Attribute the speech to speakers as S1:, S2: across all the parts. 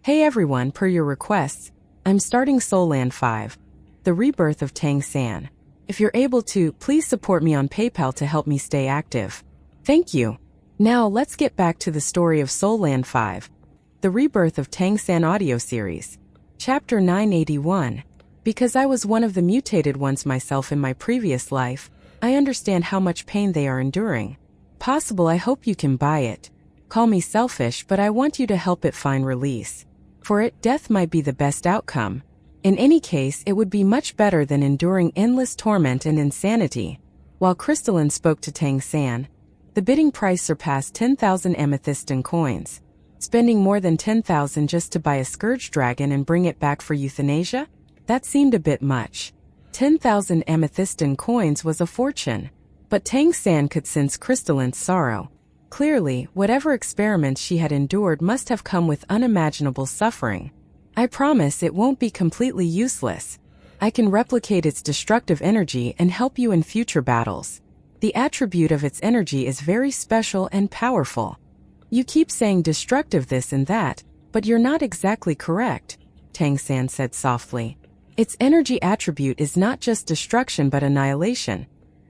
S1: Hey everyone, per your requests, I'm starting Soul Land 5, The Rebirth of Tang San. If you're able to, please support me on PayPal to help me stay active. Thank you. Now let's get back to the story of Soul Land 5, The Rebirth of Tang San audio series. Chapter 981. Because I was one of the mutated ones myself in my previous life, I understand how much pain they are enduring. Possible, I hope you can buy it. Call me selfish, but I want you to help it find release. For it, death might be the best outcome. In any case, it would be much better than enduring endless torment and insanity. While Crystalline spoke to Tang San, the bidding price surpassed 10,000 amethystin coins. Spending more than 10,000 just to buy a scourge dragon and bring it back for euthanasia? That seemed a bit much. 10,000 amethystin coins was a fortune. But Tang San could sense Crystalline's sorrow. Clearly, whatever experiments she had endured must have come with unimaginable suffering. I promise it won't be completely useless. I can replicate its destructive energy and help you in future battles. The attribute of its energy is very special and powerful. You keep saying destructive this and that, but you're not exactly correct, Tang San said softly. Its energy attribute is not just destruction but annihilation,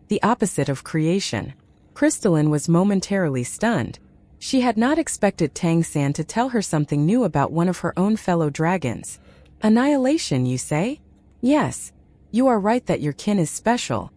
S1: the opposite of creation. Crystalline was momentarily stunned. She had not expected Tang San to tell her something new about one of her own fellow dragons. Annihilation, you say? Yes. You are right that your kin is special.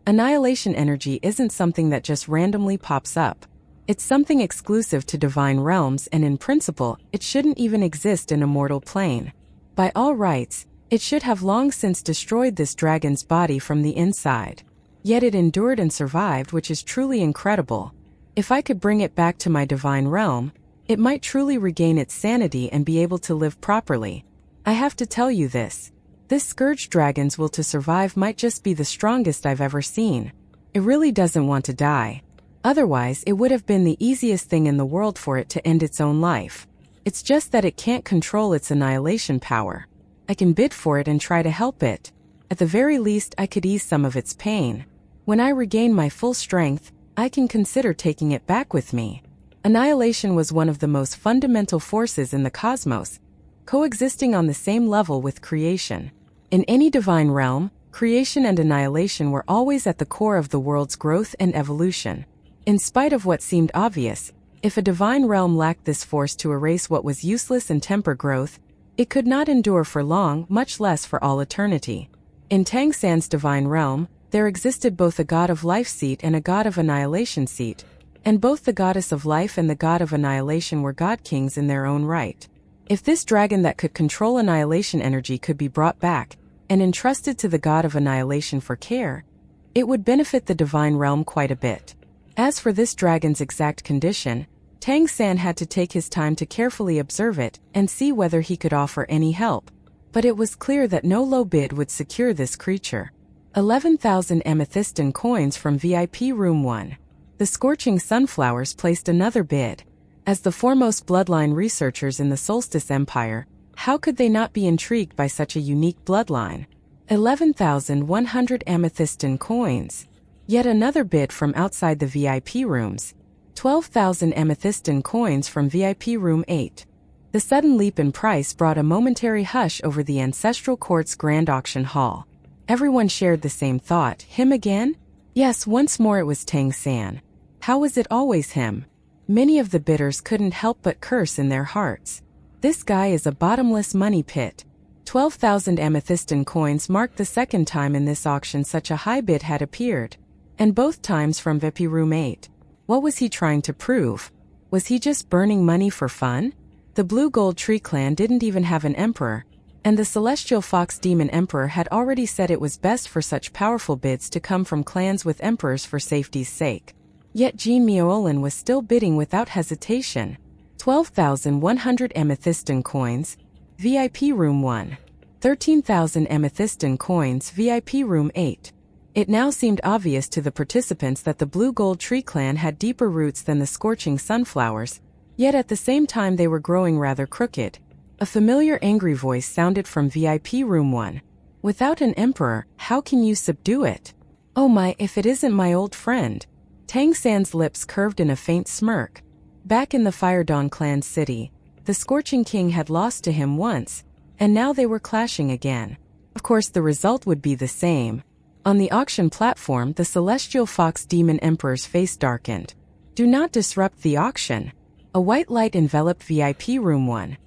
S1: Annihilation energy isn't something that just randomly pops up. It's something exclusive to divine realms, and in principle, it shouldn't even exist in a mortal plane. By all rights, it should have long since destroyed this dragon's body from the inside. Yet it endured and survived, which is truly incredible. If I could bring it back to my divine realm, it might truly regain its sanity and be able to live properly. I have to tell you this. This scourge dragon's will to survive might just be the strongest I've ever seen. It really doesn't want to die. Otherwise, it would have been the easiest thing in the world for it to end its own life. It's just that it can't control its annihilation power. I can bid for it and try to help it. At the very least, I could ease some of its pain. When I regain my full strength, I can consider taking it back with me. Annihilation was one of the most fundamental forces in the cosmos, coexisting on the same level with creation. In any divine realm, creation and annihilation were always at the core of the world's growth and evolution. In spite of what seemed obvious, if a divine realm lacked this force to erase what was useless and temper growth, it could not endure for long, much less for all eternity. In Tang San's divine realm, there existed both a god of life seat and a god of annihilation seat, and both the goddess of life and the god of annihilation were god kings in their own right. If this dragon that could control annihilation energy could be brought back and entrusted to the god of annihilation for care, it would benefit the divine realm quite a bit. As for this dragon's exact condition, Tang San had to take his time to carefully observe it and see whether he could offer any help. But it was clear that no low bid would secure this creature. 11,000 amethystin coins from VIP Room 1. The Scorching Sunflowers placed another bid. As the foremost bloodline researchers in the Solstice Empire, how could they not be intrigued by such a unique bloodline? 11,100 amethystin coins. Yet another bid from outside the VIP rooms. 12,000 amethystin coins from VIP Room 8. The sudden leap in price brought a momentary hush over the Ancestral Court's Grand Auction Hall. Everyone shared the same thought. Him again? Yes, once more it was Tang San. How was it always him? Many of the bidders couldn't help but curse in their hearts. This guy is a bottomless money pit. 12,000 amethystin coins marked the second time in this auction such a high bid had appeared. And both times from VIP Room 8. What was he trying to prove? Was he just burning money for fun? The Blue Gold Tree clan didn't even have an emperor, and the Celestial Fox Demon Emperor had already said it was best for such powerful bids to come from clans with emperors for safety's sake. Yet Jean Miaolin was still bidding without hesitation. 12,100 amethystin coins, VIP Room 1. 13,000 amethystin coins, VIP Room 8. It now seemed obvious to the participants that the Blue Gold Tree clan had deeper roots than the Scorching Sunflowers, yet at the same time they were growing rather crooked. A familiar angry voice sounded from VIP Room 1. Without an emperor, how can you subdue it? Oh my, if it isn't my old friend. Tang San's lips curved in a faint smirk. Back in the Fire Dawn clan city, The Scorching King had lost to him once, and now they were clashing again. Of course, the result would be the same. On the auction platform, the Celestial Fox Demon Emperor's face darkened. Do not disrupt the auction. A white light enveloped VIP Room 1.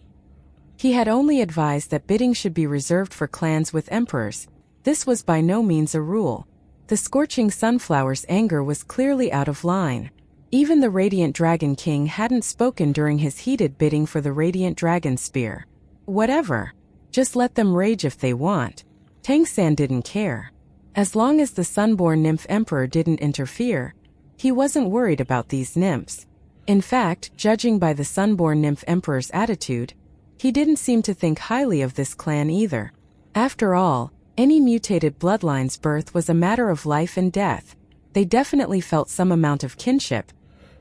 S1: He had only advised that bidding should be reserved for clans with emperors. This was by no means a rule. The Scorching Sunflower's anger was clearly out of line. Even the Radiant Dragon King hadn't spoken during his heated bidding for the Radiant Dragon Spear. Whatever. Just let them rage if they want. Tang San didn't care. As long as the Sunborn Nymph Emperor didn't interfere, he wasn't worried about these nymphs. In fact, judging by the Sunborn Nymph Emperor's attitude, he didn't seem to think highly of this clan either. After all, any mutated bloodline's birth was a matter of life and death. They definitely felt some amount of kinship.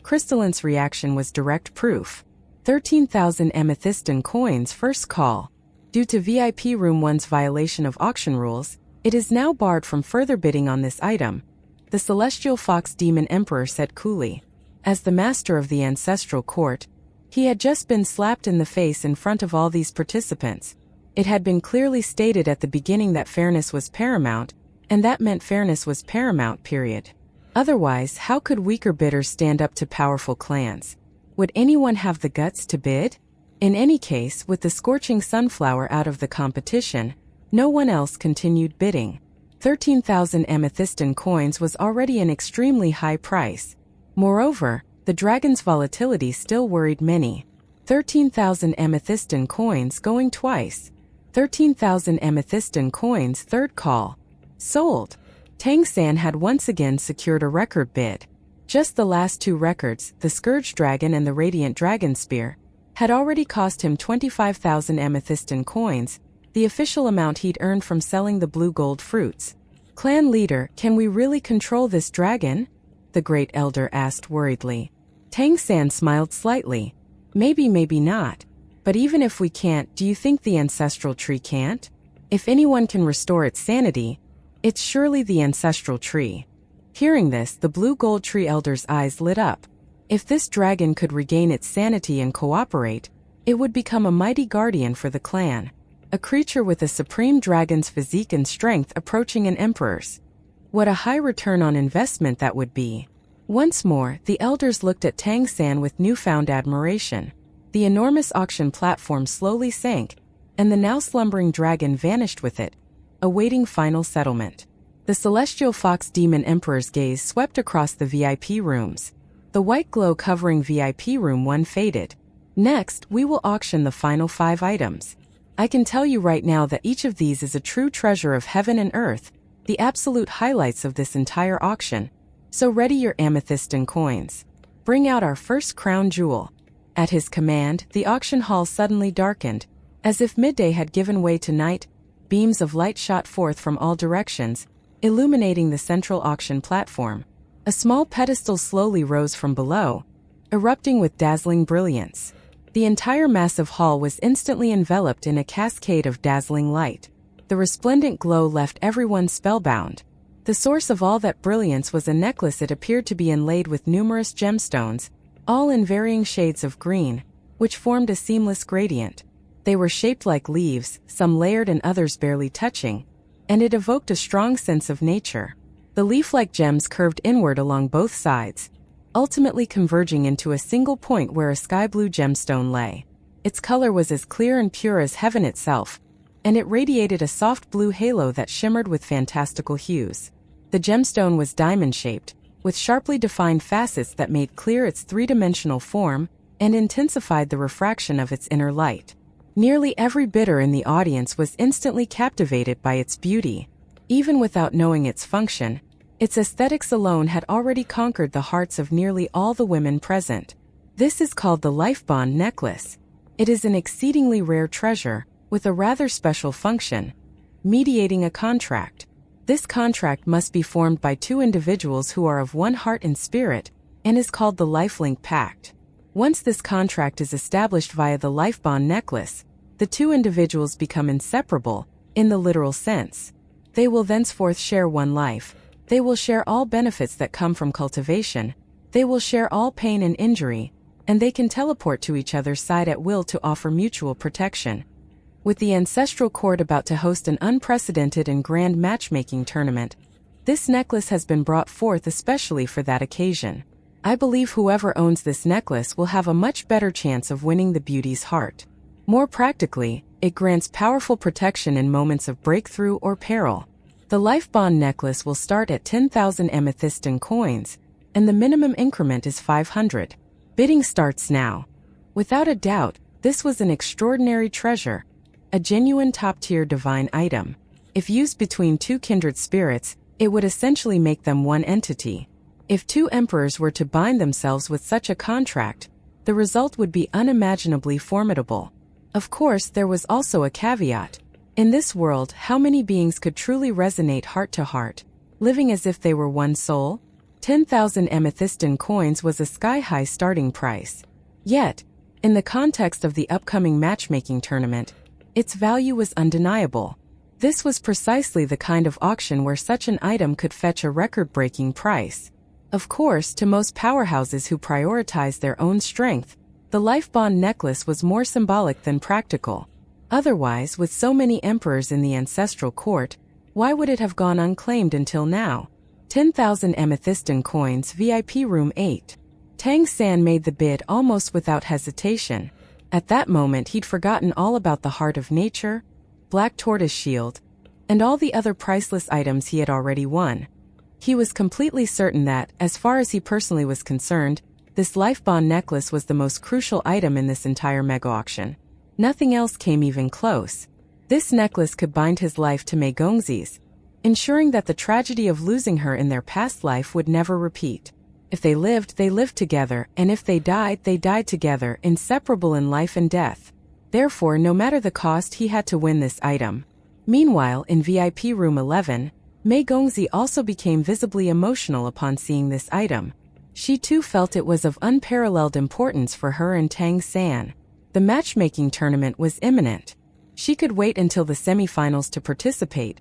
S1: Crystalline's reaction was direct proof. 13,000 amethystine coins first call. Due to VIP Room 1's violation of auction rules, it is now barred from further bidding on this item, the Celestial Fox Demon Emperor said coolly. As the master of the ancestral court, he had just been slapped in the face in front of all these participants. It had been clearly stated at the beginning that fairness was paramount, and that meant fairness was paramount, period. Otherwise, how could weaker bidders stand up to powerful clans? Would anyone have the guts to bid? In any case, with the Scorching Sunflower out of the competition, no one else continued bidding. 13,000 amethystine coins was already an extremely high price. Moreover, the dragon's volatility still worried many. 13,000 amethystine coins going twice. 13,000 amethystine coins third call. Sold. Tang San had once again secured a record bid. Just the last two records, the Scourge Dragon and the Radiant Dragon Spear, had already cost him 25,000 amethystine coins, the official amount he'd earned from selling the blue gold fruits. Clan leader, can we really control this dragon? The Great Elder asked worriedly. Tang San smiled slightly. Maybe, maybe not. But even if we can't, do you think the ancestral tree can't? If anyone can restore its sanity, it's surely the ancestral tree. Hearing this, the blue gold tree elder's eyes lit up. If this dragon could regain its sanity and cooperate, it would become a mighty guardian for the clan. A creature with a supreme dragon's physique and strength approaching an emperor's. What a high return on investment that would be. Once more, the elders looked at Tang San with newfound admiration. The enormous auction platform slowly sank, and the now slumbering dragon vanished with it, awaiting final settlement. The Celestial Fox Demon Emperor's gaze swept across the VIP rooms. The white glow covering VIP Room 1 faded. Next, we will auction the final 5 items. I can tell you right now that each of these is a true treasure of heaven and earth, the absolute highlights of this entire auction. So ready your amethystine coins. Bring out our first crown jewel. At his command, the auction hall suddenly darkened. As if midday had given way to night, beams of light shot forth from all directions, illuminating the central auction platform. A small pedestal slowly rose from below, erupting with dazzling brilliance. The entire massive hall was instantly enveloped in a cascade of dazzling light. The resplendent glow left everyone spellbound. The source of all that brilliance was a necklace. It appeared to be inlaid with numerous gemstones, all in varying shades of green, which formed a seamless gradient. They were shaped like leaves, some layered and others barely touching, and it evoked a strong sense of nature. The leaf-like gems curved inward along both sides, ultimately converging into a single point where a sky-blue gemstone lay. Its color was as clear and pure as heaven itself, and it radiated a soft blue halo that shimmered with fantastical hues. The gemstone was diamond-shaped, with sharply defined facets that made clear its three-dimensional form and intensified the refraction of its inner light. Nearly every bidder in the audience was instantly captivated by its beauty. Even without knowing its function, its aesthetics alone had already conquered the hearts of nearly all the women present. This is called the Life Bond Necklace. It is an exceedingly rare treasure, with a rather special function, mediating a contract. This contract must be formed by 2 individuals who are of one heart and spirit, and is called the Lifelink Pact. Once this contract is established via the Life Bond Necklace, the 2 individuals become inseparable, in the literal sense. They will thenceforth share one life. They will share all benefits that come from cultivation. They will share all pain and injury, and they can teleport to each other's side at will to offer mutual protection. With the ancestral court about to host an unprecedented and grand matchmaking tournament, this necklace has been brought forth especially for that occasion. I believe whoever owns this necklace will have a much better chance of winning the beauty's heart. More practically, it grants powerful protection in moments of breakthrough or peril. The Life Bond necklace will start at 10,000 amethystine coins, and the minimum increment is 500. Bidding starts now. Without a doubt, this was an extraordinary treasure, a genuine top-tier divine item. If used between two kindred spirits, it would essentially make them one entity. If two emperors were to bind themselves with such a contract, the result would be unimaginably formidable. Of course, there was also a caveat. In this world, how many beings could truly resonate heart to heart, living as if they were one soul? 10,000 amethystine coins was a sky-high starting price. Yet, in the context of the upcoming matchmaking tournament, its value was undeniable. This was precisely the kind of auction where such an item could fetch a record-breaking price. Of course, to most powerhouses who prioritize their own strength, the Life Bond necklace was more symbolic than practical. Otherwise, with so many emperors in the ancestral court, why would it have gone unclaimed until now? 10,000 amethystine coins, VIP Room 8. Tang San made the bid almost without hesitation. At that moment he'd forgotten all about the Heart of Nature, Black Tortoise Shield, and all the other priceless items he had already won. He was completely certain that, as far as he personally was concerned, this Life Bond necklace was the most crucial item in this entire mega-auction. Nothing else came even close. This necklace could bind his life to Mei Gongxi's, ensuring that the tragedy of losing her in their past life would never repeat. If they lived together, and if they died together, inseparable in life and death. Therefore, no matter the cost, he had to win this item. Meanwhile, in VIP Room 11, Mei Gongxi also became visibly emotional upon seeing this item. She too felt it was of unparalleled importance for her and Tang San. The matchmaking tournament was imminent. She could wait until the semifinals to participate,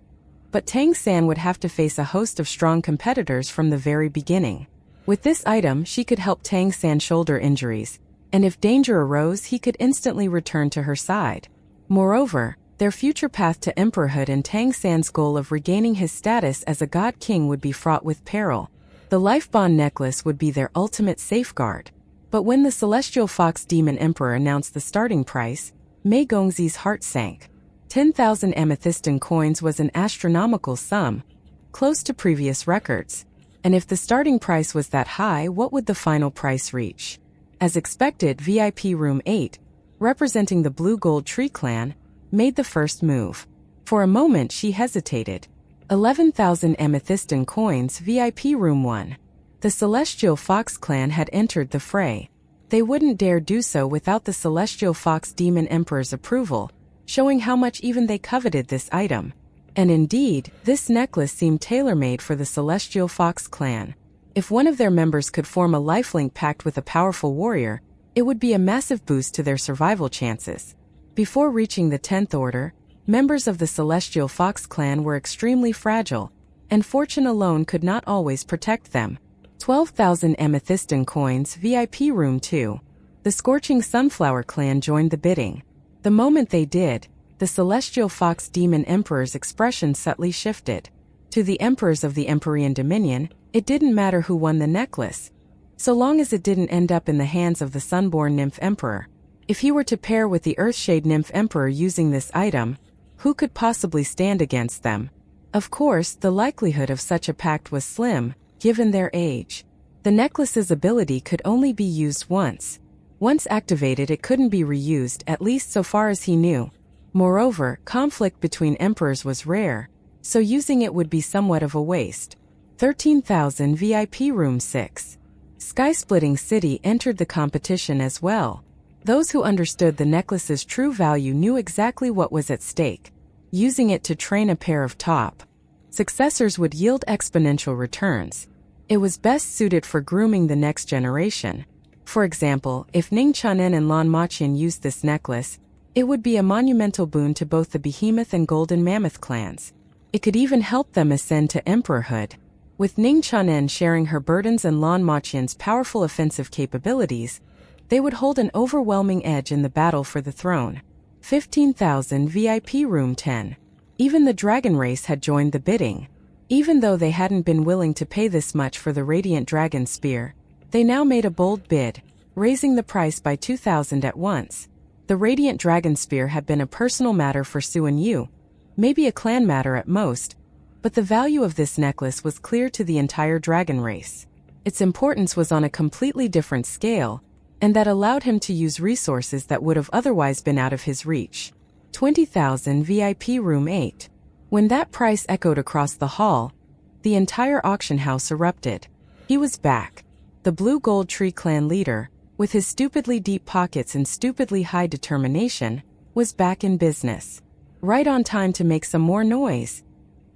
S1: but Tang San would have to face a host of strong competitors from the very beginning. With this item, she could help Tang San shoulder injuries, and if danger arose, he could instantly return to her side. Moreover, their future path to emperorhood and Tang San's goal of regaining his status as a god king would be fraught with peril. The Life Bond necklace would be their ultimate safeguard. But when the Celestial Fox Demon Emperor announced the starting price, Mei Gongxi's heart sank. 10,000 amethystine coins was an astronomical sum, close to previous records. And if the starting price was that high, what would the final price reach? As expected, VIP Room 8, representing the Blue Gold Tree Clan, made the first move. For a moment she hesitated. 11,000 amethystine coins, VIP Room 1. The Celestial Fox Clan had entered the fray. They wouldn't dare do so without the Celestial Fox Demon Emperor's approval, showing how much even they coveted this item. And indeed, this necklace seemed tailor-made for the Celestial Fox Clan. If one of their members could form a lifelink pact with a powerful warrior, it would be a massive boost to their survival chances. Before reaching the 10th order, members of the Celestial Fox Clan were extremely fragile, and fortune alone could not always protect them. 12,000 amethystine coins, VIP Room 2. The Scorching Sunflower Clan joined the bidding. The moment they did, the Celestial Fox Demon Emperor's expression subtly shifted. To the emperors of the Empyrean Dominion, it didn't matter who won the necklace, so long as it didn't end up in the hands of the Sunborn Nymph Emperor. If he were to pair with the Earthshade Nymph Emperor using this item, who could possibly stand against them? Of course, the likelihood of such a pact was slim, given their age. The necklace's ability could only be used once. Once activated, it couldn't be reused, at least so far as he knew. Moreover, conflict between emperors was rare, so using it would be somewhat of a waste. 13,000 VIP Room 6. Sky-Splitting City entered the competition as well. Those who understood the necklace's true value knew exactly what was at stake. Using it to train a pair of top successors would yield exponential returns. It was best suited for grooming the next generation. For example, if Ning Chanen and Lan Maqian used this necklace, it would be a monumental boon to both the Behemoth and Golden Mammoth clans. It could even help them ascend to emperorhood. With Ning Chanen sharing her burdens and Lan Maqian's powerful offensive capabilities, They would hold an overwhelming edge in the battle for the throne. 15,000 VIP room 10. Even the dragon race had joined the bidding. Even though they hadn't been willing to pay this much for the radiant dragon spear, they now made a bold bid, raising the price by 2,000 at once. The radiant dragon spear had been a personal matter for Su and Yu, maybe a clan matter at most, but the value of this necklace was clear to the entire dragon race. Its importance was on a completely different scale, and that allowed him to use resources that would have otherwise been out of his reach. 20,000 VIP room 8. When that price echoed across the hall, the entire auction house erupted. He was back. The Blue Gold Tree clan leader, with his stupidly deep pockets and stupidly high determination, was back in business. Right on time to make some more noise.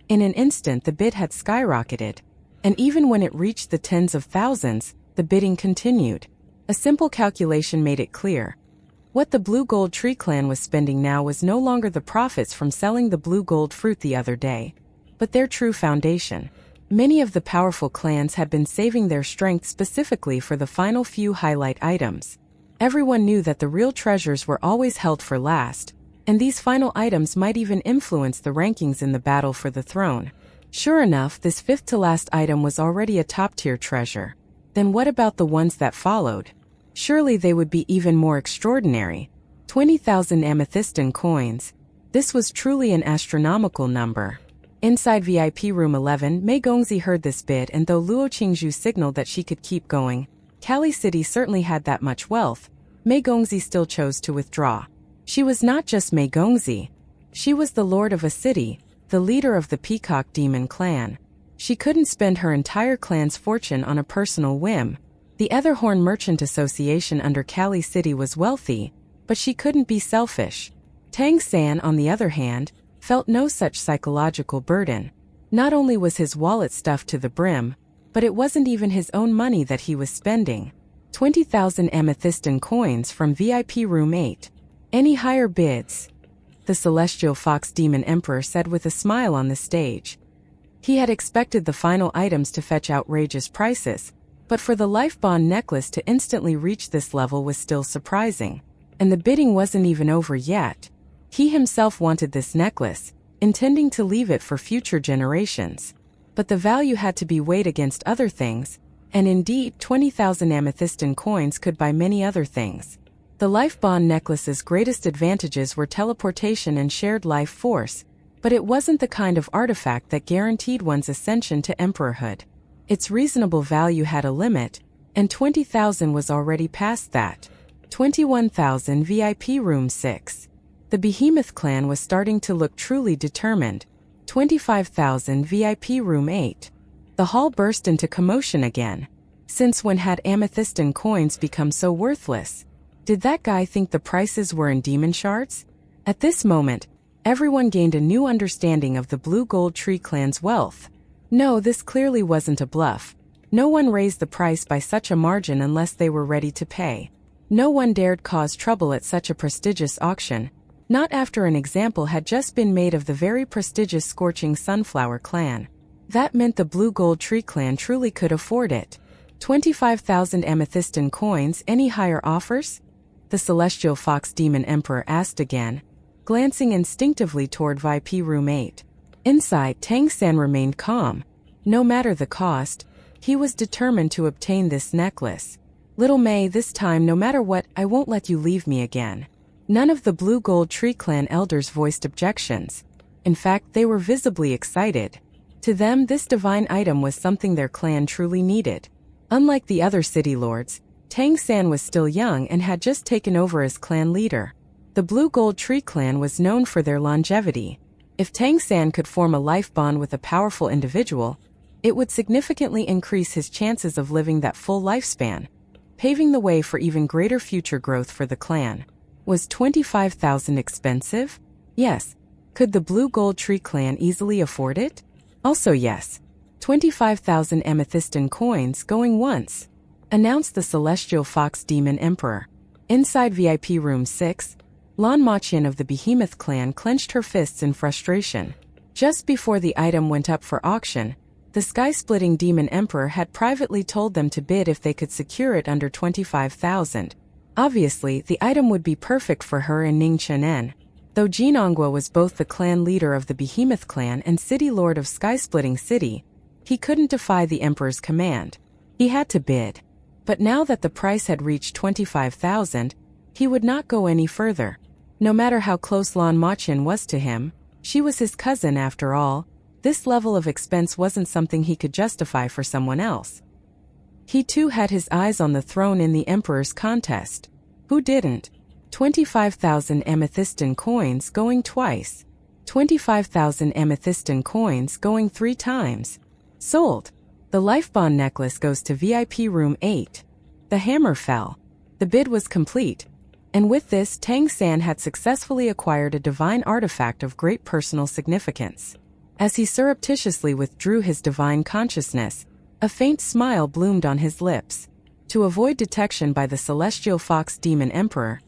S1: In an instant the bid had skyrocketed, and even when it reached the tens of thousands, the bidding continued. A simple calculation made it clear. What the Blue Gold Tree clan was spending now was no longer the profits from selling the blue gold fruit the other day, but their true foundation. Many of the powerful clans had been saving their strength specifically for the final few highlight items. Everyone knew that the real treasures were always held for last, and these final items might even influence the rankings in the battle for the throne. Sure enough, this fifth-to-last item was already a top-tier treasure. Then what about the ones that followed? Surely they would be even more extraordinary. 20,000 amethystine coins. This was truly an astronomical number. Inside VIP room 11, Mei Gongzi heard this bid, and though Luo Qingzhu signaled that she could keep going, Kali City certainly had that much wealth, Mei Gongzi still chose to withdraw. She was not just Mei Gongzi. She was the lord of a city, the leader of the Peacock Demon clan. She couldn't spend her entire clan's fortune on a personal whim. The Etherhorn Merchant Association under Kali City was wealthy, but she couldn't be selfish. Tang San, on the other hand, felt no such psychological burden. Not only was his wallet stuffed to the brim, but it wasn't even his own money that he was spending. 20,000 amethystine coins from VIP room 8. Any higher bids? The Celestial Fox Demon Emperor said with a smile on the stage. He had expected the final items to fetch outrageous prices, but for the Life Bond necklace to instantly reach this level was still surprising. And the bidding wasn't even over yet. He himself wanted this necklace, intending to leave it for future generations. But the value had to be weighed against other things, and indeed 20,000 amethystine coins could buy many other things. The Life Bond necklace's greatest advantages were teleportation and shared life force, but it wasn't the kind of artifact that guaranteed one's ascension to emperorhood. Its reasonable value had a limit, and 20,000 was already past that. 21,000 VIP room 6. The Behemoth clan was starting to look truly determined. 25,000 VIP room 8. The hall burst into commotion again. Since when had amethystine coins become so worthless? Did that guy think the prices were in demon shards? At this moment, everyone gained a new understanding of the Blue Gold Tree clan's wealth. No, this clearly wasn't a bluff. No one raised the price by such a margin unless they were ready to pay. No one dared cause trouble at such a prestigious auction, not after an example had just been made of the very prestigious Scorching Sunflower clan. That meant the Blue Gold Tree clan truly could afford it. 25,000 amethystine coins, any higher offers? The Celestial Fox Demon Emperor asked again, glancing instinctively toward VIP room 8. Inside, Tang San remained calm. No matter the cost, he was determined to obtain this necklace. Little Mei, this time no matter what, I won't let you leave me again. None of the Blue Gold Tree clan elders voiced objections. In fact, they were visibly excited. To them, this divine item was something their clan truly needed. Unlike the other city lords, Tang San was still young and had just taken over as clan leader. The Blue Gold Tree clan was known for their longevity. If Tang San could form a life bond with a powerful individual, it would significantly increase his chances of living that full lifespan, paving the way for even greater future growth for the clan. Was 25,000 expensive? Yes. Could the Blue Gold Tree clan easily afford it? Also yes. 25,000 amethystine coins going once, announced the Celestial Fox Demon Emperor. Inside VIP room 6, Lan Maqian of the Behemoth clan clenched her fists in frustration. Just before the item went up for auction, the sky-splitting Demon Emperor had privately told them to bid if they could secure it under 25,000. Obviously, the item would be perfect for her and Ning Chenen. Though Jinongwa was both the clan leader of the Behemoth clan and city lord of Sky-Splitting City, he couldn't defy the emperor's command. He had to bid. But now that the price had reached 25,000, he would not go any further. No matter how close Lan Machin was to him, she was his cousin after all. This level of expense wasn't something he could justify for someone else. He too had his eyes on the throne in the emperor's contest. Who didn't? 25,000 amethystin coins going twice. 25,000 amethystin coins going 3 times. Sold. The life bond necklace goes to VIP room 8. The hammer fell. The bid was complete. And with this, Tang San had successfully acquired a divine artifact of great personal significance. As he surreptitiously withdrew his divine consciousness, a faint smile bloomed on his lips. To avoid detection by the celestial fox demon emperor,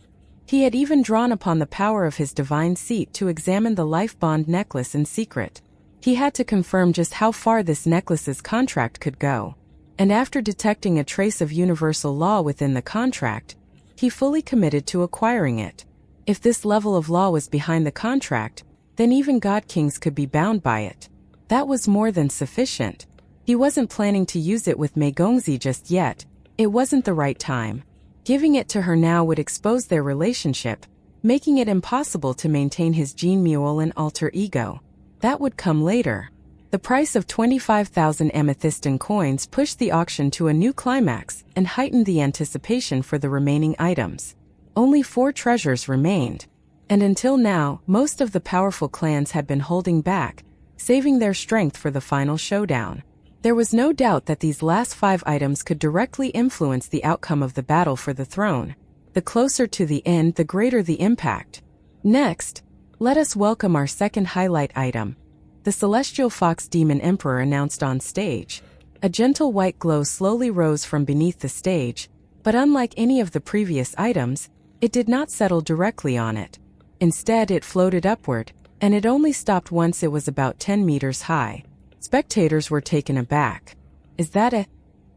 S1: he had even drawn upon the power of his divine seat to examine the life bond necklace in secret. He had to confirm just how far this necklace's contract could go. And after detecting a trace of universal law within the contract, he fully committed to acquiring it. If this level of law was behind the contract, then even God Kings could be bound by it. That was more than sufficient. He wasn't planning to use it with Mei Gongzi just yet. It wasn't the right time. Giving it to her now would expose their relationship, making it impossible to maintain his Jean Muolin alter ego. That would come later. The price of 25,000 amethystin coins pushed the auction to a new climax and heightened the anticipation for the remaining items. Only 4 treasures remained. And until now, most of the powerful clans had been holding back, saving their strength for the final showdown. There was no doubt that these last 5 items could directly influence the outcome of the battle for the throne. The closer to the end, the greater the impact. Next, let us welcome our second highlight item. The Celestial Fox Demon Emperor announced on stage. A gentle white glow slowly rose from beneath the stage, but unlike any of the previous items, it did not settle directly on it. Instead, it floated upward, and it only stopped once it was about 10 meters high. Spectators were taken aback. Is that a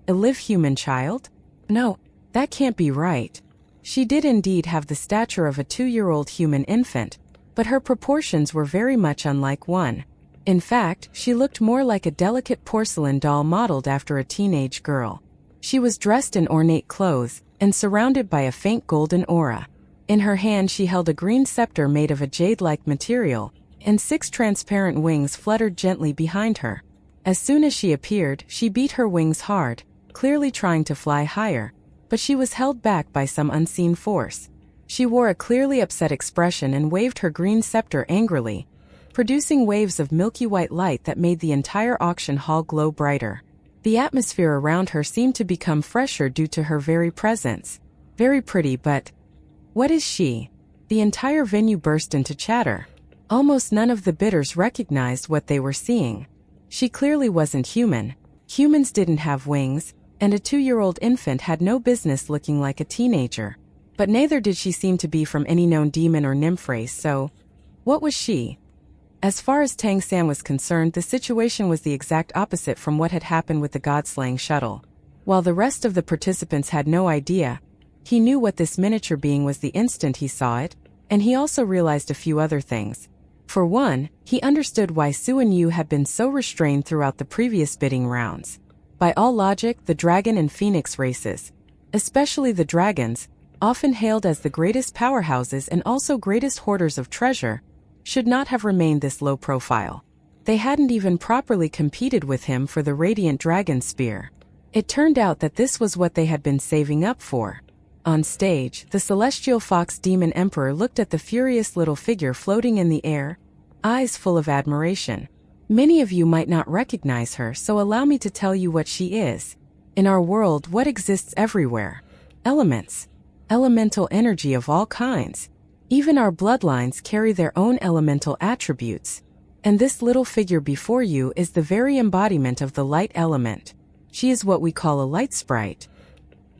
S1: live human child? No, that can't be right. She did indeed have the stature of a 2-year-old human infant, but her proportions were very much unlike one. In fact, she looked more like a delicate porcelain doll modeled after a teenage girl. She was dressed in ornate clothes and surrounded by a faint golden aura. In her hand she held a green scepter made of a jade-like material, and 6 transparent wings fluttered gently behind her. As soon as she appeared, she beat her wings hard, clearly trying to fly higher, but she was held back by some unseen force. She wore a clearly upset expression and waved her green scepter angrily, producing waves of milky white light that made the entire auction hall glow brighter. The atmosphere around her seemed to become fresher due to her very presence. Very pretty, but what is she? The entire venue burst into chatter. Almost none of the bidders recognized what they were seeing. She clearly wasn't human. Humans didn't have wings, and a 2-year-old infant had no business looking like a teenager. But neither did she seem to be from any known demon or nymph race, so what was she? As far as Tang San was concerned, the situation was the exact opposite from what had happened with the God-slaying shuttle. While the rest of the participants had no idea, he knew what this miniature being was the instant he saw it, and he also realized a few other things. For one, he understood why Suan Yu had been so restrained throughout the previous bidding rounds. By all logic, the dragon and phoenix races, especially the dragons, often hailed as the greatest powerhouses and also greatest hoarders of treasure, should not have remained this low profile. They hadn't even properly competed with him for the Radiant Dragon Spear. It turned out that this was what they had been saving up for. On stage, the Celestial Fox Demon Emperor looked at the furious little figure floating in the air, eyes full of admiration. Many of you might not recognize her, so allow me to tell you what she is. In our world, what exists everywhere? Elements. Elemental energy of all kinds. Even our bloodlines carry their own elemental attributes. And this little figure before you is the very embodiment of the light element. She is what we call a light sprite.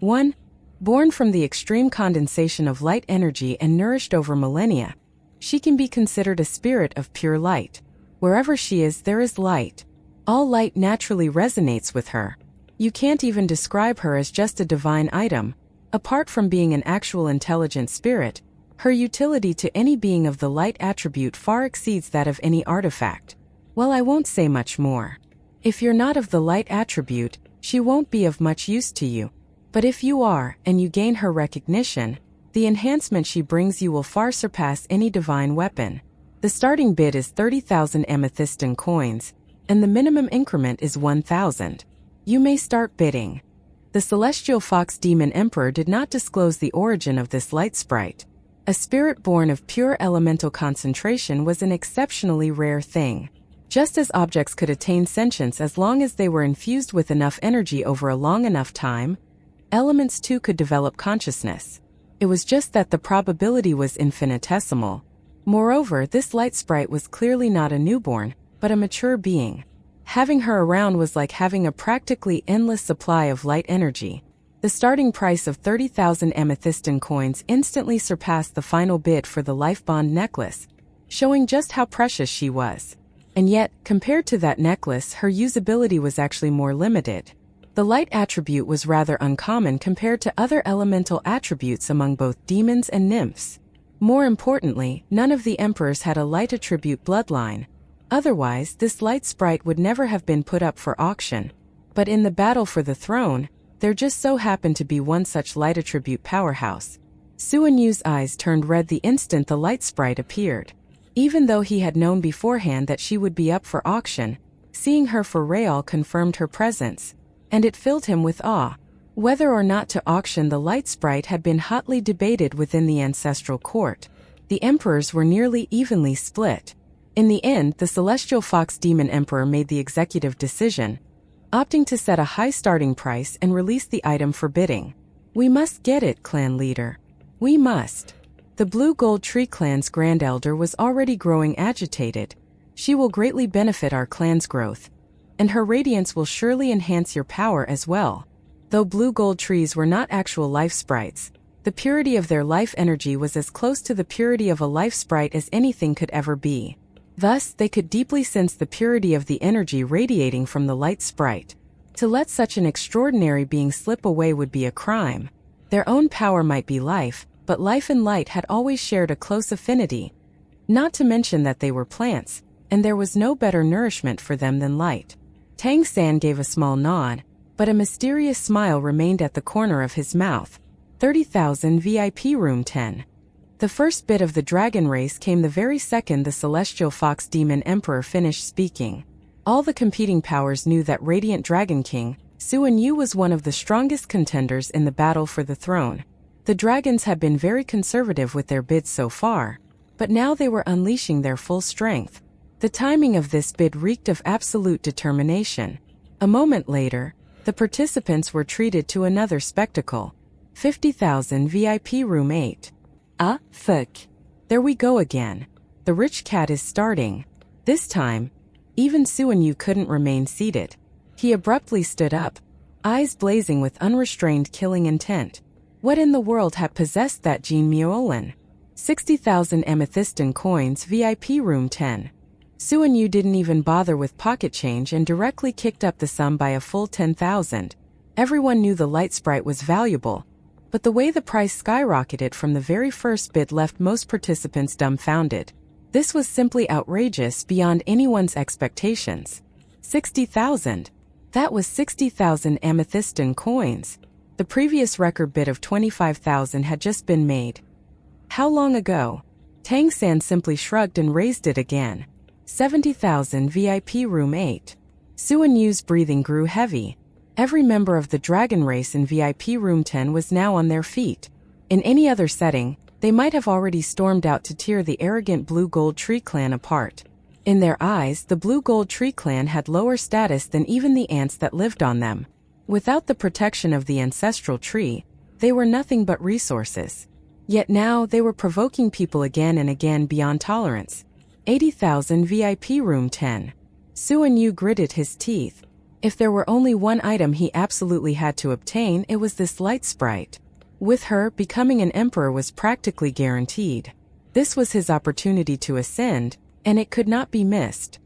S1: 1. Born from the extreme condensation of light energy and nourished over millennia, she can be considered a spirit of pure light. Wherever she is, there is light. All light naturally resonates with her. You can't even describe her as just a divine item. Apart from being an actual intelligent spirit, her utility to any being of the light attribute far exceeds that of any artifact. Well, I won't say much more. If you're not of the light attribute, she won't be of much use to you. But if you are, and you gain her recognition, the enhancement she brings you will far surpass any divine weapon. The starting bid is 30,000 amethystine coins, and the minimum increment is 1,000. You may start bidding. The celestial fox demon emperor did not disclose the origin of this light sprite. A spirit born of pure elemental concentration was an exceptionally rare thing. Just as objects could attain sentience as long as they were infused with enough energy over a long enough time, elements too could develop consciousness. It was just that the probability was infinitesimal. Moreover, this light sprite was clearly not a newborn, but a mature being. Having her around was like having a practically endless supply of light energy. The starting price of 30,000 amethystine coins instantly surpassed the final bid for the life bond necklace, showing just how precious she was. And yet, compared to that necklace, her usability was actually more limited. The light attribute was rather uncommon compared to other elemental attributes among both demons and nymphs. More importantly, none of the emperors had a light attribute bloodline. Otherwise, this light sprite would never have been put up for auction. But in the battle for the throne, there just so happened to be one such light attribute powerhouse. Suan Yu's eyes turned red the instant the light sprite appeared. Even though he had known beforehand that she would be up for auction, seeing her for real confirmed her presence, and it filled him with awe. Whether or not to auction the light sprite had been hotly debated within the ancestral court. The emperors were nearly evenly split. In the end, the celestial fox demon emperor made the executive decision, opting to set a high starting price and release the item for bidding. We must get it, clan leader. We must. The Blue Gold Tree clan's grand elder was already growing agitated. She will greatly benefit our clan's growth, and her radiance will surely enhance your power as well. Though blue gold trees were not actual life sprites, the purity of their life energy was as close to the purity of a life sprite as anything could ever be. Thus, they could deeply sense the purity of the energy radiating from the light sprite. To let such an extraordinary being slip away would be a crime. Their own power might be life, but life and light had always shared a close affinity. Not to mention that they were plants, and there was no better nourishment for them than light. Tang San gave a small nod, but a mysterious smile remained at the corner of his mouth. 30,000 VIP room 10. The first bit of the dragon race came the very second the celestial fox demon emperor finished speaking. All the competing powers knew that Radiant Dragon King, Suan Yu, was one of the strongest contenders in the battle for the throne. The dragons had been very conservative with their bids so far, but now they were unleashing their full strength. The timing of this bid reeked of absolute determination. A moment later, the participants were treated to another spectacle. 50,000 VIP room 8. Ah, fuck. There we go again. The rich cat is starting. This time, even Suan Yu couldn't remain seated. He abruptly stood up, eyes blazing with unrestrained killing intent. What in the world had possessed that Jean Miolin? 60,000 amethystine coins VIP room 10. Suan Yu didn't even bother with pocket change and directly kicked up the sum by a full 10,000. Everyone knew the light sprite was valuable, but the way the price skyrocketed from the very first bid left most participants dumbfounded. This was simply outrageous beyond anyone's expectations. 60,000. That was 60,000 amethystine coins. The previous record bid of 25,000 had just been made. How long ago? Tang San simply shrugged and raised it again. 70,000 VIP room 8. Suan Yu's breathing grew heavy. Every member of the dragon race in VIP room 10 was now on their feet. In any other setting, they might have already stormed out to tear the arrogant Blue Gold Tree clan apart. In their eyes, the Blue Gold Tree clan had lower status than even the ants that lived on them. Without the protection of the ancestral tree, they were nothing but resources. Yet now they were provoking people again and again beyond tolerance. 80,000 VIP room 10. Suan Yu gritted his teeth. If there were only one item he absolutely had to obtain, it was this light sprite. With her, becoming an emperor was practically guaranteed. This was his opportunity to ascend, and it could not be missed.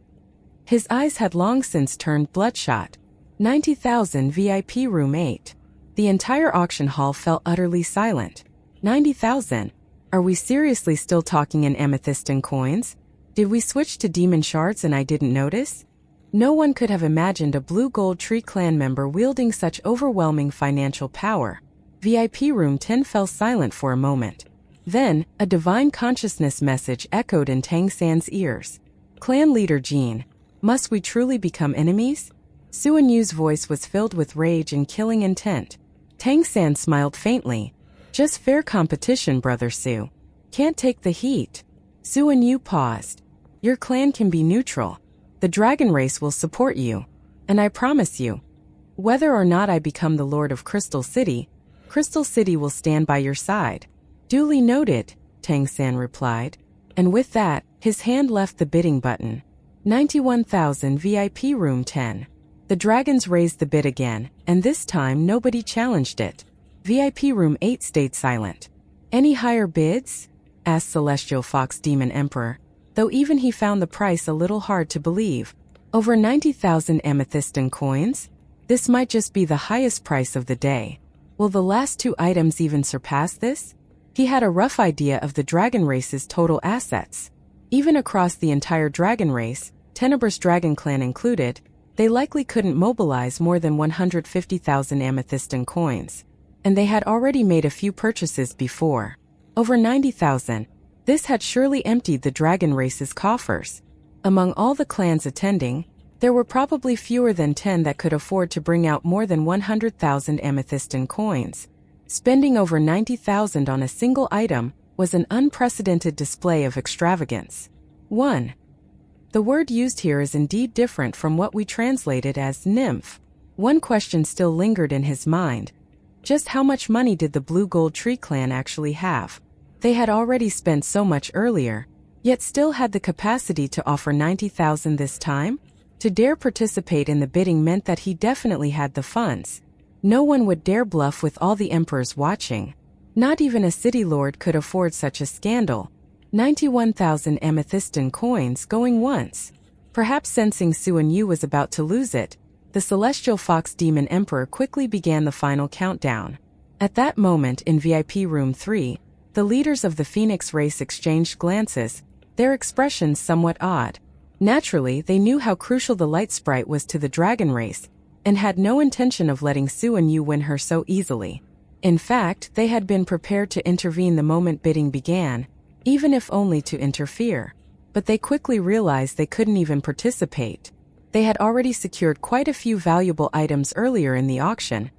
S1: His eyes had long since turned bloodshot. 90,000 VIP room 8. The entire auction hall fell utterly silent. 90,000. Are we seriously still talking in amethyst and coins? Did we switch to demon shards and I didn't notice? No one could have imagined a Blue Gold Tree clan member wielding such overwhelming financial power. VIP room 10 fell silent for a moment. Then, a divine consciousness message echoed in Tang San's ears. Clan leader Jean, must we truly become enemies? Suan Yu's voice was filled with rage and killing intent. Tang San smiled faintly. Just fair competition, Brother Su. Can't take the heat. Suan Yu paused. Your clan can be neutral. The dragon race will support you. And I promise you, whether or not I become the Lord of Crystal City will stand by your side. Duly noted, Tang San replied. And with that, his hand left the bidding button. 91,000 VIP room 10. The dragons raised the bid again, and this time nobody challenged it. VIP room 8 stayed silent. Any higher bids? Asked Celestial Fox Demon Emperor, though even he found the price a little hard to believe. Over 90,000 amethyst and coins? This might just be the highest price of the day. Will the last two items even surpass this? He had a rough idea of the dragon race's total assets. Even across the entire dragon race, Tenebrous Dragon Clan included, they likely couldn't mobilize more than 150,000 amethyst and coins. And they had already made a few purchases before. Over 90,000. This had surely emptied the dragon race's coffers. Among all the clans attending, there were probably fewer than 10 that could afford to bring out more than 100,000 amethyst and coins. Spending over 90,000 on a single item was an unprecedented display of extravagance. 1. The word used here is indeed different from what we translated as nymph. One question still lingered in his mind. Just how much money did the Blue Gold Tree clan actually have? They had already spent so much earlier, yet still had the capacity to offer 90,000 this time? To dare participate in the bidding meant that he definitely had the funds. No one would dare bluff with all the emperors watching. Not even a city lord could afford such a scandal. 91,000 amethystin coins going once. Perhaps sensing Suan Yu was about to lose it, the Celestial Fox Demon Emperor quickly began the final countdown. At that moment in VIP Room 3, the leaders of the Phoenix race exchanged glances, their expressions somewhat odd. Naturally, they knew how crucial the light sprite was to the dragon race, and had no intention of letting Suan Yu win her so easily. In fact, they had been prepared to intervene the moment bidding began, even if only to interfere. But they quickly realized they couldn't even participate. They had already secured quite a few valuable items earlier in the auction,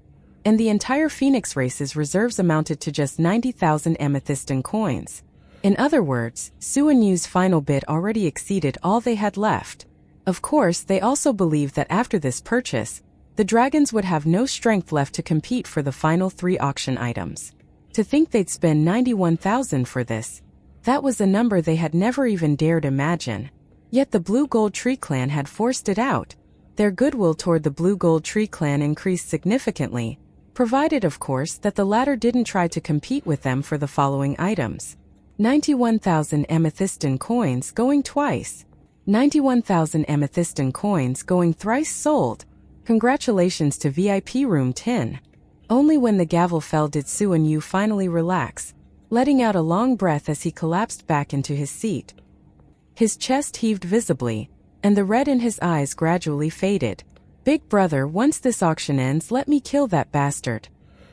S1: and the entire Phoenix race's reserves amounted to just 90,000 amethystin coins. In other words, Suan Yu's final bid already exceeded all they had left. Of course, they also believed that after this purchase, the dragons would have no strength left to compete for the final 3 auction items. To think they'd spend 91,000 for this, that was a number they had never even dared imagine. Yet the Blue Gold Tree clan had forced it out. Their goodwill toward the Blue Gold Tree clan increased significantly, provided of course that the latter didn't try to compete with them for the following items. 91,000 amethystin coins going twice. 91,000 amethystin coins going thrice sold. Congratulations to VIP Room 10. Only when the gavel fell did Suan Yu finally relax, letting out a long breath as he collapsed back into his seat. His chest heaved visibly, and the red in his eyes gradually faded. Big brother, once this auction ends, let me kill that bastard.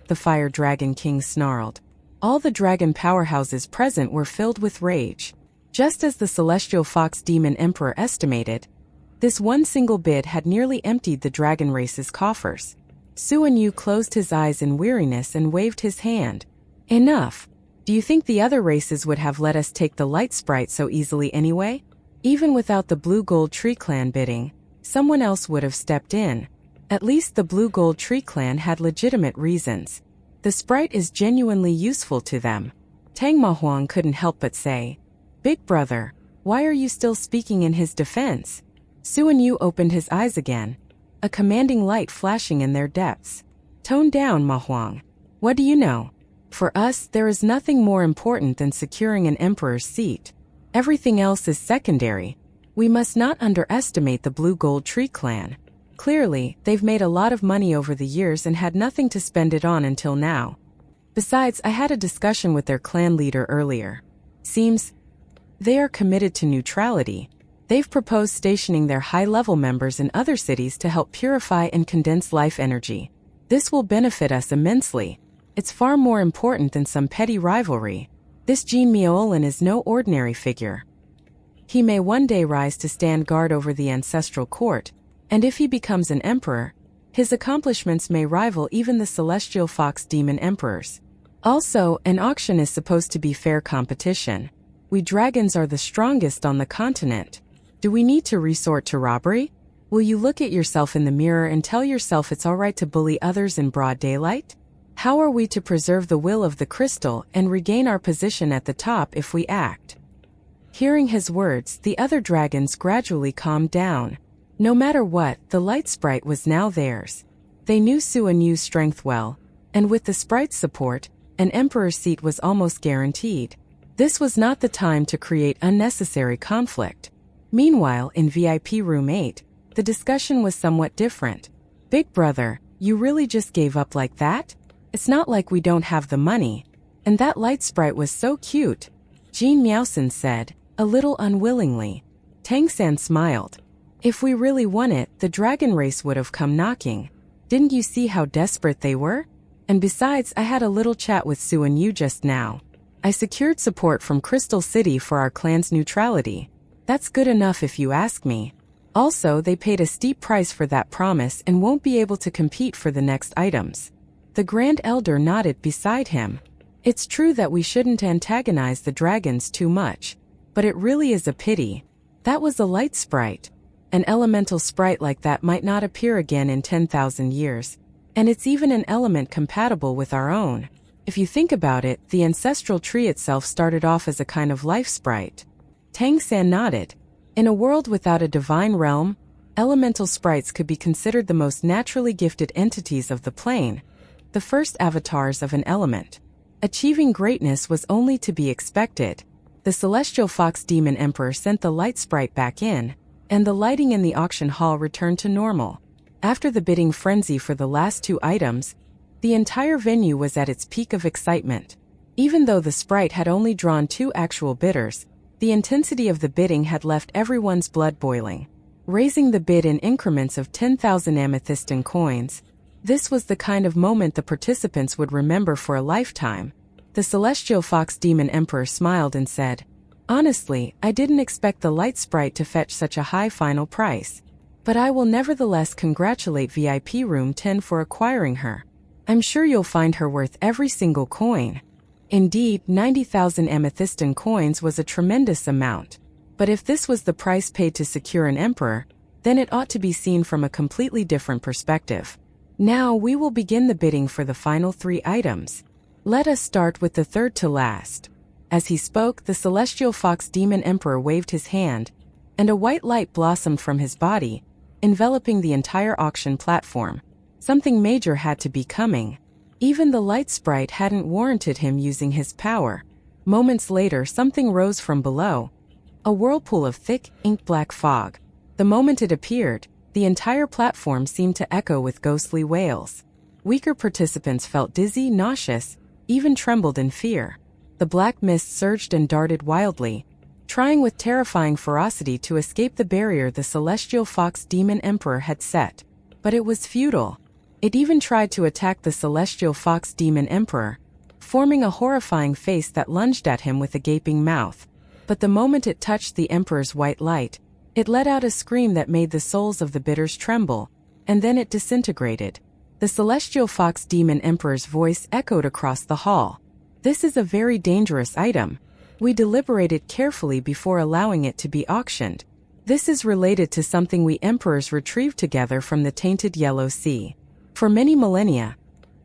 S1: The Fire Dragon King snarled. All the dragon powerhouses present were filled with rage. Just as the Celestial Fox Demon Emperor estimated, this one single bid had nearly emptied the dragon race's coffers. Suan Yu closed his eyes in weariness and waved his hand. Enough. Do you think the other races would have let us take the light sprite so easily anyway? Even without the Blue Gold Tree clan bidding, someone else would have stepped in. At least the Blue Gold Tree clan had legitimate reasons. The sprite is genuinely useful to them. Tang Mahuang couldn't help but say, Big brother, why are you still speaking in his defense? Suan Yu opened his eyes again, a commanding light flashing in their depths. Tone down, Mahuang. What do you know? For us, there is nothing more important than securing an emperor's seat. Everything else is secondary. We must not underestimate the Blue Gold Tree clan. Clearly, they've made a lot of money over the years and had nothing to spend it on until now. Besides, I had a discussion with their clan leader earlier. Seems they are committed to neutrality. They've proposed stationing their high-level members in other cities to help purify and condense life energy. This will benefit us immensely. It's far more important than some petty rivalry. This Jin Miaolin is no ordinary figure. He may one day rise to stand guard over the ancestral court, and if he becomes an emperor, his accomplishments may rival even the celestial fox demon emperors. Also, an auction is supposed to be fair competition. We dragons are the strongest on the continent. Do we need to resort to robbery? Will you look at yourself in the mirror and tell yourself it's all right to bully others in broad daylight? How are we to preserve the will of the crystal and regain our position at the top if we act? Hearing his words, the other dragons gradually calmed down. No matter what, the light sprite was now theirs. They knew Su and Yu's strength well, and with the sprite's support, an emperor's seat was almost guaranteed. This was not the time to create unnecessary conflict. Meanwhile, in VIP Room 8, the discussion was somewhat different. Big brother, you really just gave up like that? It's not like we don't have the money. And that light sprite was so cute, Jean Miaosan said, a little unwillingly. Tang San smiled. If we really won it, the dragon race would have come knocking. Didn't you see how desperate they were? And besides, I had a little chat with Su and Yu just now. I secured support from Crystal City for our clan's neutrality. That's good enough if you ask me. Also, they paid a steep price for that promise and won't be able to compete for the next items. The Grand Elder nodded beside him. It's true that we shouldn't antagonize the dragons too much, but it really is a pity. That was a light sprite. An elemental sprite like that might not appear again in 10,000 years, and it's even an element compatible with our own. If you think about it, the ancestral tree itself started off as a kind of life sprite. Tang San nodded. In a world without a divine realm, elemental sprites could be considered the most naturally gifted entities of the plane, the first avatars of an element. Achieving greatness was only to be expected. The celestial fox demon emperor sent the light sprite back in, and the lighting in the auction hall returned to normal. After the bidding frenzy for the last two items, the entire venue was at its peak of excitement. Even though the sprite had only drawn 2 actual bidders, the intensity of the bidding had left everyone's blood boiling. Raising the bid in increments of 10,000 amethystin coins, this was the kind of moment the participants would remember for a lifetime. The celestial fox demon emperor smiled and said, "Honestly, I didn't expect the light sprite to fetch such a high final price. But I will nevertheless congratulate VIP Room 10 for acquiring her. I'm sure you'll find her worth every single coin." Indeed, 90,000 amethystin coins was a tremendous amount. But if this was the price paid to secure an emperor, then it ought to be seen from a completely different perspective. Now we will begin the bidding for the final 3 items. Let us start with the third to last. As he spoke, the celestial fox demon emperor waved his hand, and a white light blossomed from his body, enveloping the entire auction platform. Something major had to be coming. Even the light sprite hadn't warranted him using his power. Moments later, something rose from below. A whirlpool of thick, ink-black fog. The moment it appeared, the entire platform seemed to echo with ghostly wails. Weaker participants felt dizzy, nauseous, even trembled in fear. The black mist surged and darted wildly, trying with terrifying ferocity to escape the barrier the celestial fox demon emperor had set. But it was futile. It even tried to attack the celestial fox demon emperor, forming a horrifying face that lunged at him with a gaping mouth. But the moment it touched the emperor's white light, it let out a scream that made the souls of the bidders tremble, and then it disintegrated. The celestial fox demon emperor's voice echoed across the hall. "This is a very dangerous item. We deliberated carefully before allowing it to be auctioned. This is related to something we emperors retrieved together from the tainted Yellow Sea. For many millennia,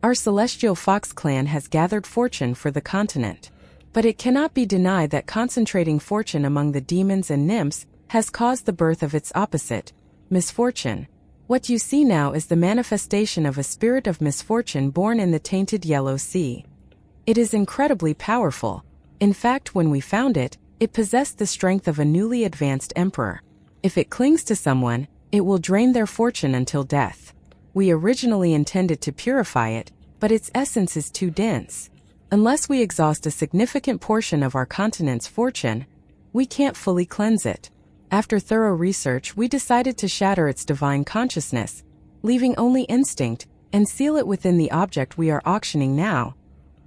S1: our celestial fox clan has gathered fortune for the continent. But it cannot be denied that concentrating fortune among the demons and nymphs has caused the birth of its opposite, misfortune. What you see now is the manifestation of a spirit of misfortune born in the tainted Yellow Sea. It is incredibly powerful. In fact, when we found it, it possessed the strength of a newly advanced emperor. If it clings to someone, It will drain their fortune until death. We originally intended to purify it, but its essence is too dense. Unless we exhaust a significant portion of our continent's fortune, we can't fully cleanse it. After thorough research, we decided to shatter its divine consciousness, leaving only instinct, and seal it within the object we are auctioning now,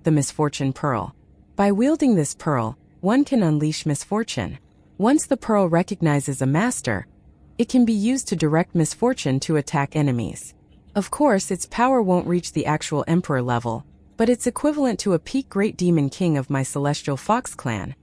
S1: the Misfortune Pearl. By wielding this pearl, one can unleash misfortune. Once the pearl recognizes a master, it can be used to direct misfortune to attack enemies. Of course, its power won't reach the actual emperor level, but it's equivalent to a peak great demon king of my celestial fox clan,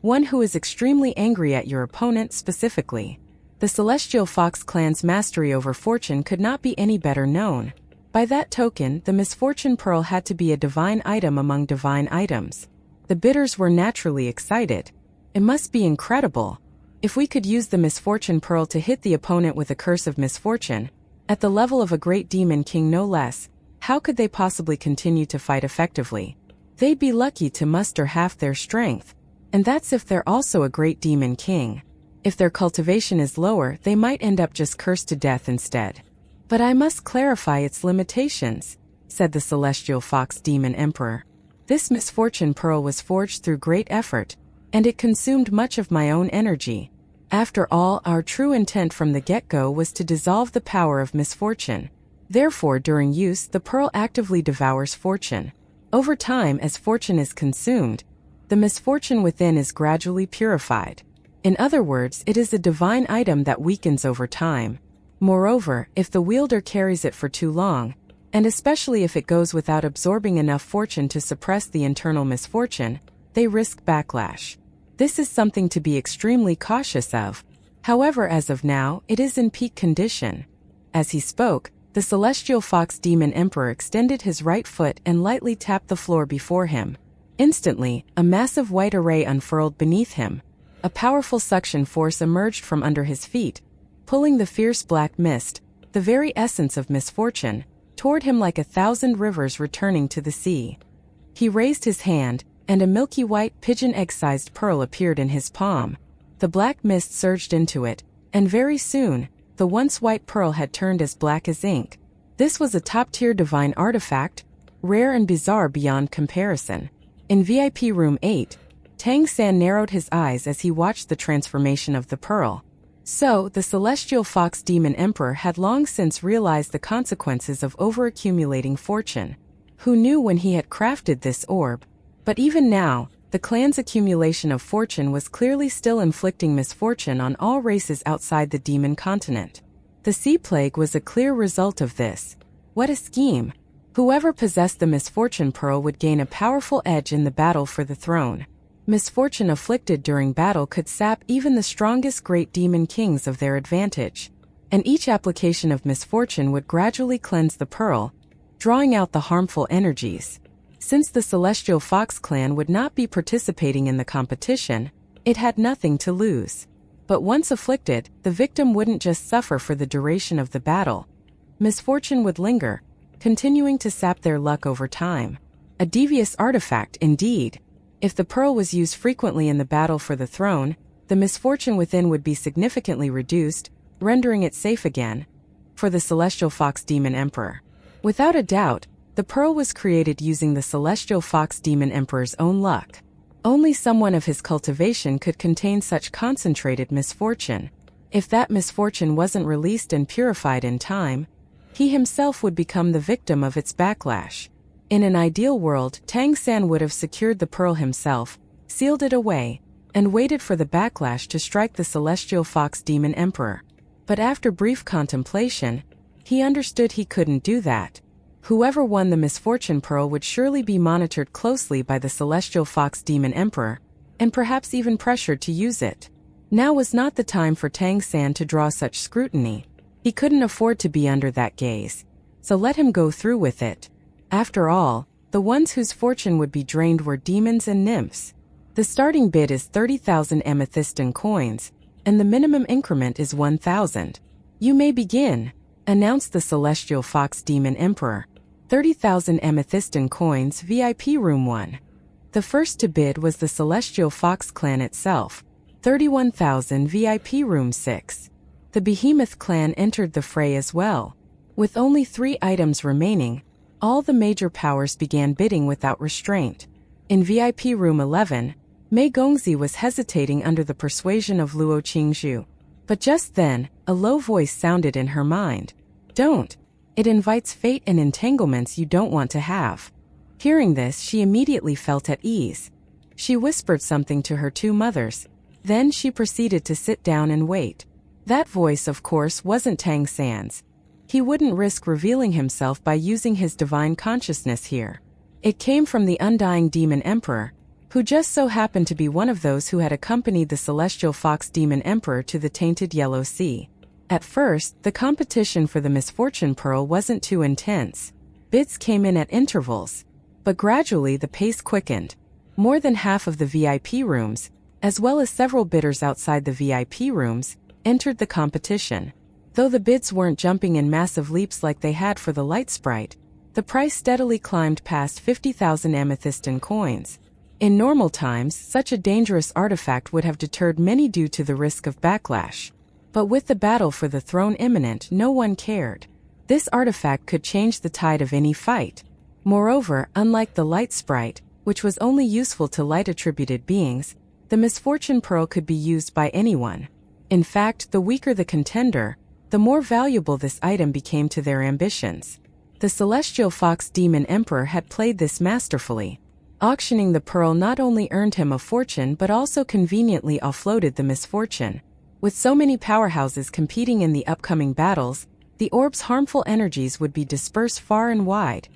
S1: one who is extremely angry at your opponent specifically. The celestial fox clan's mastery over fortune could not be any better known. By that token, the Misfortune Pearl had to be a divine item among divine items. The bidders were naturally excited. It must be incredible. If we could use the Misfortune Pearl to hit the opponent with a curse of misfortune, at the level of a great demon king no less, how could they possibly continue to fight effectively? They'd be lucky to muster half their strength, and that's if they're also a great demon king. If their cultivation is lower, they might end up just cursed to death instead. But I must clarify its limitations, said the Celestial Fox Demon Emperor. This Misfortune Pearl was forged through great effort, and it consumed much of my own energy. After all, our true intent from the get-go was to dissolve the power of misfortune. Therefore, during use, the pearl actively devours fortune. Over time, as fortune is consumed, the misfortune within is gradually purified. In other words, it is a divine item that weakens over time. Moreover, if the wielder carries it for too long, and especially if it goes without absorbing enough fortune to suppress the internal misfortune, they risk backlash. This is something to be extremely cautious of. However, as of now, it is in peak condition. As he spoke, the Celestial Fox Demon Emperor extended his right foot and lightly tapped the floor before him. Instantly, a massive white array unfurled beneath him. A powerful suction force emerged from under his feet, pulling the fierce black mist, the very essence of misfortune, toward him like 1,000 rivers returning to the sea. He raised his hand, and a milky white pigeon egg-sized pearl appeared in his palm. The black mist surged into it, and very soon, the once white pearl had turned as black as ink. This was a top-tier divine artifact, rare and bizarre beyond comparison. In VIP Room 8, Tang San narrowed his eyes as he watched the transformation of the pearl. So, the Celestial Fox Demon Emperor had long since realized the consequences of overaccumulating fortune. Who knew when he had crafted this orb? But even now, the clan's accumulation of fortune was clearly still inflicting misfortune on all races outside the demon continent. The Sea Plague was a clear result of this. What a scheme! Whoever possessed the Misfortune Pearl would gain a powerful edge in the battle for the throne. Misfortune afflicted during battle could sap even the strongest great demon kings of their advantage, and each application of misfortune would gradually cleanse the pearl, drawing out the harmful energies. Since the Celestial Fox clan would not be participating in the competition, it had nothing to lose. But once afflicted, the victim wouldn't just suffer for the duration of the battle. Misfortune would linger, continuing to sap their luck over time. A devious artifact, indeed. If the pearl was used frequently in the battle for the throne, the misfortune within would be significantly reduced, rendering it safe again for the Celestial Fox Demon Emperor. Without a doubt, the pearl was created using the Celestial Fox Demon Emperor's own luck. Only someone of his cultivation could contain such concentrated misfortune. If that misfortune wasn't released and purified in time, he himself would become the victim of its backlash. In an ideal world, Tang San would have secured the pearl himself, sealed it away, and waited for the backlash to strike the Celestial Fox Demon Emperor. But after brief contemplation, he understood he couldn't do that. Whoever won the Misfortune Pearl would surely be monitored closely by the Celestial Fox Demon Emperor, and perhaps even pressured to use it. Now was not the time for Tang San to draw such scrutiny. He couldn't afford to be under that gaze, so let him go through with it. After all, the ones whose fortune would be drained were demons and nymphs. The starting bid is 30,000 amethystine coins, and the minimum increment is 1,000. You may begin, announced the Celestial Fox Demon Emperor. 30,000 amethystine coins, VIP Room 1. The first to bid was the Celestial Fox clan itself. 31,000 VIP Room 6. The Behemoth clan entered the fray as well. With only 3 items remaining, all the major powers began bidding without restraint. In VIP Room 11, Mei Gongzi was hesitating under the persuasion of Luo Qingzhu. But just then, a low voice sounded in her mind. Don't. It invites fate and entanglements you don't want to have. Hearing this, she immediately felt at ease. She whispered something to her 2 mothers. Then she proceeded to sit down and wait. That voice, of course, wasn't Tang San's. He wouldn't risk revealing himself by using his divine consciousness here. It came from the undying demon emperor, who just so happened to be one of those who had accompanied the celestial fox demon emperor to the tainted Yellow Sea. At first, the competition for the misfortune pearl wasn't too intense. Bids came in at intervals. But gradually the pace quickened. More than half of the VIP rooms, as well as several bidders outside the VIP rooms, entered the competition. Though the bids weren't jumping in massive leaps like they had for the light sprite, the price steadily climbed past 50,000 amethystine coins. In normal times, such a dangerous artifact would have deterred many due to the risk of backlash. But with the battle for the throne imminent, no one cared. This artifact could change the tide of any fight. Moreover, unlike the light sprite, which was only useful to light-attributed beings, the misfortune pearl could be used by anyone. In fact, the weaker the contender, the more valuable this item became to their ambitions. The celestial fox demon emperor had played this masterfully. Auctioning the pearl not only earned him a fortune but also conveniently offloaded the misfortune. With so many powerhouses competing in the upcoming battles, the orb's harmful energies would be dispersed far and wide.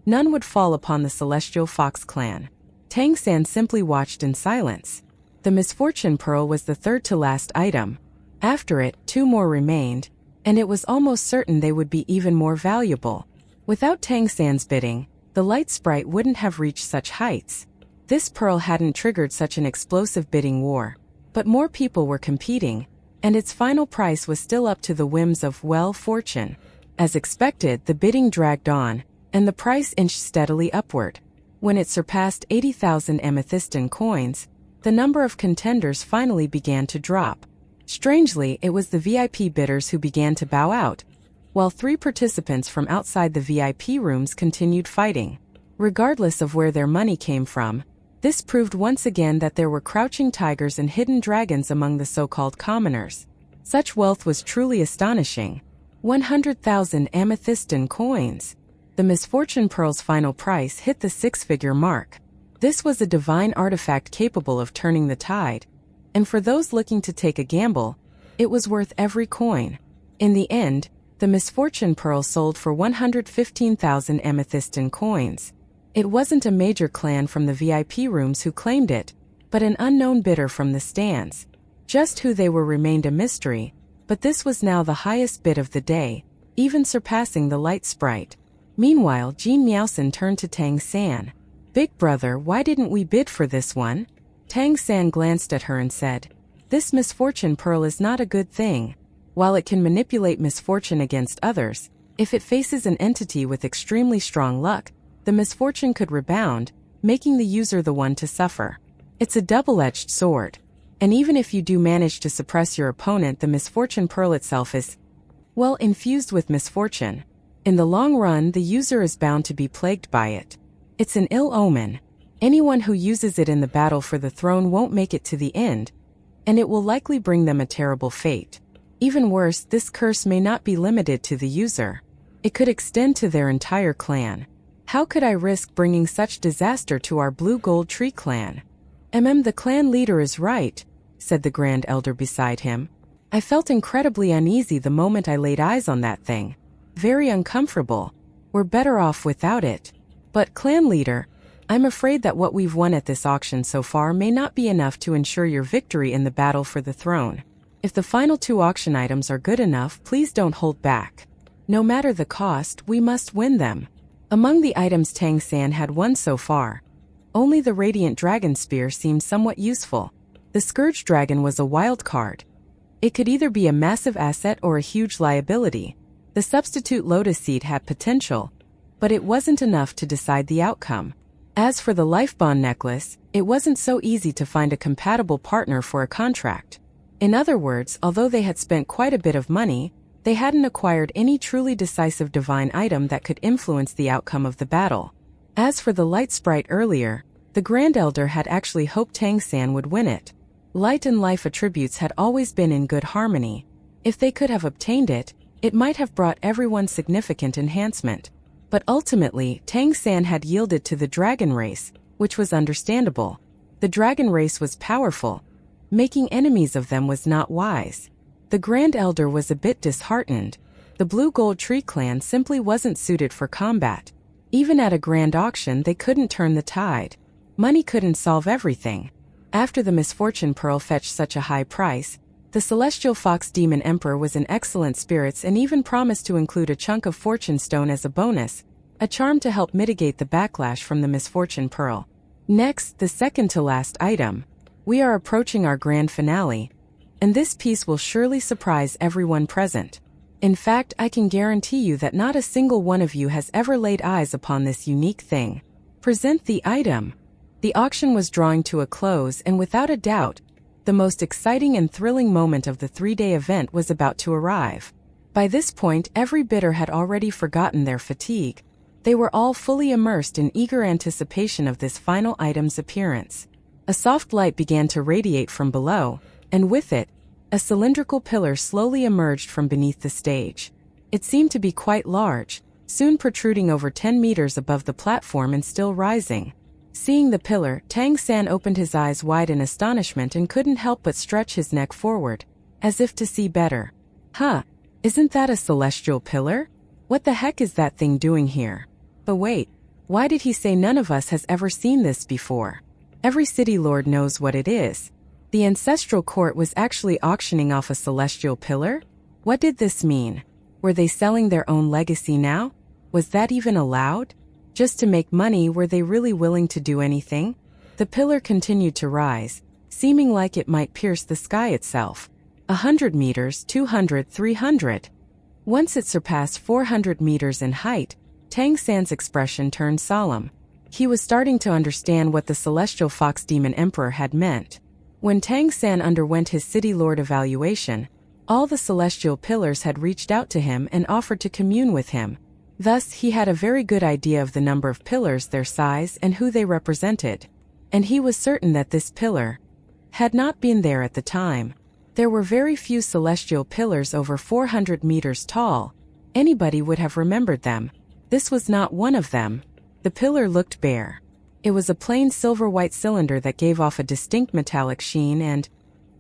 S1: None would fall upon the celestial fox clan. Tang San simply watched in silence. The misfortune pearl was the third to last item. After it, 2 more remained, and it was almost certain they would be even more valuable. Without Tang San's bidding, the light sprite wouldn't have reached such heights. This pearl hadn't triggered such an explosive bidding war. But more people were competing, and its final price was still up to the whims of, well, fortune. As expected, the bidding dragged on, and the price inched steadily upward. When it surpassed 80,000 amethystine coins, the number of contenders finally began to drop. Strangely, it was the VIP bidders who began to bow out, while 3 participants from outside the VIP rooms continued fighting. Regardless of where their money came from, this proved once again that there were crouching tigers and hidden dragons among the so-called commoners. Such wealth was truly astonishing. 100,000 amethystine coins. The misfortune pearl's final price hit the 6-figure mark. This was a divine artifact capable of turning the tide. And for those looking to take a gamble, it was worth every coin. In the end, the misfortune pearl sold for 115,000 amethystine coins. It wasn't a major clan from the VIP rooms who claimed it, but an unknown bidder from the stands. Just who they were remained a mystery, but this was now the highest bid of the day, even surpassing the light sprite. Meanwhile, Jean Miaosan turned to Tang San. "Big brother, why didn't we bid for this one?" Tang San glanced at her and said, "This misfortune pearl is not a good thing. While it can manipulate misfortune against others, if it faces an entity with extremely strong luck, the misfortune could rebound, making the user the one to suffer. It's a double-edged sword. And even if you do manage to suppress your opponent, the misfortune pearl itself is, well, infused with misfortune. In the long run, the user is bound to be plagued by it. It's an ill omen. Anyone who uses it in the battle for the throne won't make it to the end, and it will likely bring them a terrible fate. Even worse, this curse may not be limited to the user. It could extend to their entire clan. How could I risk bringing such disaster to our Blue Gold Tree clan?" The clan leader is right," said the Grand Elder beside him. "I felt incredibly uneasy the moment I laid eyes on that thing. Very uncomfortable. We're better off without it. But, clan leader, I'm afraid that what we've won at this auction so far may not be enough to ensure your victory in the battle for the throne. If the final 2 auction items are good enough, please don't hold back. No matter the cost, we must win them." Among the items Tang San had won so far, only the Radiant Dragon Spear seemed somewhat useful. The Scourge Dragon was a wild card. It could either be a massive asset or a huge liability. The substitute Lotus Seed had potential, but it wasn't enough to decide the outcome. As for the Life Bond necklace, it wasn't so easy to find a compatible partner for a contract. In other words, although they had spent quite a bit of money, they hadn't acquired any truly decisive divine item that could influence the outcome of the battle. As for the light sprite earlier, the Grand Elder had actually hoped Tang San would win it. Light and life attributes had always been in good harmony. If they could have obtained it, it might have brought everyone significant enhancement. But ultimately, Tang San had yielded to the dragon race, which was understandable. The dragon race was powerful. Making enemies of them was not wise. The Grand Elder was a bit disheartened. The Blue Gold Tree clan simply wasn't suited for combat. Even at a grand auction, they couldn't turn the tide. Money couldn't solve everything. After the Misfortune Pearl fetched such a high price, the Celestial Fox Demon Emperor was in excellent spirits and even promised to include a chunk of Fortune Stone as a bonus, a charm to help mitigate the backlash from the Misfortune Pearl. Next, the second to last item. We are approaching our grand finale, and this piece will surely surprise everyone present. In fact, I can guarantee you that not a single one of you has ever laid eyes upon this unique thing. Present the item. The auction was drawing to a close, and without a doubt, the most exciting and thrilling moment of the 3-day event was about to arrive. By this point, every bidder had already forgotten their fatigue. They were all fully immersed in eager anticipation of this final item's appearance. A soft light began to radiate from below, and with it, a cylindrical pillar slowly emerged from beneath the stage. It seemed to be quite large, soon protruding over 10 meters above the platform and still rising. Seeing the pillar, Tang San opened his eyes wide in astonishment and couldn't help but stretch his neck forward, as if to see better. Huh, isn't that a celestial pillar? What the heck is that thing doing here? But wait, why did he say none of us has ever seen this before? Every city lord knows what it is. The ancestral court was actually auctioning off a celestial pillar? What did this mean? Were they selling their own legacy now? Was that even allowed? Just to make money, were they really willing to do anything? The pillar continued to rise, seeming like it might pierce the sky itself. 100 meters, 200, 300. Once it surpassed 400 meters in height, Tang San's expression turned solemn. He was starting to understand what the Celestial Fox Demon Emperor had meant. When Tang San underwent his City Lord evaluation, all the celestial pillars had reached out to him and offered to commune with him. Thus, he had a very good idea of the number of pillars, their size, and who they represented. And he was certain that this pillar had not been there at the time. There were very few celestial pillars over 400 meters tall. Anybody would have remembered them. This was not one of them. The pillar looked bare. It was a plain silver-white cylinder that gave off a distinct metallic sheen, and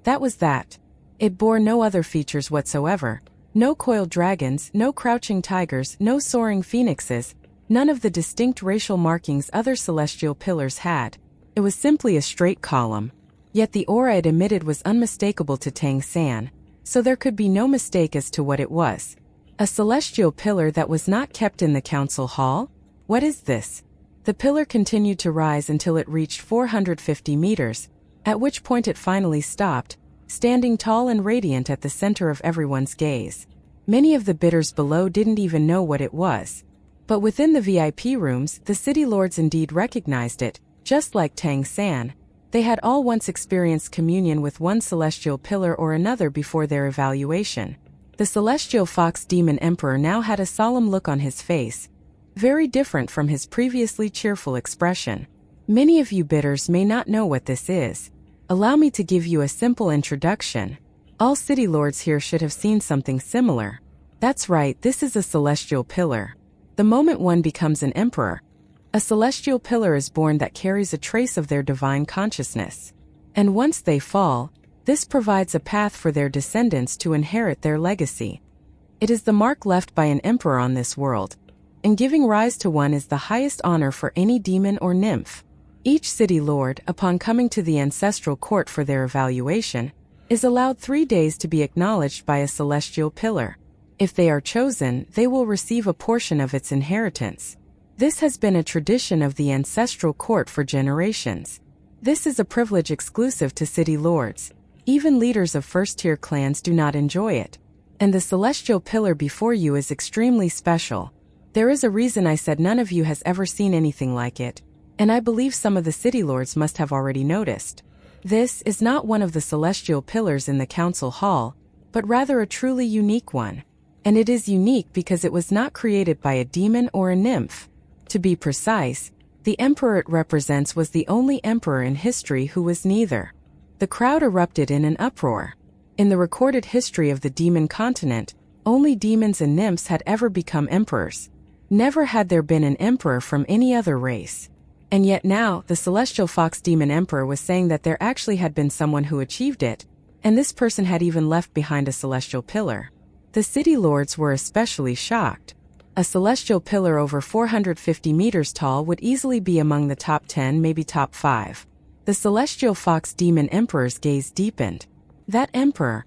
S1: that was that. It bore no other features whatsoever. No coiled dragons, no crouching tigers, no soaring phoenixes, none of the distinct racial markings other celestial pillars had. It was simply a straight column. Yet the aura it emitted was unmistakable to Tang San, so there could be no mistake as to what it was. A celestial pillar that was not kept in the council hall? What is this? The pillar continued to rise until it reached 450 meters, at which point it finally stopped, standing tall and radiant at the center of everyone's gaze. Many of the bidders below didn't even know what it was. But within the VIP rooms, the city lords indeed recognized it, just like Tang San. They had all once experienced communion with one celestial pillar or another before their evaluation. The Celestial Fox Demon Emperor now had a solemn look on his face, very different from his previously cheerful expression. Many of you bidders may not know what this is. Allow me to give you a simple introduction. All city lords here should have seen something similar. That's right, this is a celestial pillar. The moment one becomes an emperor, a celestial pillar is born that carries a trace of their divine consciousness. And once they fall, this provides a path for their descendants to inherit their legacy. It is the mark left by an emperor on this world, and giving rise to one is the highest honor for any demon or nymph. Each city lord, upon coming to the ancestral court for their evaluation, is allowed 3 days to be acknowledged by a celestial pillar. If they are chosen, they will receive a portion of its inheritance. This has been a tradition of the ancestral court for generations. This is a privilege exclusive to city lords. Even leaders of first-tier clans do not enjoy it. And the celestial pillar before you is extremely special. There is a reason I said none of you has ever seen anything like it, and I believe some of the city lords must have already noticed. This is not one of the celestial pillars in the council hall, but rather a truly unique one. And it is unique because it was not created by a demon or a nymph. To be precise, the emperor it represents was the only emperor in history who was neither. The crowd erupted in an uproar. In the recorded history of the demon continent, only demons and nymphs had ever become emperors. Never had there been an emperor from any other race. And yet now, the celestial fox demon emperor was saying that there actually had been someone who achieved it, and this person had even left behind a celestial pillar. The city lords were especially shocked. A celestial pillar over 450 meters tall would easily be among the top 10, maybe top 5. The celestial fox demon emperor's gaze deepened. That emperor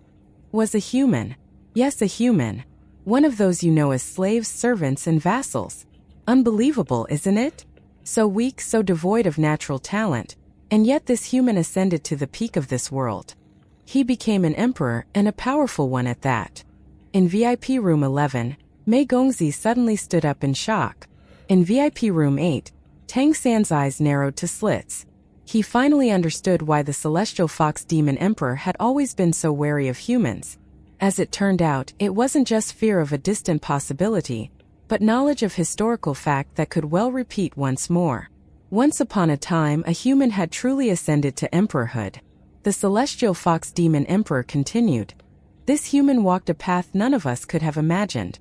S1: was a human. Yes, a human. One of those you know as slaves, servants, and vassals. Unbelievable, isn't it? So weak, so devoid of natural talent, and yet this human ascended to the peak of this world. He became an emperor, and a powerful one at that. In VIP room 11, Mei Gongzi suddenly stood up in shock. In VIP room 8, Tang San's eyes narrowed to slits. He finally understood why the celestial fox demon emperor had always been so wary of humans. As it turned out, it wasn't just fear of a distant possibility, but knowledge of historical fact that could well repeat once more. Once upon a time, a human had truly ascended to emperorhood. The celestial fox demon emperor continued. This human walked a path none of us could have imagined.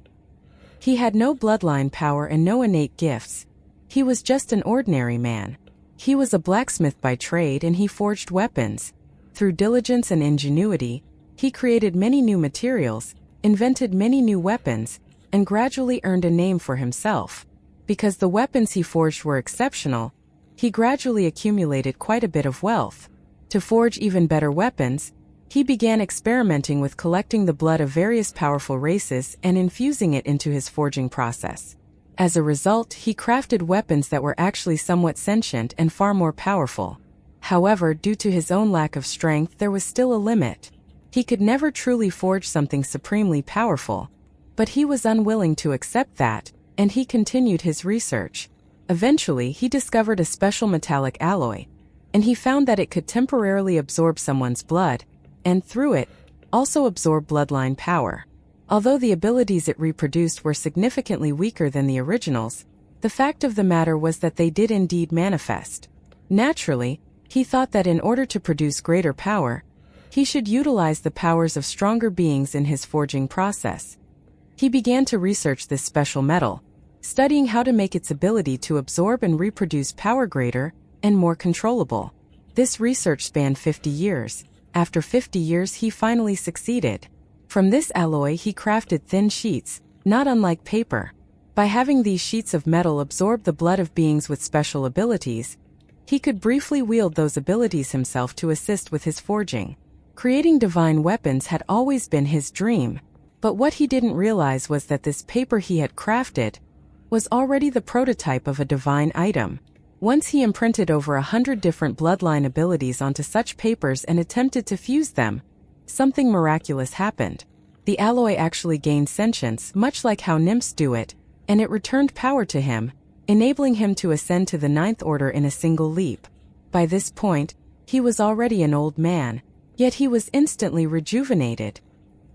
S1: He had no bloodline power and no innate gifts. He was just an ordinary man. He was a blacksmith by trade and he forged weapons. Through diligence and ingenuity, he created many new materials, invented many new weapons, and gradually earned a name for himself. Because the weapons he forged were exceptional, he gradually accumulated quite a bit of wealth. To forge even better weapons, he began experimenting with collecting the blood of various powerful races and infusing it into his forging process. As a result, he crafted weapons that were actually somewhat sentient and far more powerful. However, due to his own lack of strength, there was still a limit. He could never truly forge something supremely powerful. But he was unwilling to accept that, and he continued his research. Eventually, he discovered a special metallic alloy, and he found that it could temporarily absorb someone's blood, and through it, also absorb bloodline power. Although the abilities it reproduced were significantly weaker than the originals, the fact of the matter was that they did indeed manifest. Naturally, he thought that in order to produce greater power, he should utilize the powers of stronger beings in his forging process. He began to research this special metal, studying how to make its ability to absorb and reproduce power greater and more controllable. This research spanned 50 years. After 50 years, he finally succeeded. From this alloy, he crafted thin sheets, not unlike paper. By having these sheets of metal absorb the blood of beings with special abilities, he could briefly wield those abilities himself to assist with his forging. Creating divine weapons had always been his dream. But what he didn't realize was that this paper he had crafted was already the prototype of a divine item. Once he imprinted over 100 different bloodline abilities onto such papers and attempted to fuse them, something miraculous happened. The alloy actually gained sentience, much like how nymphs do it, and it returned power to him, enabling him to ascend to the 9th order in a single leap. By this point, he was already an old man, yet he was instantly rejuvenated.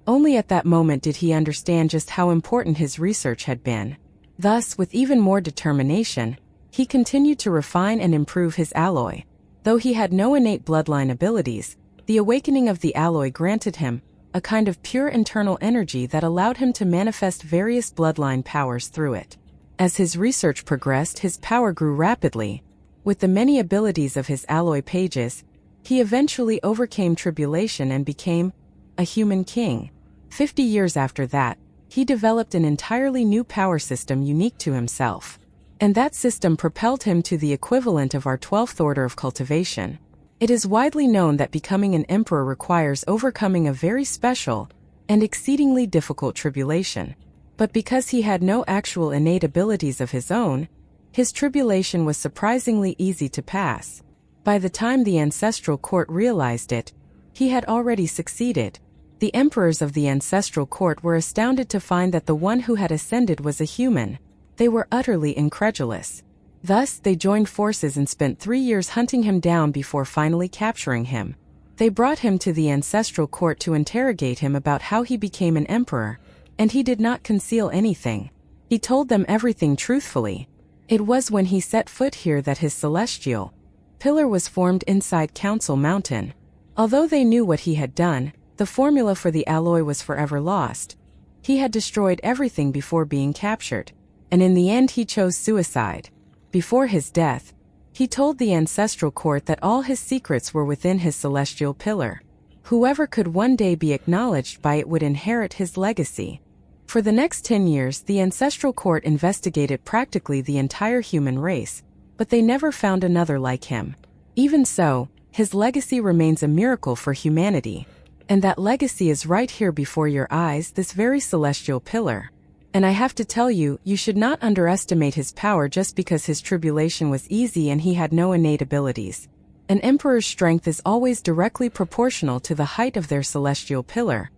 S1: Only at that moment did he understand just how important his research had been. Thus, with even more determination, he continued to refine and improve his alloy. Though he had no innate bloodline abilities, the awakening of the alloy granted him a kind of pure internal energy that allowed him to manifest various bloodline powers through it. As his research progressed, his power grew rapidly. With the many abilities of his alloy pages, he eventually overcame tribulation and became a human king. 50 years after that, he developed an entirely new power system unique to himself. And that system propelled him to the equivalent of our 12th order of cultivation. It is widely known that becoming an emperor requires overcoming a very special and exceedingly difficult tribulation. But because he had no actual innate abilities of his own, his tribulation was surprisingly easy to pass. By the time the ancestral court realized it, he had already succeeded. The emperors of the ancestral court were astounded to find that the one who had ascended was a human. They were utterly incredulous. Thus, they joined forces and spent 3 years hunting him down before finally capturing him. They brought him to the ancestral court to interrogate him about how he became an emperor, and he did not conceal anything. He told them everything truthfully. It was when he set foot here that his celestial pillar was formed inside Council Mountain. Although they knew what he had done, the formula for the alloy was forever lost. He had destroyed everything before being captured, and in the end he chose suicide. Before his death, he told the ancestral court that all his secrets were within his celestial pillar. Whoever could one day be acknowledged by it would inherit his legacy. For the next 10 years, the ancestral court investigated practically the entire human race, but they never found another like him. Even so, his legacy remains a miracle for humanity. And that legacy is right here before your eyes, this very celestial pillar. And I have to tell you, you should not underestimate his power just because his tribulation was easy and he had no innate abilities. An emperor's strength is always directly proportional to the height of their celestial pillar.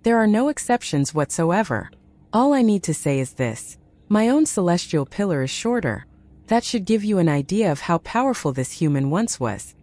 S1: There are no exceptions whatsoever. All I need to say is this: my own celestial pillar is shorter. That should give you an idea of how powerful this human once was.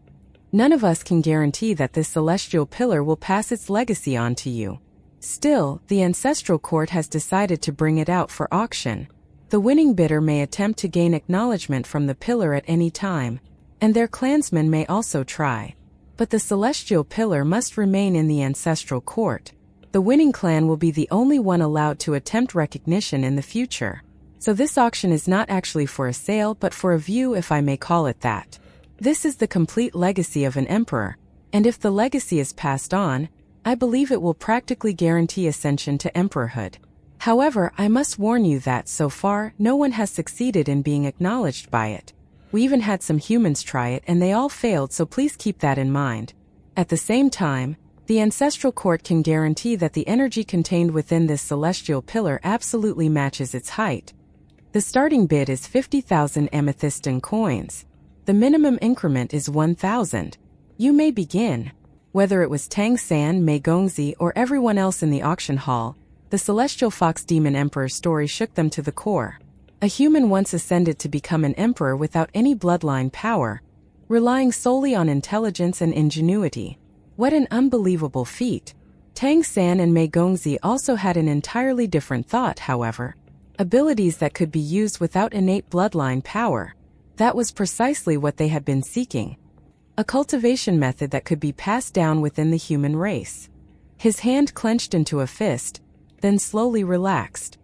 S1: None of us can guarantee that this celestial pillar will pass its legacy on to you. Still, the ancestral court has decided to bring it out for auction. The winning bidder may attempt to gain acknowledgement from the pillar at any time, and their clansmen may also try. But the celestial pillar must remain in the ancestral court. The winning clan will be the only one allowed to attempt recognition in the future. So this auction is not actually for a sale but for a view, if I may call it that. This is the complete legacy of an emperor, and if the legacy is passed on, I believe it will practically guarantee ascension to emperorhood. However, I must warn you that so far, no one has succeeded in being acknowledged by it. We even had some humans try it and they all failed, so please keep that in mind. At the same time, the ancestral court can guarantee that the energy contained within this celestial pillar absolutely matches its height. The starting bid is 50,000 amethystine coins. The minimum increment is 1,000. You may begin. Whether it was Tang San, Mei Gongzi, or everyone else in the auction hall, the celestial fox demon emperor's story shook them to the core. A human once ascended to become an emperor without any bloodline power, relying solely on intelligence and ingenuity. What an unbelievable feat! Tang San and Mei Gongzi also had an entirely different thought, however. Abilities that could be used without innate bloodline power. That was precisely what they had been seeking. A cultivation method that could be passed down within the human race. His hand clenched into a fist, then slowly relaxed.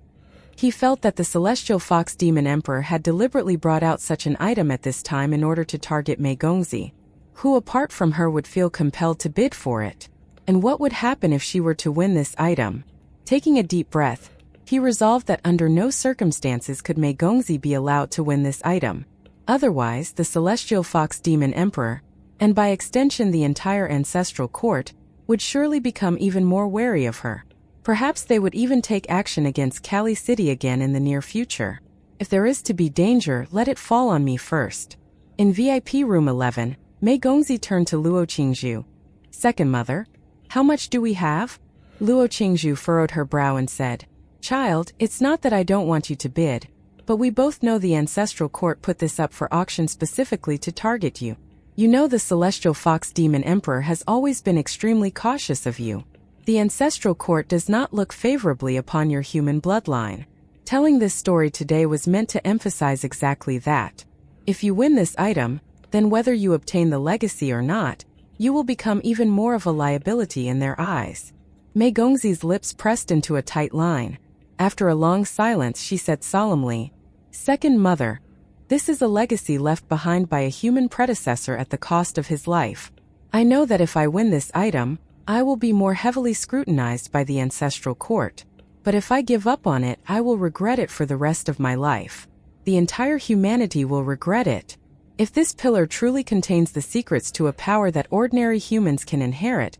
S1: He felt that the celestial fox demon emperor had deliberately brought out such an item at this time in order to target Mei Gongzi, who apart from her would feel compelled to bid for it. And what would happen if she were to win this item? Taking a deep breath, he resolved that under no circumstances could Mei Gongzi be allowed to win this item. Otherwise, the celestial fox demon emperor, and by extension the entire ancestral court, would surely become even more wary of her. Perhaps they would even take action against Kali City again in the near future. If there is to be danger, let it fall on me first. In VIP room 11, Mei Gongzi turned to Luo Qingzhu. Second mother, how much do we have? Luo Qingzhu furrowed her brow and said, Child, it's not that I don't want you to bid, but we both know the ancestral court put this up for auction specifically to target you. You know the celestial fox demon emperor has always been extremely cautious of you. The ancestral court does not look favorably upon your human bloodline. Telling this story today was meant to emphasize exactly that. If you win this item, then whether you obtain the legacy or not, you will become even more of a liability in their eyes. Mei Gongzi's lips pressed into a tight line. After a long silence, she said solemnly, Second mother, this is a legacy left behind by a human predecessor at the cost of his life. I know that if I win this item, I will be more heavily scrutinized by the ancestral court. But if I give up on it, I will regret it for the rest of my life. The entire humanity will regret it. If this pillar truly contains the secrets to a power that ordinary humans can inherit,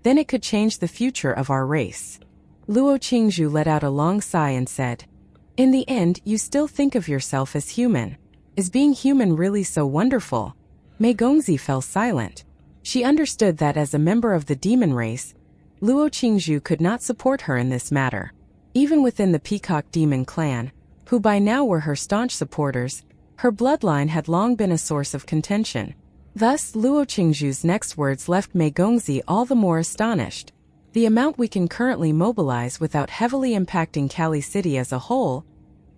S1: then it could change the future of our race. Luo Qingzhu let out a long sigh and said, In the end, you still think of yourself as human. Is being human really so wonderful? Mei Gongzi fell silent. She understood that as a member of the demon race, Luo Qingzhu could not support her in this matter. Even within the Peacock Demon clan, who by now were her staunch supporters, Her bloodline had long been a source of contention. Thus, Luo Qingzhu's next words left Mei Gongzi all the more astonished. The amount we can currently mobilize without heavily impacting Kali City as a whole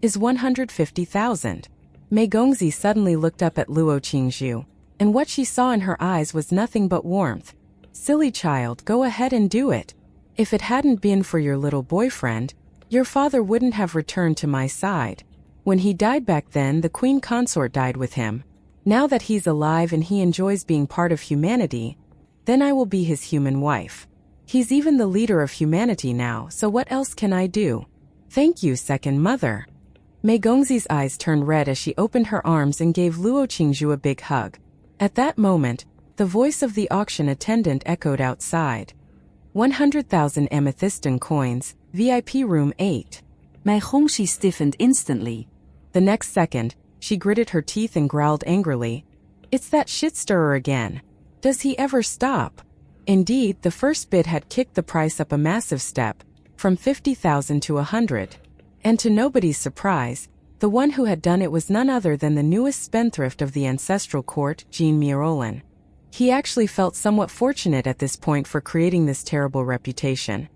S1: is 150,000. Mei Gongzi suddenly looked up at Luo Qingzhu, and what she saw in her eyes was nothing but warmth. Silly child, go ahead and do it. If it hadn't been for your little boyfriend, your father wouldn't have returned to my side. When he died back then, the queen consort died with him. Now that he's alive and he enjoys being part of humanity, then I will be his human wife. He's even the leader of humanity now, so what else can I do? Thank you, second mother. Mei Gongzi's eyes turned red as she opened her arms and gave Luo Qingzhu a big hug. At that moment, the voice of the auction attendant echoed outside. 100,000 amethystin coins, VIP room 8.
S2: Mei Gongzi stiffened instantly.
S1: The next second, she gritted her teeth and growled angrily. It's that shit-stirrer again. Does he ever stop? Indeed, the first bid had kicked the price up a massive step, from 50,000 to 100. And to nobody's surprise, the one who had done it was none other than the newest spendthrift of the ancestral court, Jean Miaolin. He actually felt somewhat fortunate at this point for creating this terrible reputation.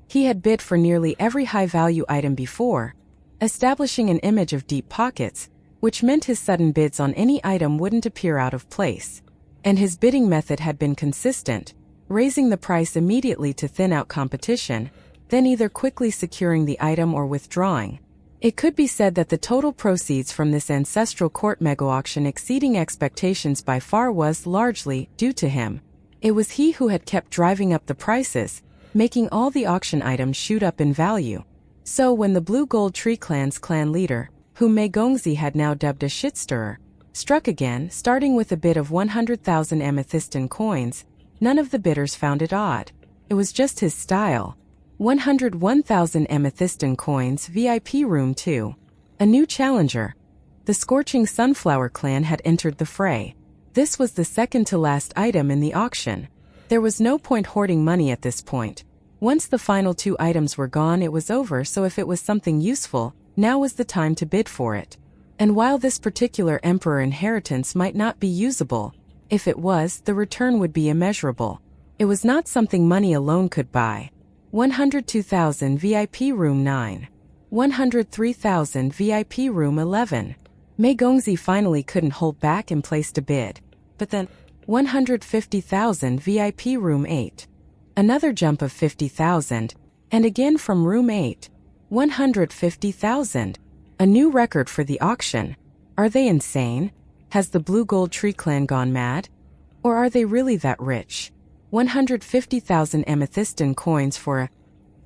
S1: He had bid for nearly every high-value item before, establishing an image of deep pockets, which meant his sudden bids on any item wouldn't appear out of place. And his bidding method had been consistent, raising the price immediately to thin out competition, then either quickly securing the item or withdrawing. It could be said that the total proceeds from this ancestral court mega-auction exceeding expectations by far was largely due to him. It was he who had kept driving up the prices, making all the auction items shoot up in value. So when the Blue Gold Tree Clan's clan leader, whom Mei Gongzi had now dubbed a shit-stirrer, struck again, starting with a bid of 100,000 amethystin coins, none of the bidders found it odd. It was just his style. 101,000 amethystin coins, VIP room 2. A new challenger. The Scorching Sunflower clan had entered the fray. This was the second to last item in the auction. There was no point hoarding money at this point. Once the final 2 items were gone, it was over, so if it was something useful, now was the time to bid for it. And while this particular emperor inheritance might not be usable, if it was, the return would be immeasurable. It was not something money alone could buy. 102,000 VIP room 9. 103,000 VIP room 11. Mei Gongzi finally couldn't hold back and placed a bid. But then, 150,000 VIP room 8. Another jump of 50,000, and again from room 8. 150,000. A new record for the auction. Are they insane? Has the Blue Gold Tree Clan gone mad? Or are they really that rich? 150,000 amethystin coins for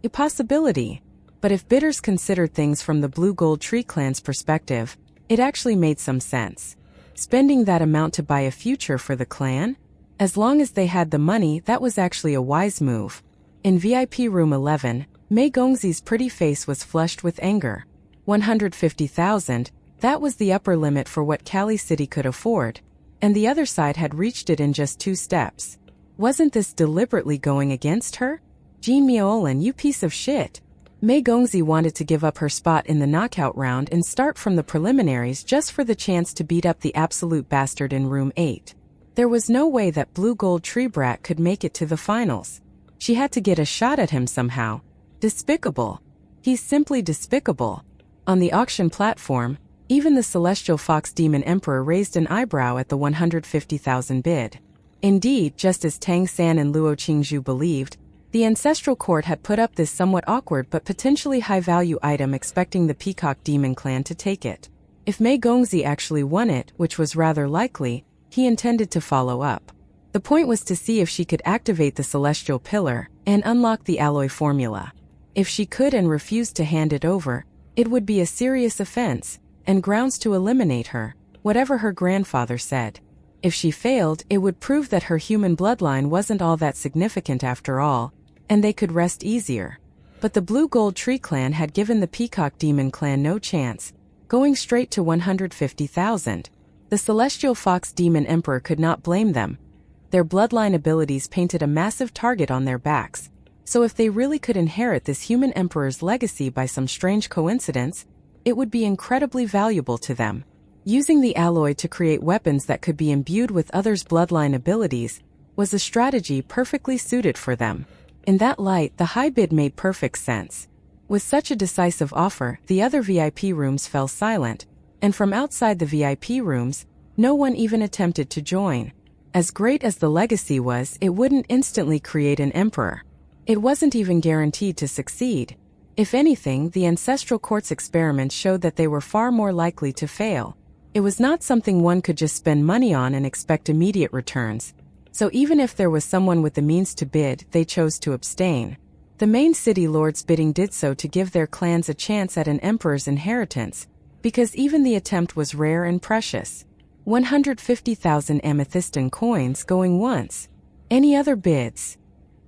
S1: a possibility. But if bidders considered things from the Blue Gold Tree Clan's perspective, it actually made some sense. Spending that amount to buy a future for the clan? As long as they had the money, that was actually a wise move. In VIP room 11, Mei Gongzi's pretty face was flushed with anger. 150,000, that was the upper limit for what Kali City could afford, and the other side had reached it in just 2 steps. Wasn't this deliberately going against her? Jean Miaolin, you piece of shit. Mei Gongzi wanted to give up her spot in the knockout round and start from the preliminaries just for the chance to beat up the absolute bastard in room 8. There was no way that Blue Gold Tree Brat could make it to the finals. She had to get a shot at him somehow. Despicable. He's simply despicable. On the auction platform, even the Celestial Fox Demon Emperor raised an eyebrow at the 150,000 bid. Indeed, just as Tang San and Luo Qingzhu believed, the Ancestral Court had put up this somewhat awkward but potentially high-value item expecting the Peacock Demon Clan to take it. If Mei Gongzi actually won it, which was rather likely, he intended to follow up. The point was to see if she could activate the Celestial Pillar and unlock the alloy formula. If she could and refused to hand it over, it would be a serious offense, and grounds to eliminate her, whatever her grandfather said. If she failed, it would prove that her human bloodline wasn't all that significant after all, and they could rest easier. But the Blue Gold Tree Clan had given the Peacock Demon Clan no chance, going straight to 150,000. The Celestial Fox Demon Emperor could not blame them. Their bloodline abilities painted a massive target on their backs, so if they really could inherit this human emperor's legacy by some strange coincidence, it would be incredibly valuable to them. Using the alloy to create weapons that could be imbued with others' bloodline abilities was a strategy perfectly suited for them. In that light, the high bid made perfect sense. With such a decisive offer, the other VIP rooms fell silent, and from outside the VIP rooms, no one even attempted to join. As great as the legacy was, it wouldn't instantly create an emperor. It wasn't even guaranteed to succeed. If anything, the ancestral court's experiments showed that they were far more likely to fail. It was not something one could just spend money on and expect immediate returns. So even if there was someone with the means to bid, they chose to abstain. The main city lords bidding did so to give their clans a chance at an emperor's inheritance, because even the attempt was rare and precious. 150,000 amethystine coins going once. Any other bids?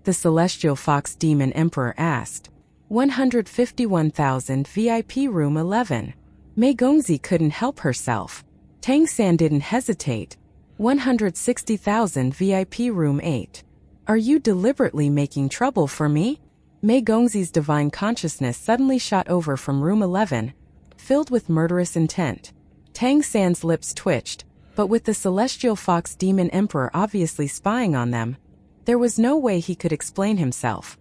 S1: The celestial fox demon emperor asked. 151,000 VIP room 11. Mei Gongzi couldn't help herself. Tang San didn't hesitate. 160,000 VIP room 8. Are you deliberately making trouble for me? Mei Gongzi's divine consciousness suddenly shot over from room 11, filled with murderous intent. Tang San's lips twitched, but with the celestial fox demon emperor obviously spying on them, there was no way he could explain himself.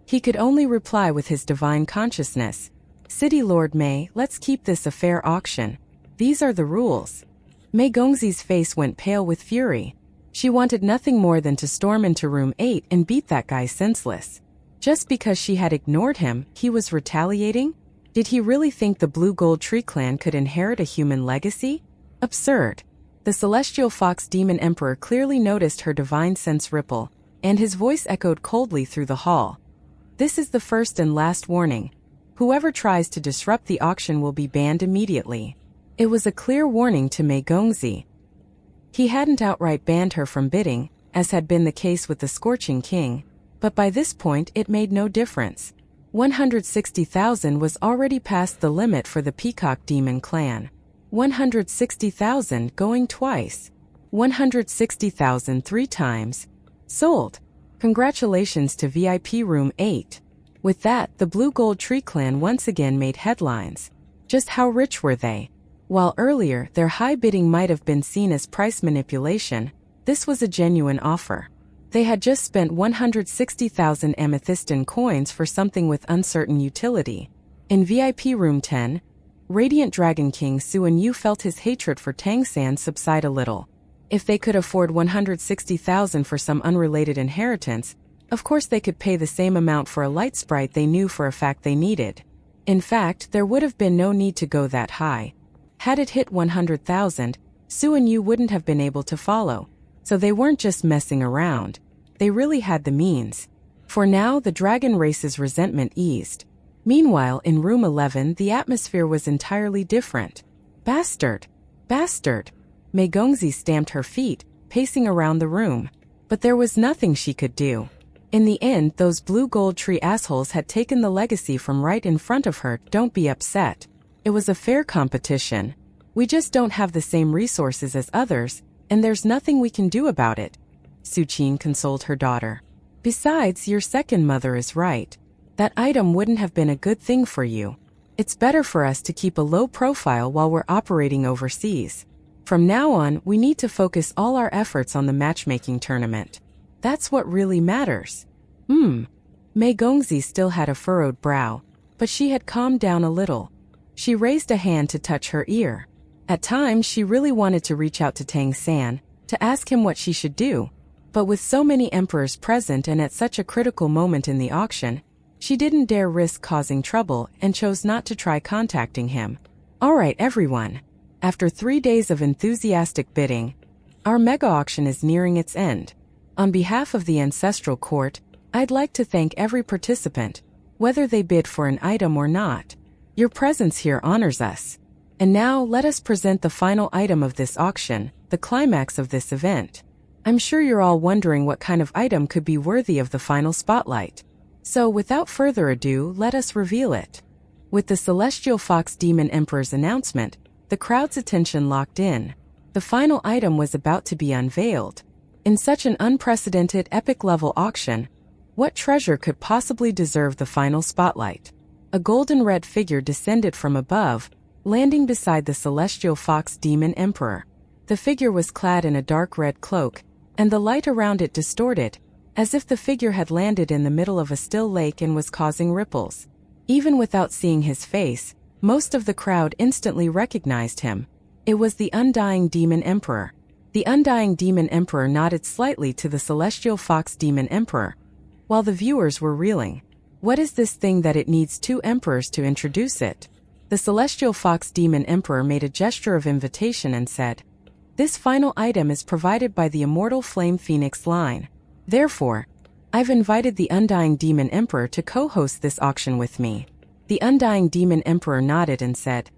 S1: He could only reply with his divine consciousness. City Lord Mei, let's keep this a fair auction. These are the rules. Mei Gongzi's face went pale with fury. She wanted nothing more than to storm into room 8 and beat that guy senseless. Just because she had ignored him, he was retaliating? Did he really think the Blue Gold Tree clan could inherit a human legacy? Absurd. The celestial fox demon emperor clearly noticed her divine sense ripple, and his voice echoed coldly through the hall. This is the first and last warning. Whoever tries to disrupt the auction will be banned immediately. It was a clear warning to Mei Gongzi. He hadn't outright banned her from bidding, as had been the case with the Scorching King, but by this point it made no difference. 160,000 was already past the limit for the Peacock Demon clan. 160,000 going twice. 160,000 3 times. Sold. Congratulations to VIP room 8. With that, the Blue Gold Tree clan once again made headlines. Just how rich were they? While earlier their high bidding might have been seen as price manipulation, this was a genuine offer. They had just spent 160,000 amethystine coins for something with uncertain utility. In VIP room 10, Radiant Dragon King Suan Yu felt his hatred for Tang San subside a little. If they could afford 160,000 for some unrelated inheritance, of course they could pay the same amount for a light sprite they knew for a fact they needed. In fact, there would have been no need to go that high. Had it hit 100,000, Suan Yu wouldn't have been able to follow. So they weren't just messing around. They really had the means. For now, the dragon race's resentment eased. Meanwhile, in room 11, the atmosphere was entirely different. Bastard! Bastard! Mei Gongzi stamped her feet, pacing around the room. But there was nothing she could do. In the end, those Blue Gold Tree assholes had taken the legacy from right in front of her. Don't be upset. It was a fair competition. We just don't have the same resources as others, and there's nothing we can do about it. Su Qin consoled her daughter. Besides, your second mother is right. That item wouldn't have been a good thing for you. It's better for us to keep a low profile while we're operating overseas. From now on, we need to focus all our efforts on the matchmaking tournament. That's what really matters. Mei Gongzi still had a furrowed brow, but she had calmed down a little. She raised a hand to touch her ear. At times, she really wanted to reach out to Tang San, to ask him what she should do. But with so many emperors present and at such a critical moment in the auction, she didn't dare risk causing trouble and chose not to try contacting him. Alright everyone. After 3 days of enthusiastic bidding, our mega auction is nearing its end. On behalf of the Ancestral Court, I'd like to thank every participant, whether they bid for an item or not. Your presence here honors us. And now let us present the final item of this auction, the climax of this event. I'm sure you're all wondering what kind of item could be worthy of the final spotlight. So without further ado, let us reveal it. With the Celestial Fox Demon Emperor's announcement, the crowd's attention locked in. The final item was about to be unveiled. In such an unprecedented epic-level auction, what treasure could possibly deserve the final spotlight? A golden red figure descended from above, landing beside the celestial fox demon emperor. The figure was clad in a dark red cloak, and the light around it distorted, as if the figure had landed in the middle of a still lake and was causing ripples. Even without seeing his face, most of the crowd instantly recognized him. It was the Undying Demon Emperor. The Undying Demon Emperor nodded slightly to the Celestial Fox Demon Emperor, while the viewers were reeling. What is this thing that it needs two emperors to introduce it? The Celestial Fox Demon Emperor made a gesture of invitation and said, "This final item is provided by the Immortal Flame Phoenix line. Therefore, I've invited the Undying Demon Emperor to co-host this auction with me." The Undying Demon Emperor nodded and said,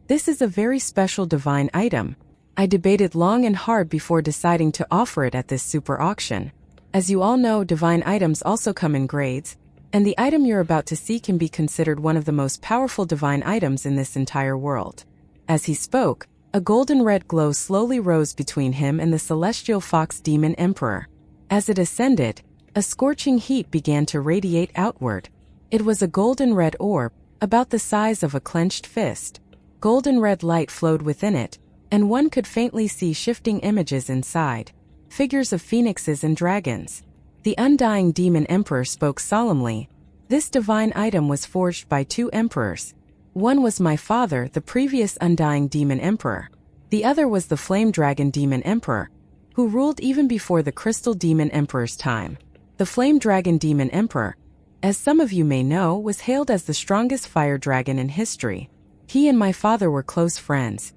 S1: "This is a very special divine item. I debated long and hard before deciding to offer it at this super auction. As you all know, divine items also come in grades, and the item you're about to see can be considered one of the most powerful divine items in this entire world." As he spoke, a golden red glow slowly rose between him and the Celestial Fox Demon Emperor. As it ascended, a scorching heat began to radiate outward. It was a golden red orb, about the size of a clenched fist. Golden red light flowed within it, and one could faintly see shifting images inside, figures of phoenixes and dragons. The Undying Demon Emperor spoke solemnly. "This divine item was forged by two emperors. One was my father, the previous Undying Demon Emperor. The other was the Flame Dragon Demon Emperor, who ruled even before the Crystal Demon Emperor's time. The Flame Dragon Demon Emperor, as some of you may know, was hailed as the strongest fire dragon in history. He and my father were close friends.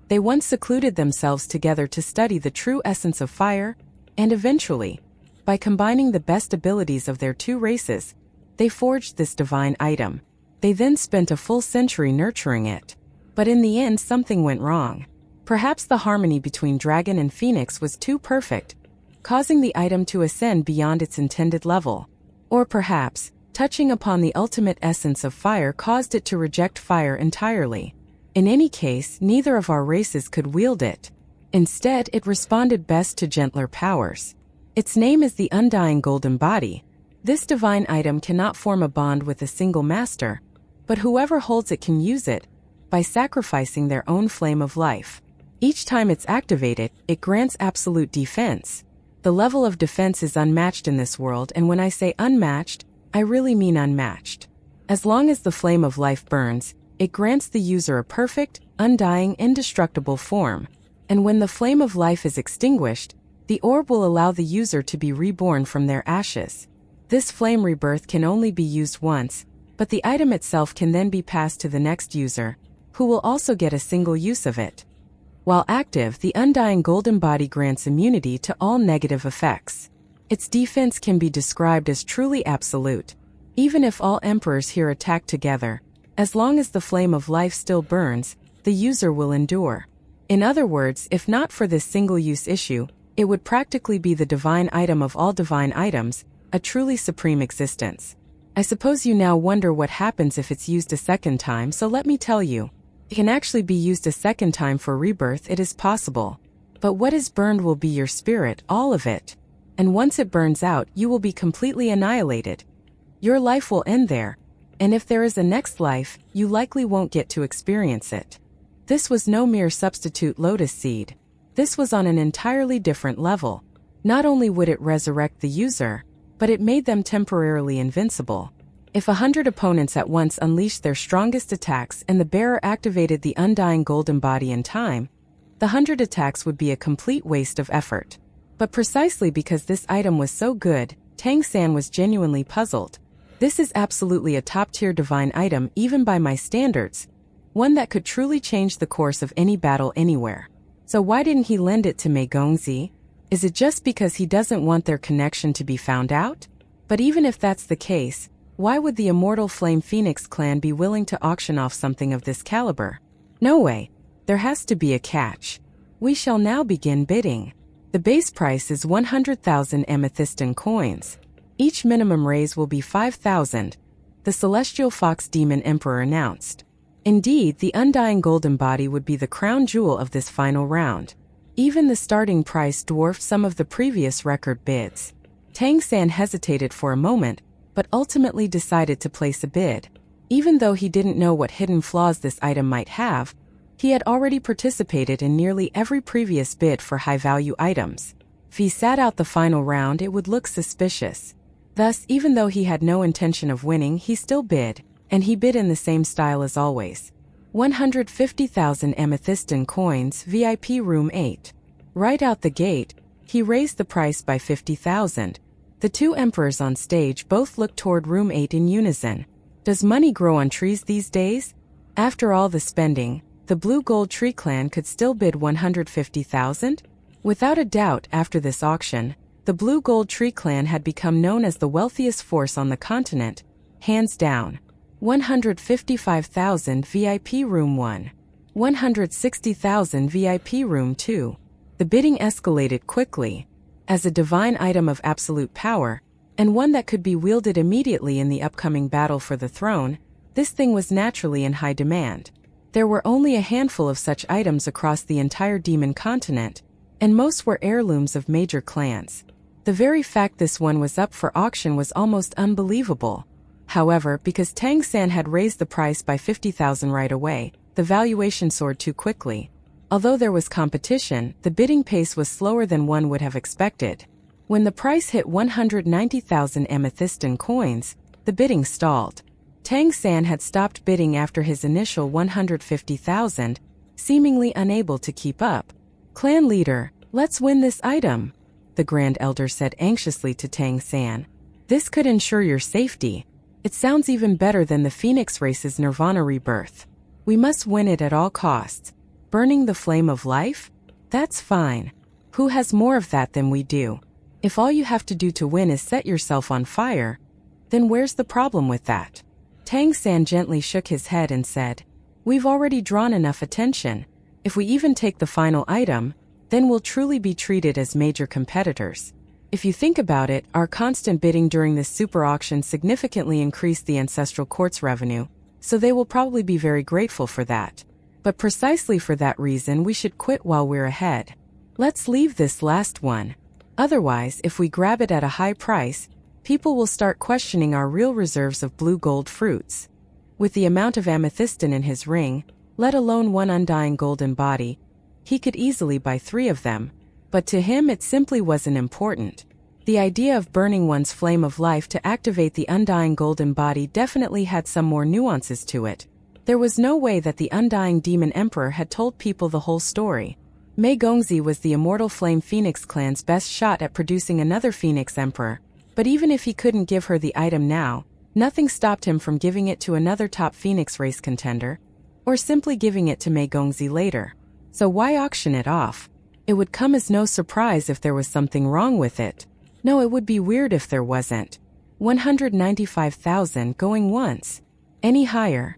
S1: They once secluded themselves together to study the true essence of fire, and eventually, by combining the best abilities of their two races, they forged this divine item. They then spent a full century nurturing it. But in the end, something went wrong. Perhaps the harmony between dragon and phoenix was too perfect, causing the item to ascend beyond its intended level. Or perhaps, touching upon the ultimate essence of fire caused it to reject fire entirely. In any case, neither of our races could wield it. Instead, it responded best to gentler powers. Its name is the Undying Golden Body. This divine item cannot form a bond with a single master, but whoever holds it can use it by sacrificing their own flame of life. Each time it's activated, it grants absolute defense. The level of defense is unmatched in this world, and when I say unmatched, I really mean unmatched. As long as the flame of life burns, it grants the user a perfect, undying, indestructible form. And when the flame of life is extinguished, the orb will allow the user to be reborn from their ashes. This flame rebirth can only be used once, but the item itself can then be passed to the next user, who will also get a single use of it. While active, the Undying Golden Body grants immunity to all negative effects. Its defense can be described as truly absolute. Even if all emperors here attack together, as long as the flame of life still burns, the user will endure. In other words, if not for this single-use issue, it would practically be the divine item of all divine items, a truly supreme existence. I suppose you now wonder what happens if it's used a second time, so let me tell you. It can actually be used a second time for rebirth. It is possible. But what is burned will be your spirit, all of it. And once it burns out, you will be completely annihilated. Your life will end there. And if there is a next life, you likely won't get to experience it. This was no mere substitute lotus seed. This was on an entirely different level. Not only would it resurrect the user, but it made them temporarily invincible. If 100 opponents at once unleashed their strongest attacks and the bearer activated the Undying Golden Body in time, the 100 attacks would be a complete waste of effort. But precisely because this item was so good, Tang San was genuinely puzzled. This is absolutely a top-tier divine item even by my standards, one that could truly change the course of any battle anywhere. So why didn't he lend it to Mei Gongzi? Is it just because he doesn't want their connection to be found out? But even if that's the case, why would the Immortal Flame Phoenix clan be willing to auction off something of this caliber? No way. There has to be a catch. We shall now begin bidding. The base price is 100,000 amethystine coins. Each minimum raise will be 5,000, the Celestial Fox Demon Emperor announced. Indeed, the Undying Golden Body would be the crown jewel of this final round. Even the starting price dwarfed some of the previous record bids. Tang San hesitated for a moment, but ultimately decided to place a bid. Even though he didn't know what hidden flaws this item might have, he had already participated in nearly every previous bid for high-value items. If he sat out the final round, it would look suspicious. Thus, even though he had no intention of winning, he still bid, and he bid in the same style as always. 150,000 amethystine coins, VIP room 8. Right out the gate, he raised the price by 50,000. The two emperors on stage both looked toward room 8 in unison. Does money grow on trees these days? After all the spending, the Blue Gold Tree Clan could still bid 150,000? Without a doubt, after this auction, the Blue Gold Tree Clan had become known as the wealthiest force on the continent, hands down. 155,000 VIP room 1. 160,000 VIP room 2. The bidding escalated quickly. As a divine item of absolute power, and one that could be wielded immediately in the upcoming battle for the throne, this thing was naturally in high demand. There were only a handful of such items across the entire demon continent, and most were heirlooms of major clans. The very fact this one was up for auction was almost unbelievable. However, because Tang San had raised the price by 50,000 right away, the valuation soared too quickly. Although there was competition, the bidding pace was slower than one would have expected. When the price hit 190,000 amethystine coins, the bidding stalled. Tang San had stopped bidding after his initial 150,000, seemingly unable to keep up. "Clan leader, let's win this item," the Grand Elder said anxiously to Tang San. "This could ensure your safety. It sounds even better than the Phoenix Race's Nirvana rebirth. We must win it at all costs. Burning the flame of life? That's fine. Who has more of that than we do? If all you have to do to win is set yourself on fire, then where's the problem with that?" Tang San gently shook his head and said, "We've already drawn enough attention. If we even take the final item, then we'll truly be treated as major competitors. If you think about it, our constant bidding during this super auction significantly increased the Ancestral Court's revenue, so they will probably be very grateful for that. But precisely for that reason, we should quit while we're ahead. Let's leave this last one. Otherwise, if we grab it at a high price, people will start questioning our real reserves of blue gold fruits." With the amount of amethystine in his ring, let alone one undying golden body, he could easily buy 3 of them. But to him it simply wasn't important. The idea of burning one's flame of life to activate the undying golden body definitely had some more nuances to it. There was no way that the undying demon emperor had told people the whole story. Mei Gongzi was the immortal Flame Phoenix clan's best shot at producing another Phoenix emperor, but even if he couldn't give her the item now, nothing stopped him from giving it to another top Phoenix race contender, or simply giving it to Mei Gongzi later. So why auction it off? It would come as no surprise if there was something wrong with it. No, it would be weird if there wasn't. 195,000 going once. Any higher?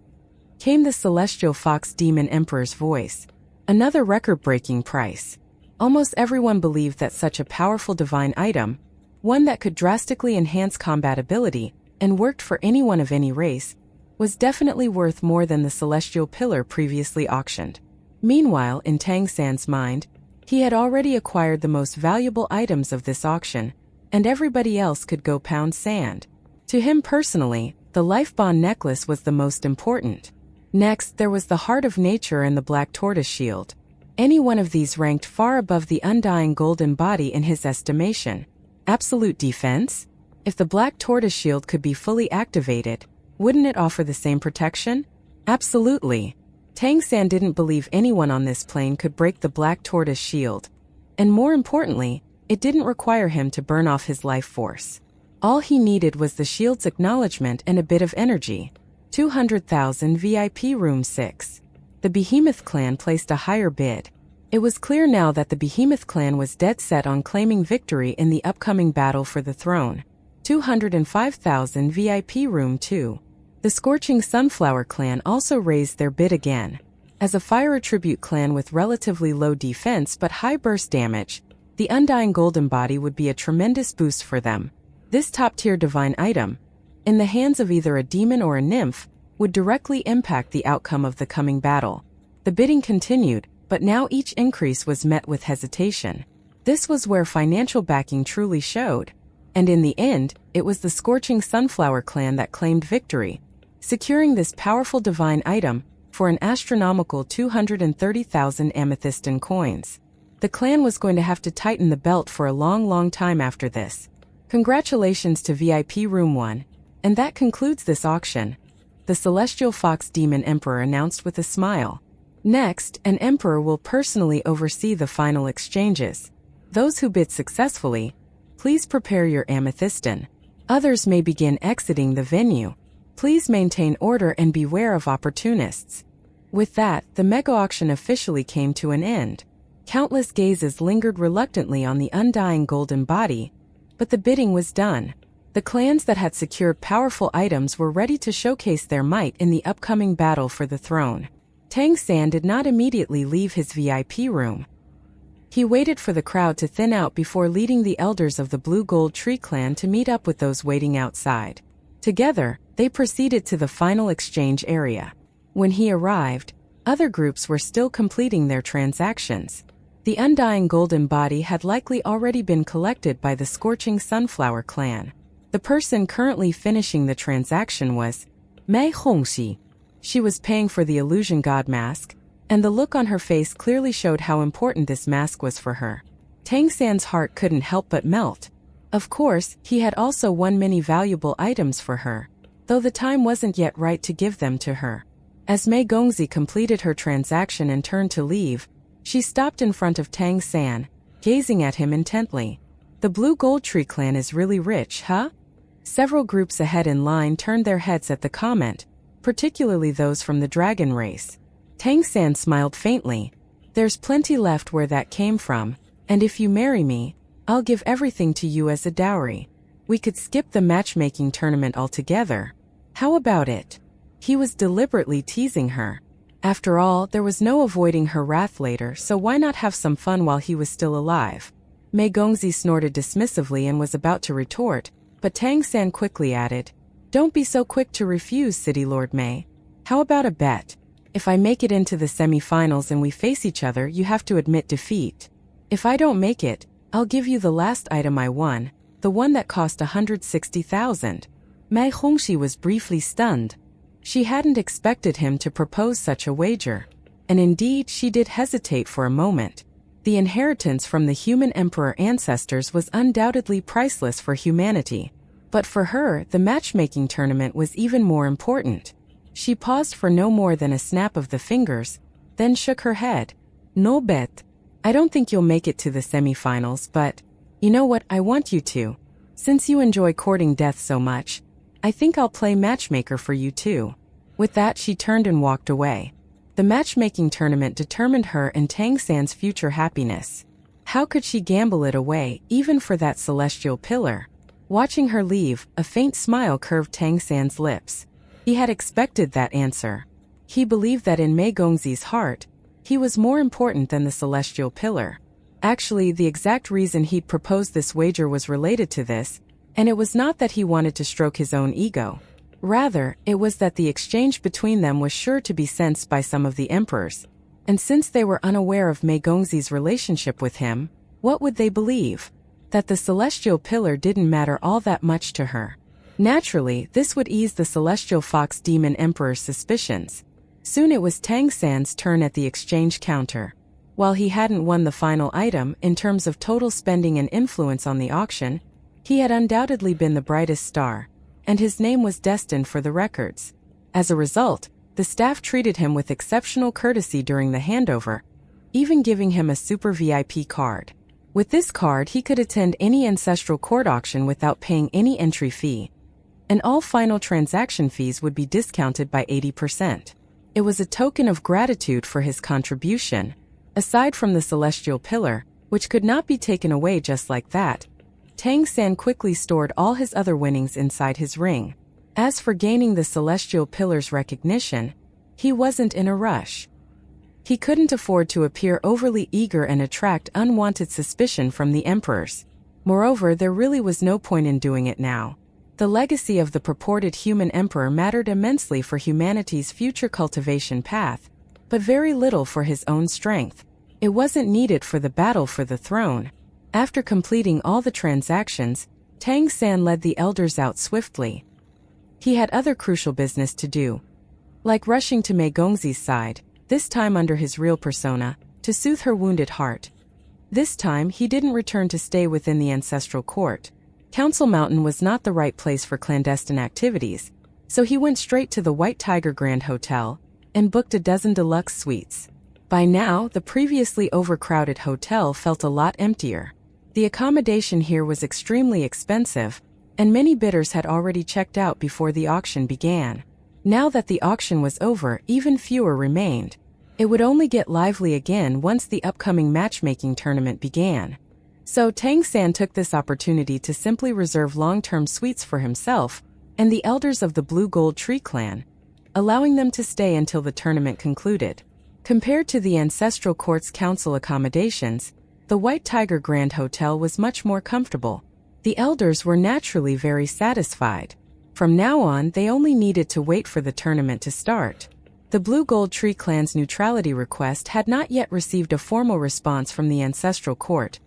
S1: Came the Celestial Fox Demon Emperor's voice. Another record-breaking price. Almost everyone believed that such a powerful divine item, one that could drastically enhance combat ability and worked for anyone of any race, was definitely worth more than the Celestial Pillar previously auctioned. Meanwhile, in Tang San's mind, he had already acquired the most valuable items of this auction, and everybody else could go pound sand. To him personally, the Life Bond necklace was the most important. Next, there was the Heart of Nature and the Black Tortoise Shield. Any one of these ranked far above the undying golden body in his estimation. Absolute defense? If the Black Tortoise Shield could be fully activated, wouldn't it offer the same protection? Absolutely. Tang San didn't believe anyone on this plane could break the Black Tortoise Shield. And more importantly, it didn't require him to burn off his life force. All he needed was the shield's acknowledgement and a bit of energy. 200,000 VIP room 6. The Behemoth clan placed a higher bid. It was clear now that the Behemoth clan was dead set on claiming victory in the upcoming battle for the throne. 205,000 VIP room 2. The Scorching Sunflower clan also raised their bid again. As a fire attribute clan with relatively low defense but high burst damage, the Undying Golden Body would be a tremendous boost for them. This top-tier divine item, in the hands of either a demon or a nymph, would directly impact the outcome of the coming battle. The bidding continued, but now each increase was met with hesitation. This was where financial backing truly showed. And in the end, it was the Scorching Sunflower clan that claimed victory. securing this powerful divine item for an astronomical 230,000 amethystine coins. The clan was going to have to tighten the belt for a long time after this. Congratulations to VIP Room 1, and that concludes this auction, the Celestial Fox Demon Emperor announced with a smile. Next, an emperor will personally oversee the final exchanges. Those who bid successfully, please prepare your amethystine. Others may begin exiting the venue. Please maintain order and beware of opportunists. With that, the mega auction officially came to an end. Countless gazes lingered reluctantly on the undying golden body, but the bidding was done. The clans that had secured powerful items were ready to showcase their might in the upcoming battle for the throne. Tang San did not immediately leave his VIP room. He waited for the crowd to thin out before leading the elders of the Blue Gold Tree clan to meet up with those waiting outside. Together, they proceeded to the final exchange area. When he arrived, other groups were still completing their transactions. The undying golden body had likely already been collected by the Scorching Sunflower clan. The person currently finishing the transaction was Mei Hongxi. She was paying for the illusion god mask, and the look on her face clearly showed how important this mask was for her. Tang San's heart couldn't help but melt. Of course, he had also won many valuable items for her, though the time wasn't yet right to give them to her. As Mei Gongzi completed her transaction and turned to leave, she stopped in front of Tang San, gazing at him intently. The Blue Gold Tree clan is really rich, huh? Several groups ahead in line turned their heads at the comment, particularly those from the dragon race. Tang San smiled faintly. There's plenty left where that came from, and if you marry me, I'll give everything to you as a dowry. We could skip the matchmaking tournament altogether. How about it? He was deliberately teasing her. After all, there was no avoiding her wrath later, so why not have some fun while he was still alive? Mei Gongzi snorted dismissively and was about to retort, but Tang San quickly added, "Don't be so quick to refuse, City Lord Mei. How about a bet? If I make it into the semi-finals and we face each other, you have to admit defeat. If I don't make it, I'll give you the last item I won, the one that cost 160,000. Mei Hongxi was briefly stunned. She hadn't expected him to propose such a wager, and indeed she did hesitate for a moment. The inheritance from the human emperor ancestors was undoubtedly priceless for humanity, but for her, the matchmaking tournament was even more important. She paused for no more than a snap of the fingers, then shook her head. No bet. I don't think you'll make it to the semi-finals, but you know what, I want you to. Since you enjoy courting death so much, I think I'll play matchmaker for you too. With that, she turned and walked away. The matchmaking tournament determined her and Tang San's future happiness. How could she gamble it away, even for that celestial pillar? Watching her leave, a faint smile curved Tang San's lips. He had expected that answer. He believed that in Mei Gongzi's heart, he was more important than the celestial pillar. Actually, the exact reason he'd proposed this wager was related to this, and it was not that he wanted to stroke his own ego. Rather, it was that the exchange between them was sure to be sensed by some of the emperors. And since they were unaware of Mei Gongzi's relationship with him, what would they believe? That the celestial pillar didn't matter all that much to her. Naturally, this would ease the celestial fox demon emperor's suspicions. Soon it was Tang San's turn at the exchange counter. While he hadn't won the final item in terms of total spending and influence on the auction, he had undoubtedly been the brightest star, and his name was destined for the records. As a result, the staff treated him with exceptional courtesy during the handover, even giving him a super VIP card. With this card, he could attend any ancestral court auction without paying any entry fee, and all final transaction fees would be discounted by 80%. It was a token of gratitude for his contribution. Aside from the celestial pillar, which could not be taken away just like that, Tang San quickly stored all his other winnings inside his ring. As for gaining the celestial pillar's recognition, he wasn't in a rush. He couldn't afford to appear overly eager and attract unwanted suspicion from the emperors. Moreover, there really was no point in doing it now. The legacy of the purported human emperor mattered immensely for humanity's future cultivation path, but very little for his own strength. It wasn't needed for the battle for the throne. After completing all the transactions, Tang San led the elders out swiftly. He had other crucial business to do, like rushing to Mei Gongzi's side, this time under his real persona, to soothe her wounded heart. This time he didn't return to stay within the ancestral court. Council Mountain was not the right place for clandestine activities, so he went straight to the White Tiger Grand Hotel and booked a dozen deluxe suites. By now, the previously overcrowded hotel felt a lot emptier. The accommodation here was extremely expensive, and many bidders had already checked out before the auction began. Now that the auction was over, even fewer remained. It would only get lively again once the upcoming matchmaking tournament began. So Tang San took this opportunity to simply reserve long-term suites for himself and the elders of the Blue Gold Tree clan, allowing them to stay until the tournament concluded. Compared to the Ancestral Court's council accommodations, the White Tiger Grand Hotel was much more comfortable. The elders were naturally very satisfied. From now on, they only needed to wait for the tournament to start. The Blue Gold Tree clan's neutrality request had not yet received a formal response from the Ancestral Court.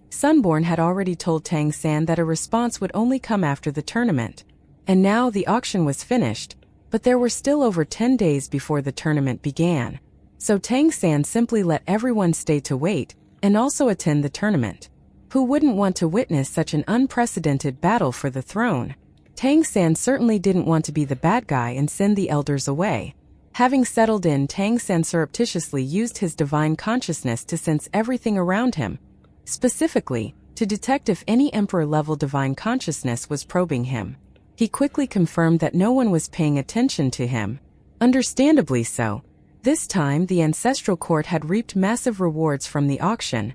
S1: Sunborn had already told Tang San that a response would only come after the tournament. And now the auction was finished, but there were still over 10 days before the tournament began. So Tang San simply let everyone stay to wait and also attend the tournament. Who wouldn't want to witness such an unprecedented battle for the throne? Tang San certainly didn't want to be the bad guy and send the elders away. Having settled in, Tang San surreptitiously used his divine consciousness to sense everything around him, specifically, to detect if any Emperor-level divine consciousness was probing him. He quickly confirmed that no one was paying attention to him. Understandably so. This time, the Ancestral Court had reaped massive rewards from the auction,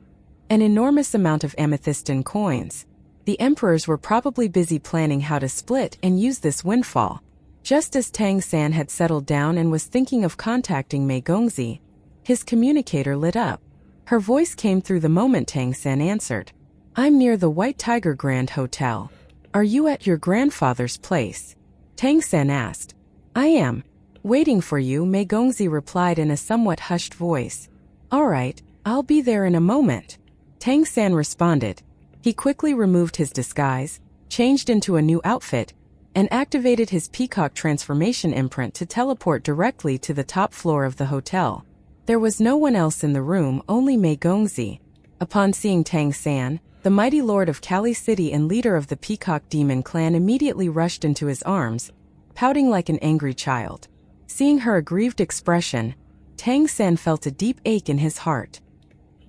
S1: an enormous amount of amethystine coins. The emperors were probably busy planning how to split and use this windfall. Just as Tang San had settled down and was thinking of contacting Mei Gongzi, his communicator lit up. Her voice came through the moment Tang San answered. "I'm near the White Tiger Grand Hotel. Are you at your grandfather's place?" Tang San asked. "I am. Waiting for you," Mei Gongzi replied in a somewhat hushed voice. "All right, I'll be there in a moment." Tang San responded. He quickly removed his disguise, changed into a new outfit, and activated his peacock transformation imprint to teleport directly to the top floor of the hotel. There was no one else in the room, only Mei Gongzi. Upon seeing Tang San, the mighty lord of Kali City and leader of the Peacock Demon clan immediately rushed into his arms, pouting like an angry child. Seeing her aggrieved expression, Tang San felt a deep ache in his heart.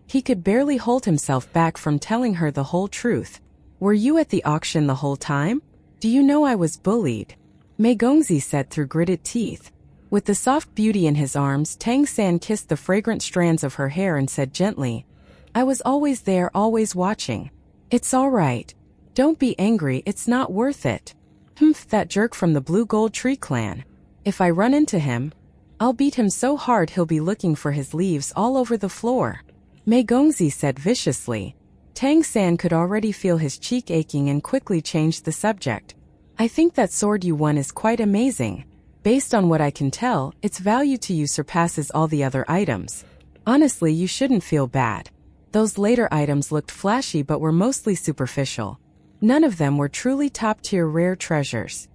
S1: He could barely hold himself back from telling her the whole truth. "Were you at the auction the whole time? Do you know I was bullied?" Mei Gongzi said through gritted teeth. With the soft beauty in his arms, Tang San kissed the fragrant strands of her hair and said gently, "I was always there, always watching. It's all right. Don't be angry, it's not worth it." "Humph, that jerk from the Blue Gold Tree clan. If I run into him, I'll beat him so hard he'll be looking for his leaves all over the floor," Mei Gongzi said viciously. Tang San could already feel his cheek aching and quickly changed the subject. "I think that sword you won is quite amazing. Based on what I can tell, its value to you surpasses all the other items. Honestly, you shouldn't feel bad. Those later items looked flashy but were mostly superficial. None of them were truly top-tier rare treasures."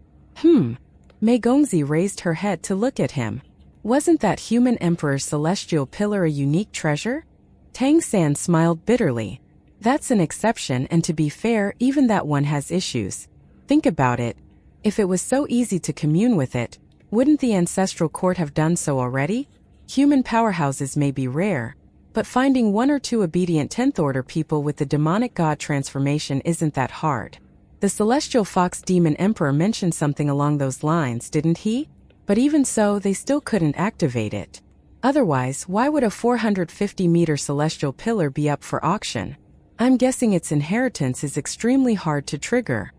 S1: Mei Gongzi raised her head to look at him. "Wasn't that human emperor's celestial pillar a unique treasure?" Tang San smiled bitterly. "That's an exception, and to be fair, even that one has issues. Think about it. If it was so easy to commune with it, wouldn't the Ancestral Court have done so already? Human powerhouses may be rare, but finding one or two obedient 10th Order people with the demonic god transformation isn't that hard. The Celestial Fox Demon Emperor mentioned something along those lines, didn't he? But even so, they still couldn't activate it. Otherwise, why would a 450-meter celestial pillar be up for auction? I'm guessing its inheritance is extremely hard to trigger.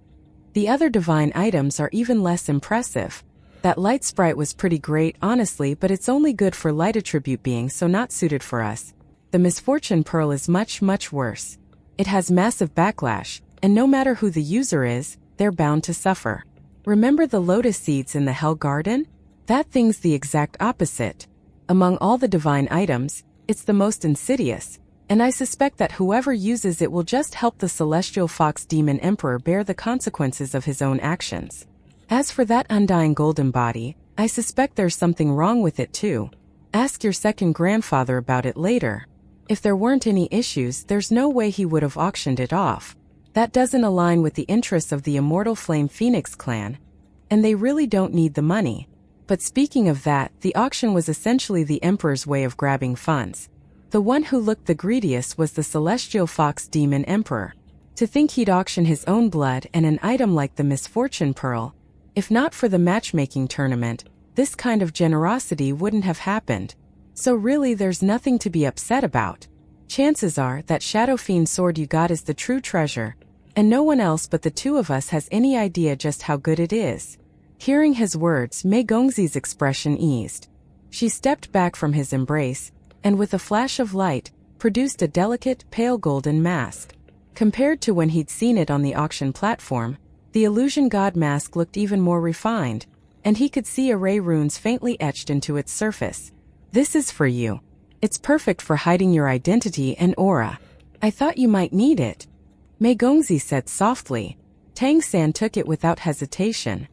S1: The other divine items are even less impressive. That light sprite was pretty great, honestly, but it's only good for light attribute beings, so not suited for us. The Misfortune Pearl is much, much worse. It has massive backlash, and no matter who the user is, they're bound to suffer. Remember the lotus seeds in the Hell Garden? That thing's the exact opposite. Among all the divine items, it's the most insidious, and I suspect that whoever uses it will just help the Celestial Fox Demon Emperor bear the consequences of his own actions. As for that undying golden body, I suspect there's something wrong with it too. Ask your second grandfather about it later. If there weren't any issues, there's no way he would have auctioned it off. That doesn't align with the interests of the Immortal Flame Phoenix clan, and they really don't need the money. But speaking of that, the auction was essentially the Emperor's way of grabbing funds. The one who looked the greediest was the Celestial Fox Demon Emperor. To think he'd auction his own blood and an item like the Misfortune Pearl. If not for the matchmaking tournament, this kind of generosity wouldn't have happened. So really there's nothing to be upset about. Chances are that Shadow Fiend sword you got is the true treasure, and no one else but the two of us has any idea just how good it is. Hearing his words, Mei Gongzi's expression eased. She stepped back from his embrace, and with a flash of light, produced a delicate, pale golden mask. Compared to when he'd seen it on the auction platform, the illusion god mask looked even more refined, and he could see array runes faintly etched into its surface. This is for you. It's perfect for hiding your identity and aura. I thought you might need it. Mei Gongzi said softly. Tang San took it without hesitation.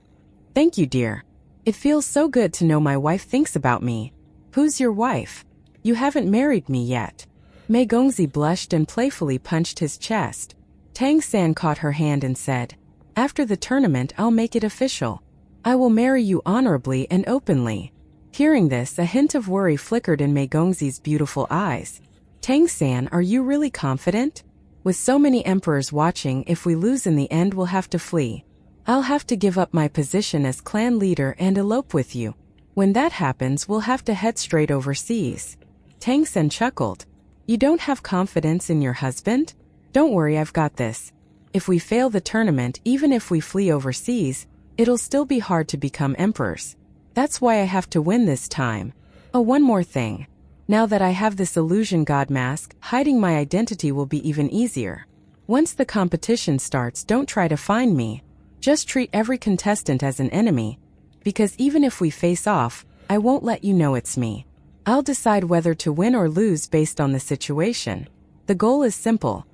S1: Thank you, dear. It feels so good to know my wife thinks about me. Who's your wife? You haven't married me yet. Mei Gongzi blushed and playfully punched his chest. Tang San caught her hand and said, after the tournament I'll make it official. I will marry you honorably and openly. Hearing this, a hint of worry flickered in Mei Gongzi's beautiful eyes. Tang San, are you really confident? With so many emperors watching, if we lose in the end we'll have to flee. I'll have to give up my position as clan leader and elope with you. When that happens, we'll have to head straight overseas. Tang San chuckled. You don't have confidence in your husband? Don't worry, I've got this. If we fail the tournament, even if we flee overseas, it'll still be hard to become emperors. That's why I have to win this time. Oh, one more thing. Now that I have this illusion god mask, hiding my identity will be even easier. Once the competition starts, don't try to find me. Just treat every contestant as an enemy. Because even if we face off, I won't let you know it's me. I'll decide whether to win or lose based on the situation. The goal is simple.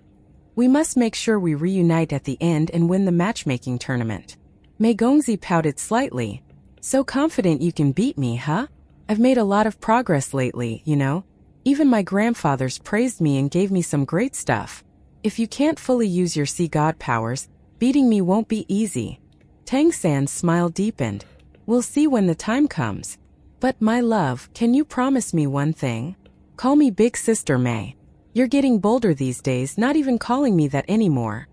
S1: We must make sure we reunite at the end and win the matchmaking tournament. Mei Gongzi pouted slightly. So confident you can beat me, huh? I've made a lot of progress lately, you know? Even my grandfathers praised me and gave me some great stuff. If you can't fully use your sea god powers, beating me won't be easy. Tang San's smile deepened. We'll see when the time comes. But my love, can you promise me one thing? Call me Big Sister Mei. You're getting bolder these days, not even calling me that anymore.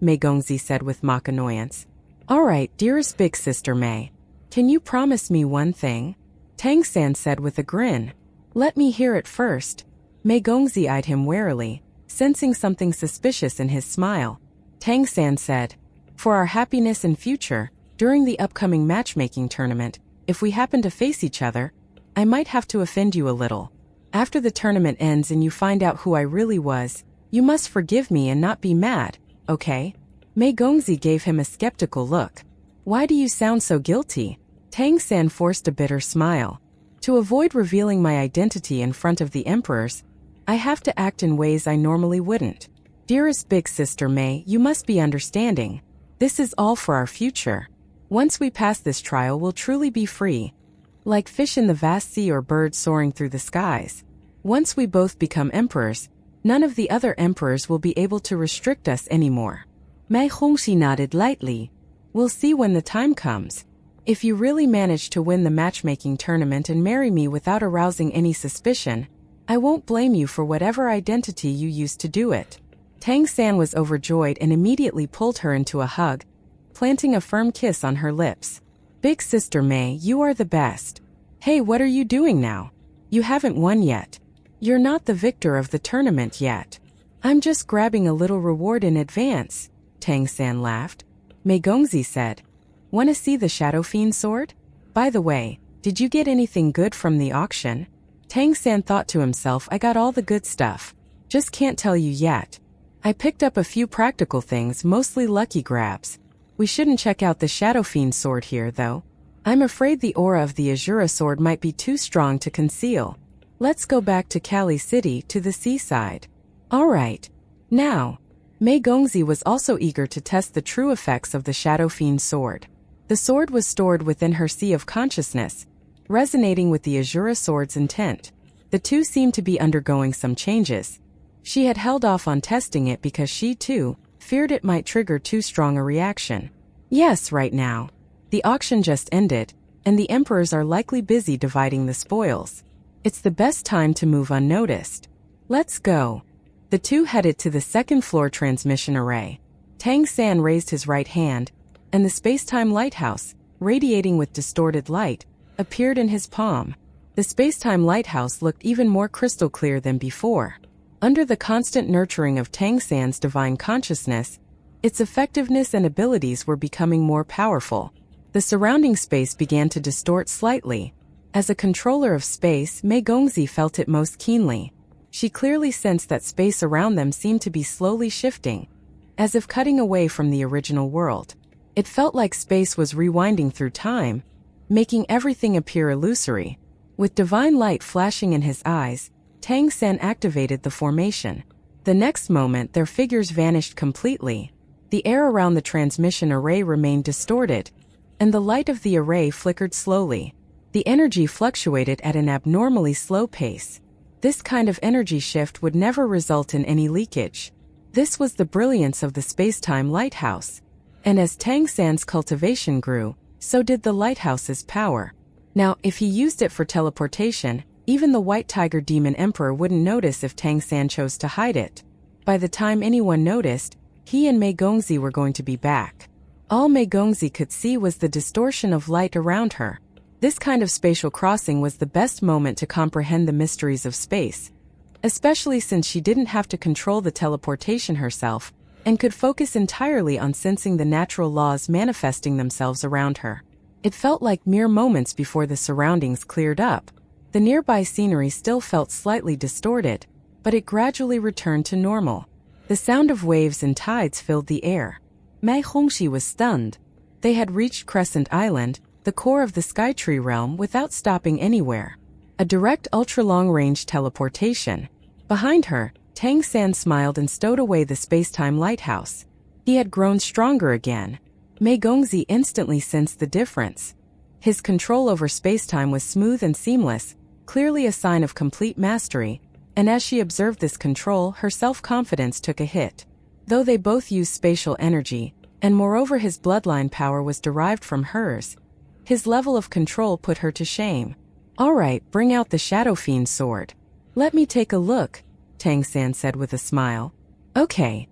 S1: Mei Gongzi said with mock annoyance. Alright, dearest Big Sister Mei. Can you promise me one thing? Tang San said with a grin. Let me hear it first. Mei Gongzi eyed him warily, sensing something suspicious in his smile. Tang San said, for our happiness and future, during the upcoming matchmaking tournament, if we happen to face each other, I might have to offend you a little. After the tournament ends and you find out who I really was, you must forgive me and not be mad, okay? Mei Gongzi gave him a skeptical look. Why do you sound so guilty? Tang San forced a bitter smile. To avoid revealing my identity in front of the emperors, I have to act in ways I normally wouldn't. Dearest Big Sister Mei, you must be understanding. This is all for our future. Once we pass this trial, we'll truly be free. Like fish in the vast sea or birds soaring through the skies. Once we both become emperors, none of the other emperors will be able to restrict us anymore. Mei Gongzi nodded lightly. We'll see when the time comes. If you really manage to win the matchmaking tournament and marry me without arousing any suspicion, I won't blame you for whatever identity you used to do it. Tang San was overjoyed and immediately pulled her into a hug, planting a firm kiss on her lips. Big Sister Mei, you are the best. Hey, what are you doing now? You haven't won yet. You're not the victor of the tournament yet. I'm just grabbing a little reward in advance, Tang San laughed. Mei Gongzi said, wanna see the Shadow Fiend sword? By the way, did you get anything good from the auction? Tang San thought to himself, I got all the good stuff. Just can't tell you yet. I picked up a few practical things, mostly lucky grabs. We shouldn't check out the Shadow Fiend sword here, though. I'm afraid the aura of the Azura sword might be too strong to conceal. Let's go back to Kali City, to the seaside. Alright. Now. Mei Gongzi was also eager to test the true effects of the Shadow Fiend sword. The sword was stored within her sea of consciousness, resonating with the Azura sword's intent. The two seemed to be undergoing some changes. She had held off on testing it because she, too, feared it might trigger too strong a reaction. Yes, right now. The auction just ended, and the emperors are likely busy dividing the spoils. It's the best time to move unnoticed. Let's go. The two headed to the second-floor transmission array. Tang San raised his right hand, and the space-time lighthouse, radiating with distorted light, appeared in his palm. The space-time lighthouse looked even more crystal clear than before. Under the constant nurturing of Tang San's divine consciousness, its effectiveness and abilities were becoming more powerful. The surrounding space began to distort slightly. As a controller of space, Mei Gongzi felt it most keenly. She clearly sensed that space around them seemed to be slowly shifting, as if cutting away from the original world. It felt like space was rewinding through time, making everything appear illusory. With divine light flashing in his eyes, Tang San activated the formation. The next moment, their figures vanished completely. The air around the transmission array remained distorted, and the light of the array flickered slowly. The energy fluctuated at an abnormally slow pace. This kind of energy shift would never result in any leakage. This was the brilliance of the space-time lighthouse. And as Tang San's cultivation grew, so did the lighthouse's power. Now, if he used it for teleportation, even the White Tiger Demon Emperor wouldn't notice if Tang San chose to hide it. By the time anyone noticed, he and Mei Gongzi were going to be back. All Mei Gongzi could see was the distortion of light around her. This kind of spatial crossing was the best moment to comprehend the mysteries of space, especially since she didn't have to control the teleportation herself and could focus entirely on sensing the natural laws manifesting themselves around her. It felt like mere moments before the surroundings cleared up. The nearby scenery still felt slightly distorted, but it gradually returned to normal. The sound of waves and tides filled the air. Mei Hongxi was stunned. They had reached Crescent Island, the core of the Skytree realm, without stopping anywhere. A direct ultra-long-range teleportation. Behind her, Tang San smiled and stowed away the space-time lighthouse. He had grown stronger again. Mei Gongzi instantly sensed the difference. His control over space-time was smooth and seamless, clearly a sign of complete mastery, and as she observed this control, her self-confidence took a hit. Though they both used spatial energy, and moreover his bloodline power was derived from hers, his level of control put her to shame. "All right, bring out the Shadow Fiend sword. Let me take a look," Tang San said with a smile. "Okay."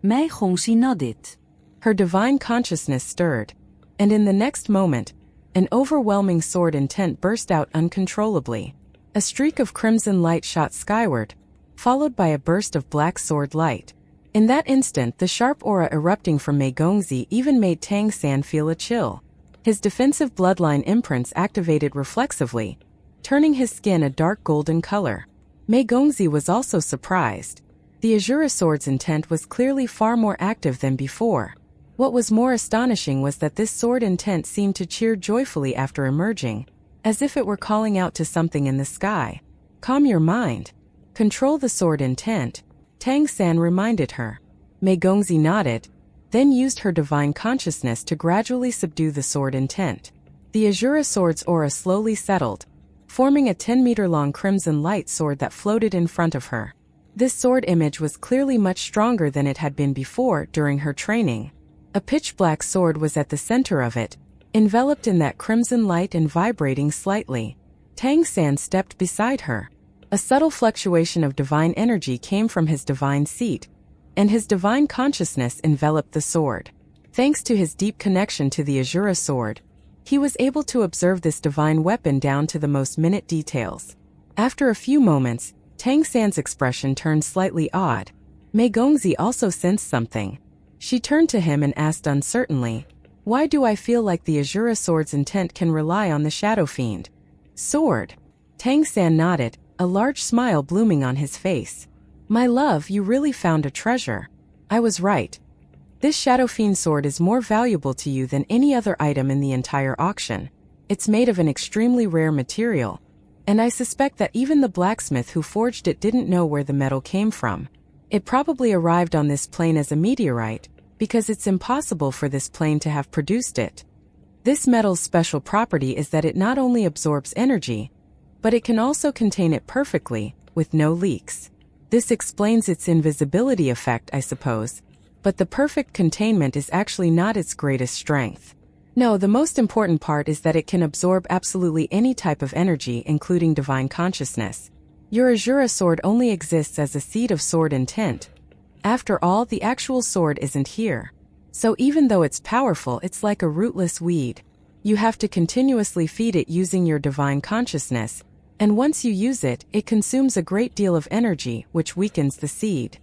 S2: Mei Hongxi nodded.
S1: Her divine consciousness stirred, and in the next moment, an overwhelming sword intent burst out uncontrollably. A streak of crimson light shot skyward, followed by a burst of black sword light. In that instant, the sharp aura erupting from Mei Gongzi even made Tang San feel a chill. His defensive bloodline imprints activated reflexively, turning his skin a dark golden color. Mei Gongzi was also surprised. The Azura sword's intent was clearly far more active than before. What was more astonishing was that this sword intent seemed to cheer joyfully after emerging, as if it were calling out to something in the sky. "Calm your mind. Control the sword intent," Tang San reminded her. Mei Gongzi nodded, then used her divine consciousness to gradually subdue the sword intent. The Azura sword's aura slowly settled, forming a 10-meter-long crimson light sword that floated in front of her. This sword image was clearly much stronger than it had been before during her training. A pitch-black sword was at the center of it, enveloped in that crimson light and vibrating slightly. Tang San stepped beside her. A subtle fluctuation of divine energy came from his divine seat, and his divine consciousness enveloped the sword. Thanks to his deep connection to the Azura sword, he was able to observe this divine weapon down to the most minute details. After a few moments, Tang San's expression turned slightly odd. Mei Gongzi also sensed something. She turned to him and asked uncertainly, "Why do I feel like the Azura sword's intent can rely on the Shadow Fiend sword?" Tang San nodded, a large smile blooming on his face. "My love, you really found a treasure. I was right. This Shadow Fiend sword is more valuable to you than any other item in the entire auction. It's made of an extremely rare material, and I suspect that even the blacksmith who forged it didn't know where the metal came from. It probably arrived on this plane as a meteorite, because it's impossible for this plane to have produced it." This metal's special property is that it not only absorbs energy, but it can also contain it perfectly, with no leaks. This explains its invisibility effect, I suppose, but the perfect containment is actually not its greatest strength. No, the most important part is that it can absorb absolutely any type of energy, including divine consciousness. Your Azura sword only exists as a seed of sword intent. After all, the actual sword isn't here. So even though it's powerful, it's like a rootless weed. You have to continuously feed it using your divine consciousness, and once you use it, it consumes a great deal of energy, which weakens the seed.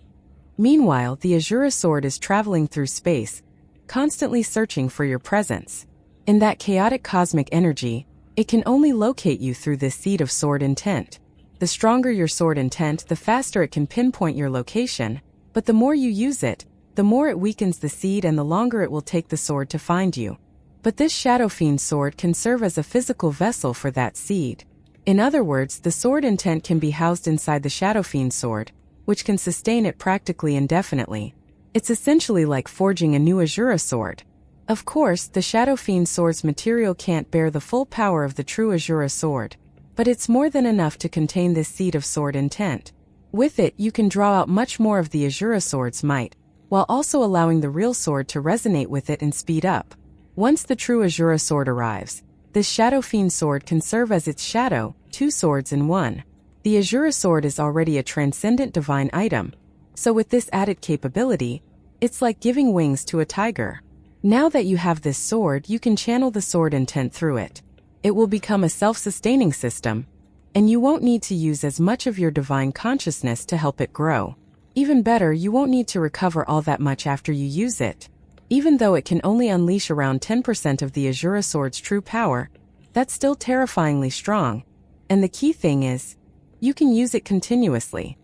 S1: Meanwhile, the Azura sword is traveling through space, constantly searching for your presence. In that chaotic cosmic energy, it can only locate you through this seed of sword intent. The stronger your sword intent, the faster it can pinpoint your location, but the more you use it, the more it weakens the seed and the longer it will take the sword to find you. But this Shadow Fiend sword can serve as a physical vessel for that seed. In other words, the sword intent can be housed inside the Shadow Fiend sword, which can sustain it practically indefinitely. It's essentially like forging a new Azura sword. Of course, the Shadow Fiend sword's material can't bear the full power of the true Azura sword, but it's more than enough to contain this seed of sword intent. With it, you can draw out much more of the Azura sword's might, while also allowing the real sword to resonate with it and speed up. Once the true Azura sword arrives, this Shadow Fiend sword can serve as its shadow, two swords in one. The Azura sword is already a transcendent divine item, so with this added capability, it's like giving wings to a tiger. Now that you have this sword, you can channel the sword intent through it. It will become a self-sustaining system, and you won't need to use as much of your divine consciousness to help it grow. Even better, you won't need to recover all that much after you use it. Even though it can only unleash around 10% of the Azura sword's true power, that's still terrifyingly strong. And the key thing is, you can use it continuously.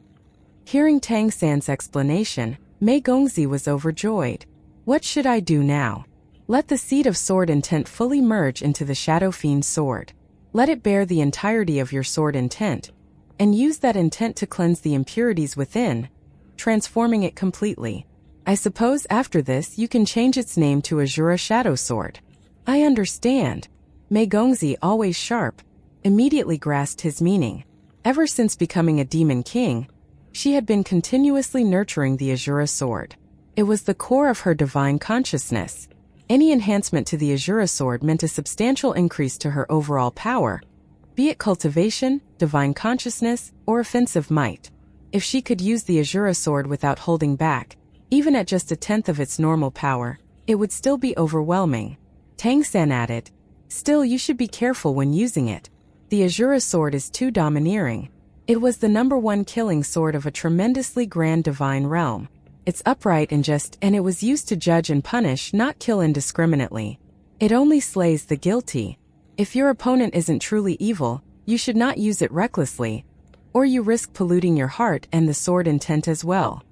S1: Hearing Tang San's explanation, Mei Gongzi was overjoyed. What should I do now? Let the seed of sword intent fully merge into the Shadow Fiend sword. Let it bear the entirety of your sword intent, and use that intent to cleanse the impurities within, transforming it completely. I suppose after this you can change its name to Azura Shadow Sword. I understand. Mei Gongzi, always sharp, immediately grasped his meaning. Ever since becoming a demon king, she had been continuously nurturing the Azura sword. It was the core of her divine consciousness. Any enhancement to the Azura sword meant a substantial increase to her overall power, be it cultivation, divine consciousness, or offensive might. If she could use the Azura sword without holding back, even at just a tenth of its normal power, it would still be overwhelming. Tang San added, "Still, you should be careful when using it. The Azura sword is too domineering. It was the #1 killing sword of a tremendously grand divine realm. It's upright and just, and it was used to judge and punish, not kill indiscriminately. It only slays the guilty. If your opponent isn't truly evil, you should not use it recklessly, or you risk polluting your heart and the sword intent as well."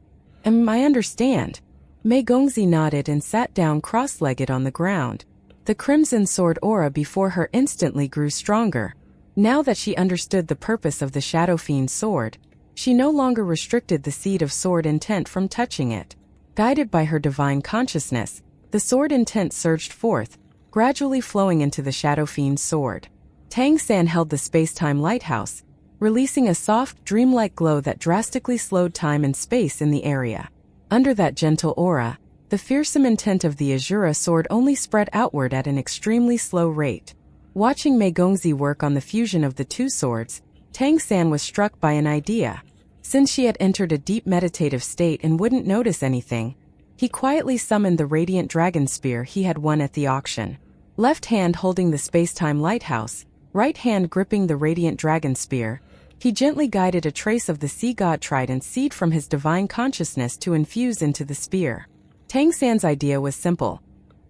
S1: I understand. Mei Gongzi nodded and sat down cross-legged on the ground. The crimson sword aura before her instantly grew stronger. Now that she understood the purpose of the Shadow Fiend sword, she no longer restricted the seed of sword intent from touching it. Guided by her divine consciousness, the sword intent surged forth, gradually flowing into the Shadow Fiend sword. Tang San held the space-time lighthouse, releasing a soft, dreamlike glow that drastically slowed time and space in the area. Under that gentle aura, the fearsome intent of the Azura sword only spread outward at an extremely slow rate. Watching Mei Gongzi work on the fusion of the two swords, Tang San was struck by an idea. Since she had entered a deep meditative state and wouldn't notice anything, he quietly summoned the radiant dragon spear he had won at the auction. Left hand holding the space-time lighthouse, right hand gripping the radiant dragon spear, he gently guided a trace of the sea god trident seed from his divine consciousness to infuse into the spear. Tang San's idea was simple.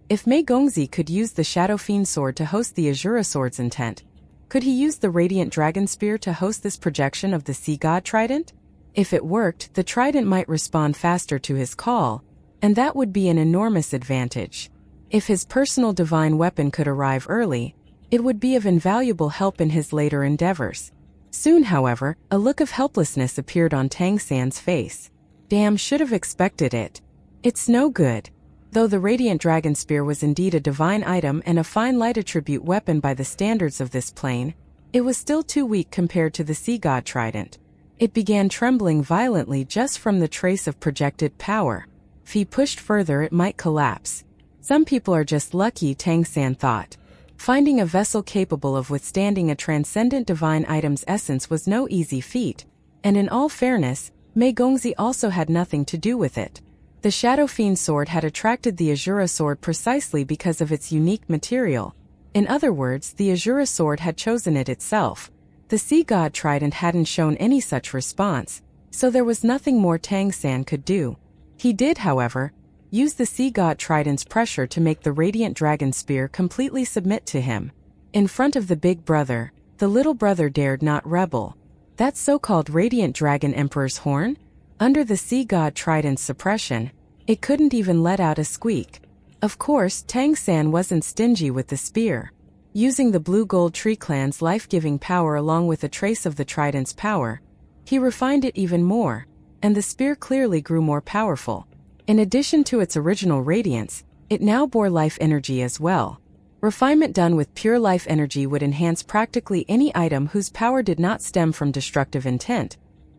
S1: If Mei Gongzi could use the Shadow Fiend sword to host the Azura sword's intent, could he use the radiant dragon spear to host this projection of the sea god trident? If it worked, the trident might respond faster to his call, and that would be an enormous advantage. If his personal divine weapon could arrive early, it would be of invaluable help in his later endeavors. Soon, however, a look of helplessness appeared on Tang San's face. Damn, should have expected it. It's no good. Though the Radiant Dragon Spear was indeed a divine item and a fine light attribute weapon by the standards of this plane, it was still too weak compared to the Sea God Trident. It began trembling violently just from the trace of projected power. If he pushed further, it might collapse. Some people are just lucky, Tang San thought. Finding a vessel capable of withstanding a transcendent divine item's essence was no easy feat, and in all fairness, Mei Gongzi also had nothing to do with it. The Shadow Fiend sword had attracted the Azura sword precisely because of its unique material. In other words, the Azura sword had chosen it itself. The Sea God Trident hadn't shown any such response, so there was nothing more Tang San could do. He did, however, use the Sea God Trident's pressure to make the Radiant Dragon Spear completely submit to him. In front of the big brother, the little brother dared not rebel. That so-called Radiant Dragon Emperor's horn? Under the Sea God Trident's suppression, it couldn't even let out a squeak. Of course, Tang San wasn't stingy with the spear. Using the Blue Gold Tree Clan's life-giving power along with a trace of the Trident's power, he refined it even more, and the spear clearly grew more powerful. In addition to its original radiance, it now bore life energy as well. Refinement done with pure life energy would enhance practically any item whose power did not stem from destructive intent,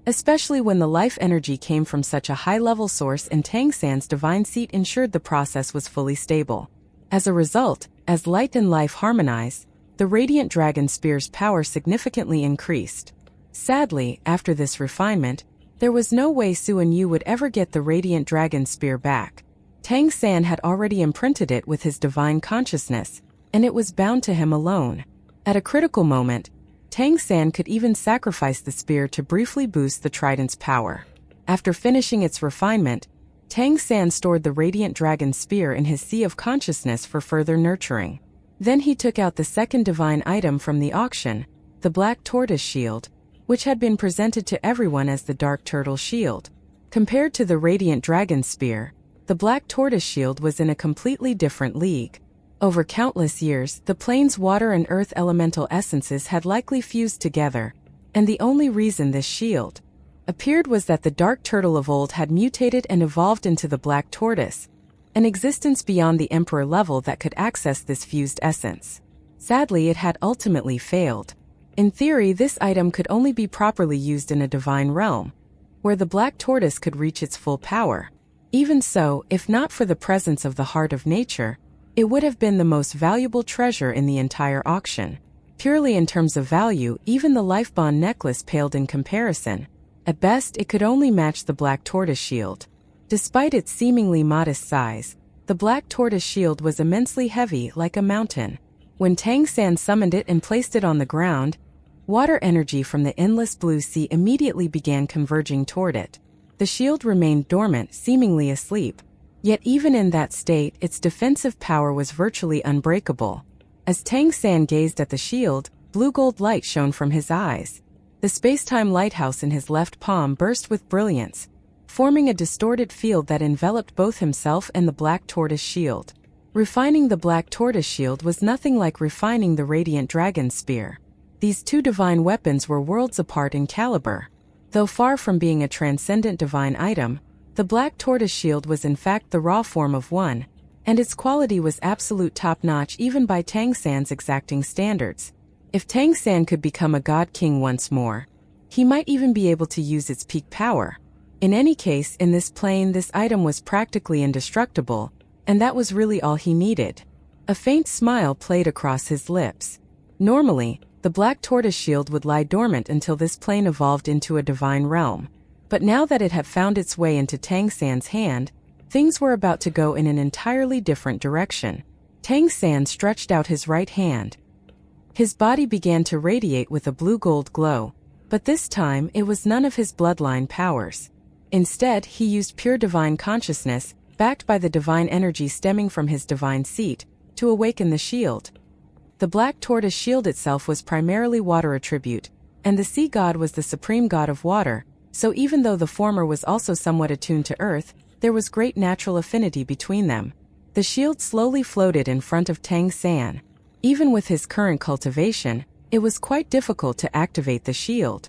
S1: especially when the life energy came from such a high-level source, and Tang San's divine seat ensured the process was fully stable. As a result, as light and life harmonized, the Radiant Dragon Spear's power significantly increased. Sadly, after this refinement, there was no way Suan Yu would ever get the Radiant Dragon Spear back. Tang San had already imprinted it with his divine consciousness, and it was bound to him alone. At a critical moment, Tang San could even sacrifice the spear to briefly boost the trident's power. After finishing its refinement, Tang San stored the Radiant Dragon Spear in his sea of consciousness for further nurturing. Then he took out the second divine item from the auction, the Black Tortoise Shield, which had been presented to everyone as the Dark Turtle Shield. Compared to the Radiant Dragon Spear, the Black Tortoise Shield was in a completely different league. Over countless years, the plane's water and earth elemental essences had likely fused together, and the only reason this shield appeared was that the Dark Turtle of old had mutated and evolved into the Black Tortoise, an existence beyond the Emperor level that could access this fused essence. Sadly, it had ultimately failed. In theory, this item could only be properly used in a divine realm, where the Black Tortoise could reach its full power. Even so, if not for the presence of the Heart of Nature, it would have been the most valuable treasure in the entire auction. Purely in terms of value, even the Lifebond necklace paled in comparison. At best, it could only match the Black Tortoise Shield. Despite its seemingly modest size, the Black Tortoise Shield was immensely heavy, like a mountain. When Tang San summoned it and placed it on the ground, water energy from the endless blue sea immediately began converging toward it. The shield remained dormant, seemingly asleep. Yet even in that state, its defensive power was virtually unbreakable. As Tang San gazed at the shield, blue gold light shone from his eyes. The space-time lighthouse in his left palm burst with brilliance, forming a distorted field that enveloped both himself and the Black Tortoise Shield. Refining the Black Tortoise Shield was nothing like refining the Radiant Dragon Spear. These two divine weapons were worlds apart in caliber. Though far from being a transcendent divine item, the Black Tortoise Shield was in fact the raw form of one, and its quality was absolute top-notch even by Tang San's exacting standards. If Tang San could become a God King once more, he might even be able to use its peak power. In any case, in this plane, this item was practically indestructible, and that was really all he needed. A faint smile played across his lips. Normally, the Black Tortoise Shield would lie dormant until this plane evolved into a divine realm. But now that it had found its way into Tang San's hand, things were about to go in an entirely different direction. Tang San stretched out his right hand. His body began to radiate with a blue-gold glow, but this time it was none of his bloodline powers. Instead, he used pure divine consciousness, backed by the divine energy stemming from his divine seat, to awaken the shield. The Black Tortoise Shield itself was primarily water attribute, and the sea god was the supreme god of water, so even though the former was also somewhat attuned to earth, there was great natural affinity between them. The shield slowly floated in front of Tang San. Even with his current cultivation, it was quite difficult to activate the shield.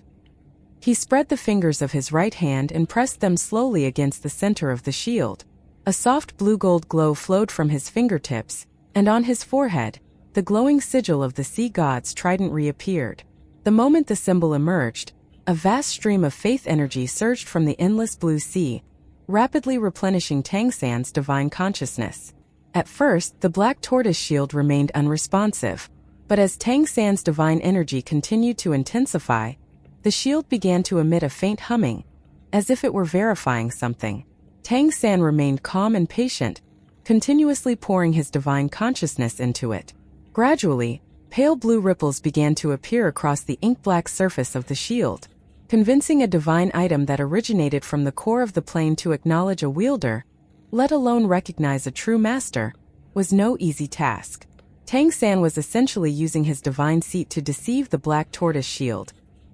S1: He spread the fingers of his right hand and pressed them slowly against the center of the shield. A soft blue-gold glow flowed from his fingertips, and on his forehead, the glowing sigil of the sea god's trident reappeared. The moment the symbol emerged, a vast stream of faith energy surged from the endless blue sea, rapidly replenishing Tang San's divine consciousness. At first, the black tortoise shield remained unresponsive, but as Tang San's divine energy continued to intensify, the shield began to emit a faint humming, as if it were verifying something. Tang San remained calm and patient, continuously pouring his divine consciousness into it. Gradually, pale blue ripples began to appear across the ink-black surface of the shield. Convincing a divine item that originated from the core of the plane to acknowledge a wielder, let alone recognize a true master, was no easy task. Tang San was essentially using his divine seat to deceive the black tortoise shield,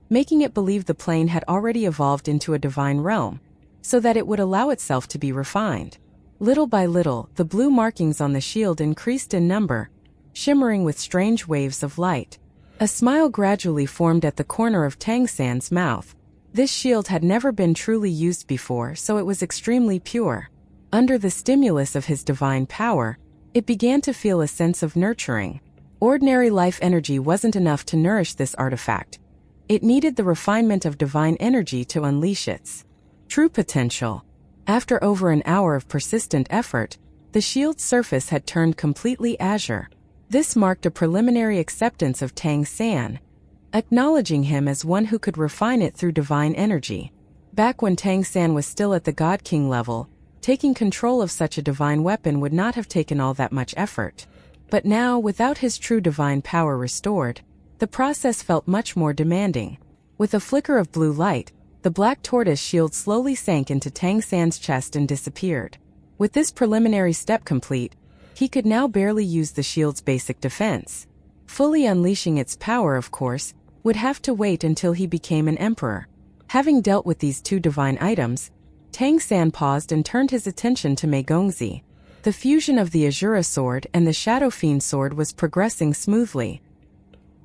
S1: making it believe the plane had already evolved into a divine realm, so that it would allow itself to be refined. Little by little, the blue markings on the shield increased in number, shimmering with strange waves of light. A smile gradually formed at the corner of Tang San's mouth. This shield had never been truly used before, so it was extremely pure. Under the stimulus of his divine power, it began to feel a sense of nurturing. Ordinary life energy wasn't enough to nourish this artifact. It needed the refinement of divine energy to unleash its true potential. After over an hour of persistent effort, the shield's surface had turned completely azure. This marked a preliminary acceptance of Tang San, acknowledging him as one who could refine it through divine energy. Back when Tang San was still at the God King level, taking control of such a divine weapon would not have taken all that much effort. But now, without his true divine power restored, the process felt much more demanding. With a flicker of blue light, the black tortoise shield slowly sank into Tang San's chest and disappeared. With this preliminary step complete, he could now barely use the shield's basic defense. Fully unleashing its power, of course, would have to wait until he became an emperor. Having dealt with these two divine items, Tang San paused and turned his attention to Meigongzi. The fusion of the Azura sword and the Shadow Fiend sword was progressing smoothly.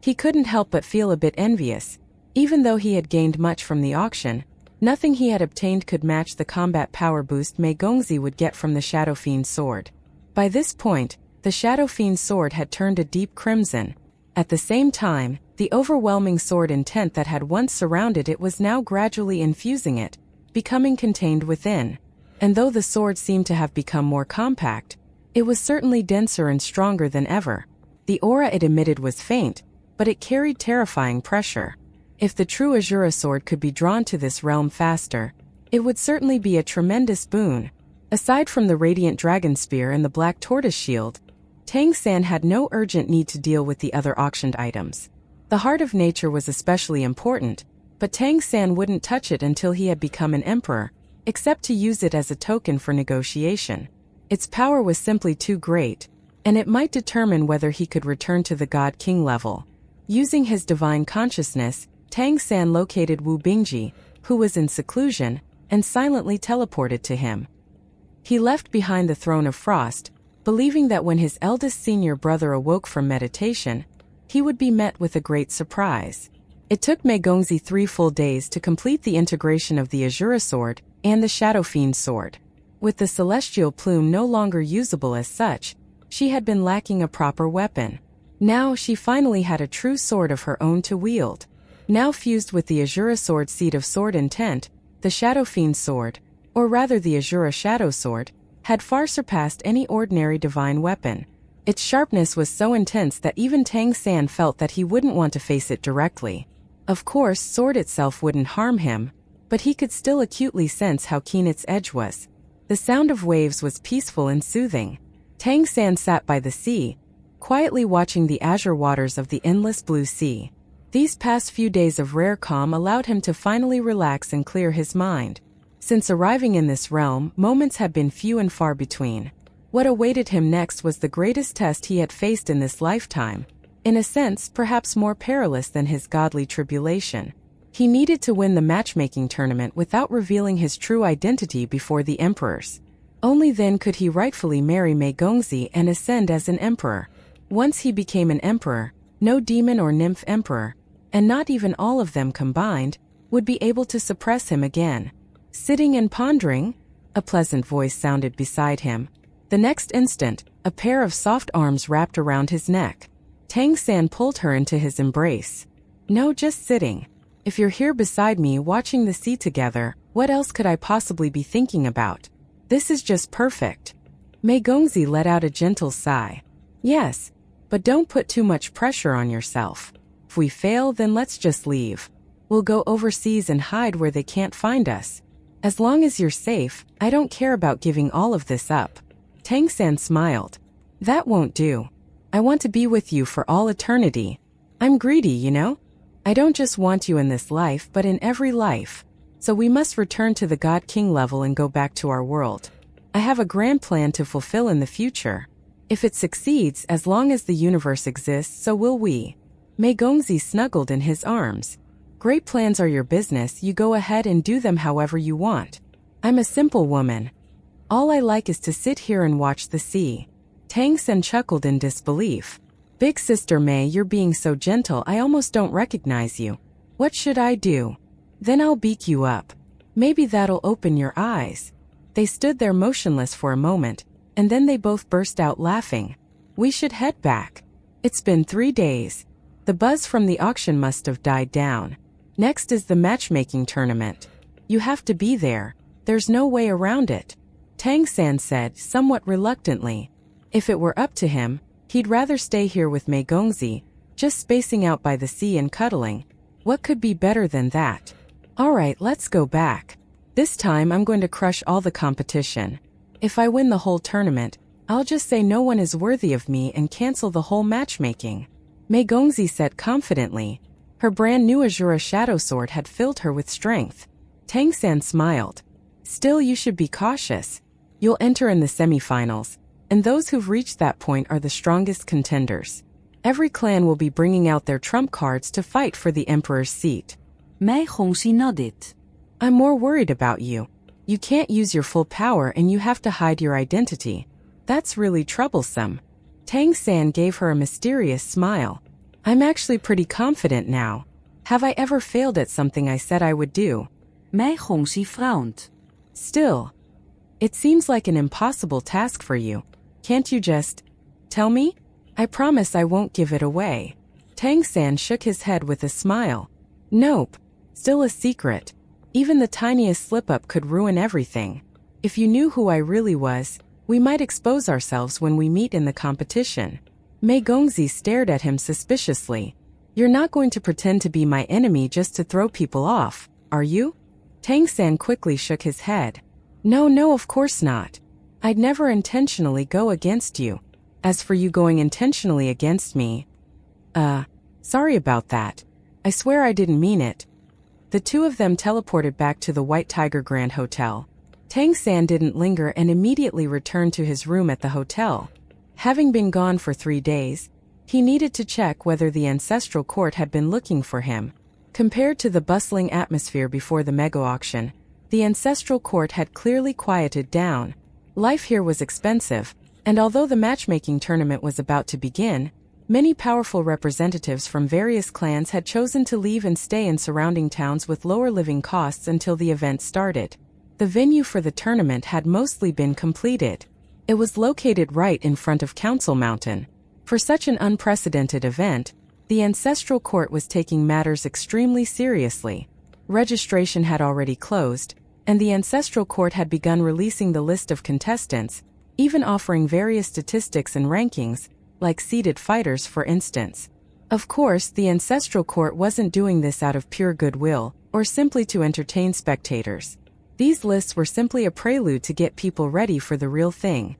S1: He couldn't help but feel a bit envious. Even though he had gained much from the auction, nothing he had obtained could match the combat power boost Meigongzi would get from the Shadow Fiend sword. By this point, the Shadow Fiend sword had turned a deep crimson. At the same time, the overwhelming sword intent that had once surrounded it was now gradually infusing it, becoming contained within. And though the sword seemed to have become more compact, it was certainly denser and stronger than ever. The aura it emitted was faint, but it carried terrifying pressure. If the true Azura sword could be drawn to this realm faster, it would certainly be a tremendous boon. Aside from the Radiant Dragon Spear and the Black Tortoise Shield, Tang San had no urgent need to deal with the other auctioned items. The Heart of Nature was especially important, but Tang San wouldn't touch it until he had become an emperor, except to use it as a token for negotiation. Its power was simply too great, and it might determine whether he could return to the God King level. Using his divine consciousness, Tang San located Wu Bingji, who was in seclusion, and silently teleported to him. He left behind the Throne of Frost, believing that when his eldest senior brother awoke from meditation, he would be met with a great surprise. It took Meigongzi 3 full days to complete the integration of the Azura sword and the Shadow Fiend sword. With the celestial plume no longer usable as such, she had been lacking a proper weapon. Now she finally had a true sword of her own to wield. Now fused with the Azura sword seed of sword intent, the Shadow Fiend sword, or rather the Azura Shadow Sword, had far surpassed any ordinary divine weapon. Its sharpness was so intense that even Tang San felt that he wouldn't want to face it directly. Of course, sword itself wouldn't harm him, but he could still acutely sense how keen its edge was. The sound of waves was peaceful and soothing. Tang San sat by the sea, quietly watching the azure waters of the endless blue sea. These past few days of rare calm allowed him to finally relax and clear his mind. Since arriving in this realm, moments had been few and far between. What awaited him next was the greatest test he had faced in this lifetime. In a sense, perhaps more perilous than his godly tribulation. He needed to win the matchmaking tournament without revealing his true identity before the emperors. Only then could he rightfully marry Meigongzi and ascend as an emperor. Once he became an emperor, no demon or nymph emperor, and not even all of them combined, would be able to suppress him again. Sitting and pondering, A pleasant voice sounded beside him. The next instant, a pair of soft arms wrapped around his neck. Tang San pulled her into his embrace. No, just sitting. If you're here beside me watching the sea together, what else could I possibly be thinking about? This is just perfect. Mei Gongzi let out a gentle sigh. Yes, but don't put too much pressure on yourself. If we fail, then let's just leave. We'll go overseas and hide where they can't find us. As long as you're safe, I don't care about giving all of this up. Tang San smiled. That won't do. I want to be with you for all eternity. I'm greedy, you know? I don't just want you in this life but in every life. So we must return to the God King level and go back to our world. I have a grand plan to fulfill in the future. If it succeeds, as long as the universe exists, so will we. Mei Gongzi snuggled in his arms. Great plans are your business, you go ahead and do them however you want. I'm a simple woman. All I like is to sit here and watch the sea. Tang San chuckled in disbelief. Big sister Mei, you're being so gentle I almost don't recognize you. What should I do? Then I'll beak you up. Maybe that'll open your eyes. They stood there motionless for a moment, and then they both burst out laughing. We should head back. It's been 3 days. The buzz from the auction must have died down. Next is the matchmaking tournament. You have to be there. There's no way around it. Tang San said, somewhat reluctantly. If it were up to him, he'd rather stay here with Mei Gongzi, just spacing out by the sea and cuddling. What could be better than that? All right, let's go back. This time I'm going to crush all the competition. If I win the whole tournament, I'll just say no one is worthy of me and cancel the whole matchmaking. Mei Gongzi said confidently. Her brand new Azura shadow sword had filled her with strength. Tang San smiled. Still, you should be cautious. You'll enter in the semifinals, and those who've reached that point are the strongest contenders. Every clan will be bringing out their trump cards to fight for the emperor's seat.
S2: Mei Gongzi nodded.
S1: I'm more worried about you. You can't use your full power and you have to hide your identity. That's really troublesome. Tang San gave her a mysterious smile. I'm actually pretty confident now. Have I ever failed at something I said I would do?
S2: Mei Gongzi frowned.
S1: Still, it seems like an impossible task for you. Can't you just tell me? I promise I won't give it away. Tang San shook his head with a smile. Nope. Still a secret. Even the tiniest slip-up could ruin everything. If you knew who I really was, we might expose ourselves when we meet in the competition. Mei Gongzi stared at him suspiciously. You're not going to pretend to be my enemy just to throw people off, are you? Tang San quickly shook his head. No, of course not. I'd never intentionally go against you. As for you going intentionally against me, sorry about that. I swear I didn't mean it. The two of them teleported back to the White Tiger Grand Hotel. Tang San didn't linger and immediately returned to his room at the hotel. Having been gone for 3 days, he needed to check whether the ancestral court had been looking for him. Compared to the bustling atmosphere before the mega auction, the ancestral court had clearly quieted down. Life here was expensive, and although the matchmaking tournament was about to begin, many powerful representatives from various clans had chosen to leave and stay in surrounding towns with lower living costs until the event started. The venue for the tournament had mostly been completed. It was located right in front of Council Mountain. For such an unprecedented event, the ancestral court was taking matters extremely seriously. Registration had already closed, and the ancestral court had begun releasing the list of contestants, even offering various statistics and rankings, like seeded fighters for instance. Of course, the ancestral court wasn't doing this out of pure goodwill, or simply to entertain spectators. These lists were simply a prelude to get people ready for the real thing.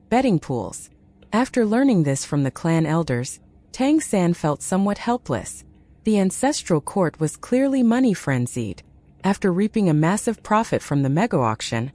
S1: Betting pools. After learning this from the clan elders, Tang San felt somewhat helpless. The ancestral court was clearly money-frenzied. After reaping a massive profit from the mega auction,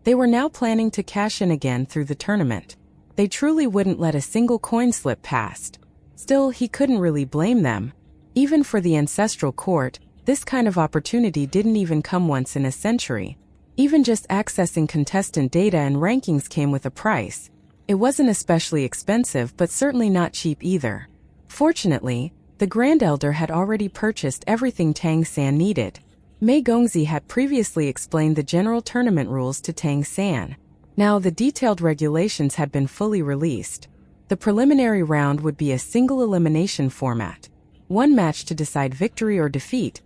S1: they were now planning to cash in again through the tournament. They truly wouldn't let a single coin slip past. Still, he couldn't really blame them. Even for the ancestral court, this kind of opportunity didn't even come once in a century. Even just accessing contestant data and rankings came with a price. It wasn't especially expensive, but certainly not cheap either. Fortunately, the Grand Elder had already purchased everything Tang San needed. Mei Gongzi had previously explained the general tournament rules to Tang San. Now the detailed regulations had been fully released. The preliminary round would be a single elimination format. One match to decide victory or defeat.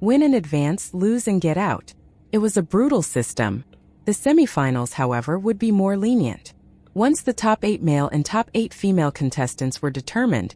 S1: Win and advance, lose and get out. It was a brutal system. The semifinals, however, would be more lenient. Once the top 8 male and top 8 female contestants were determined,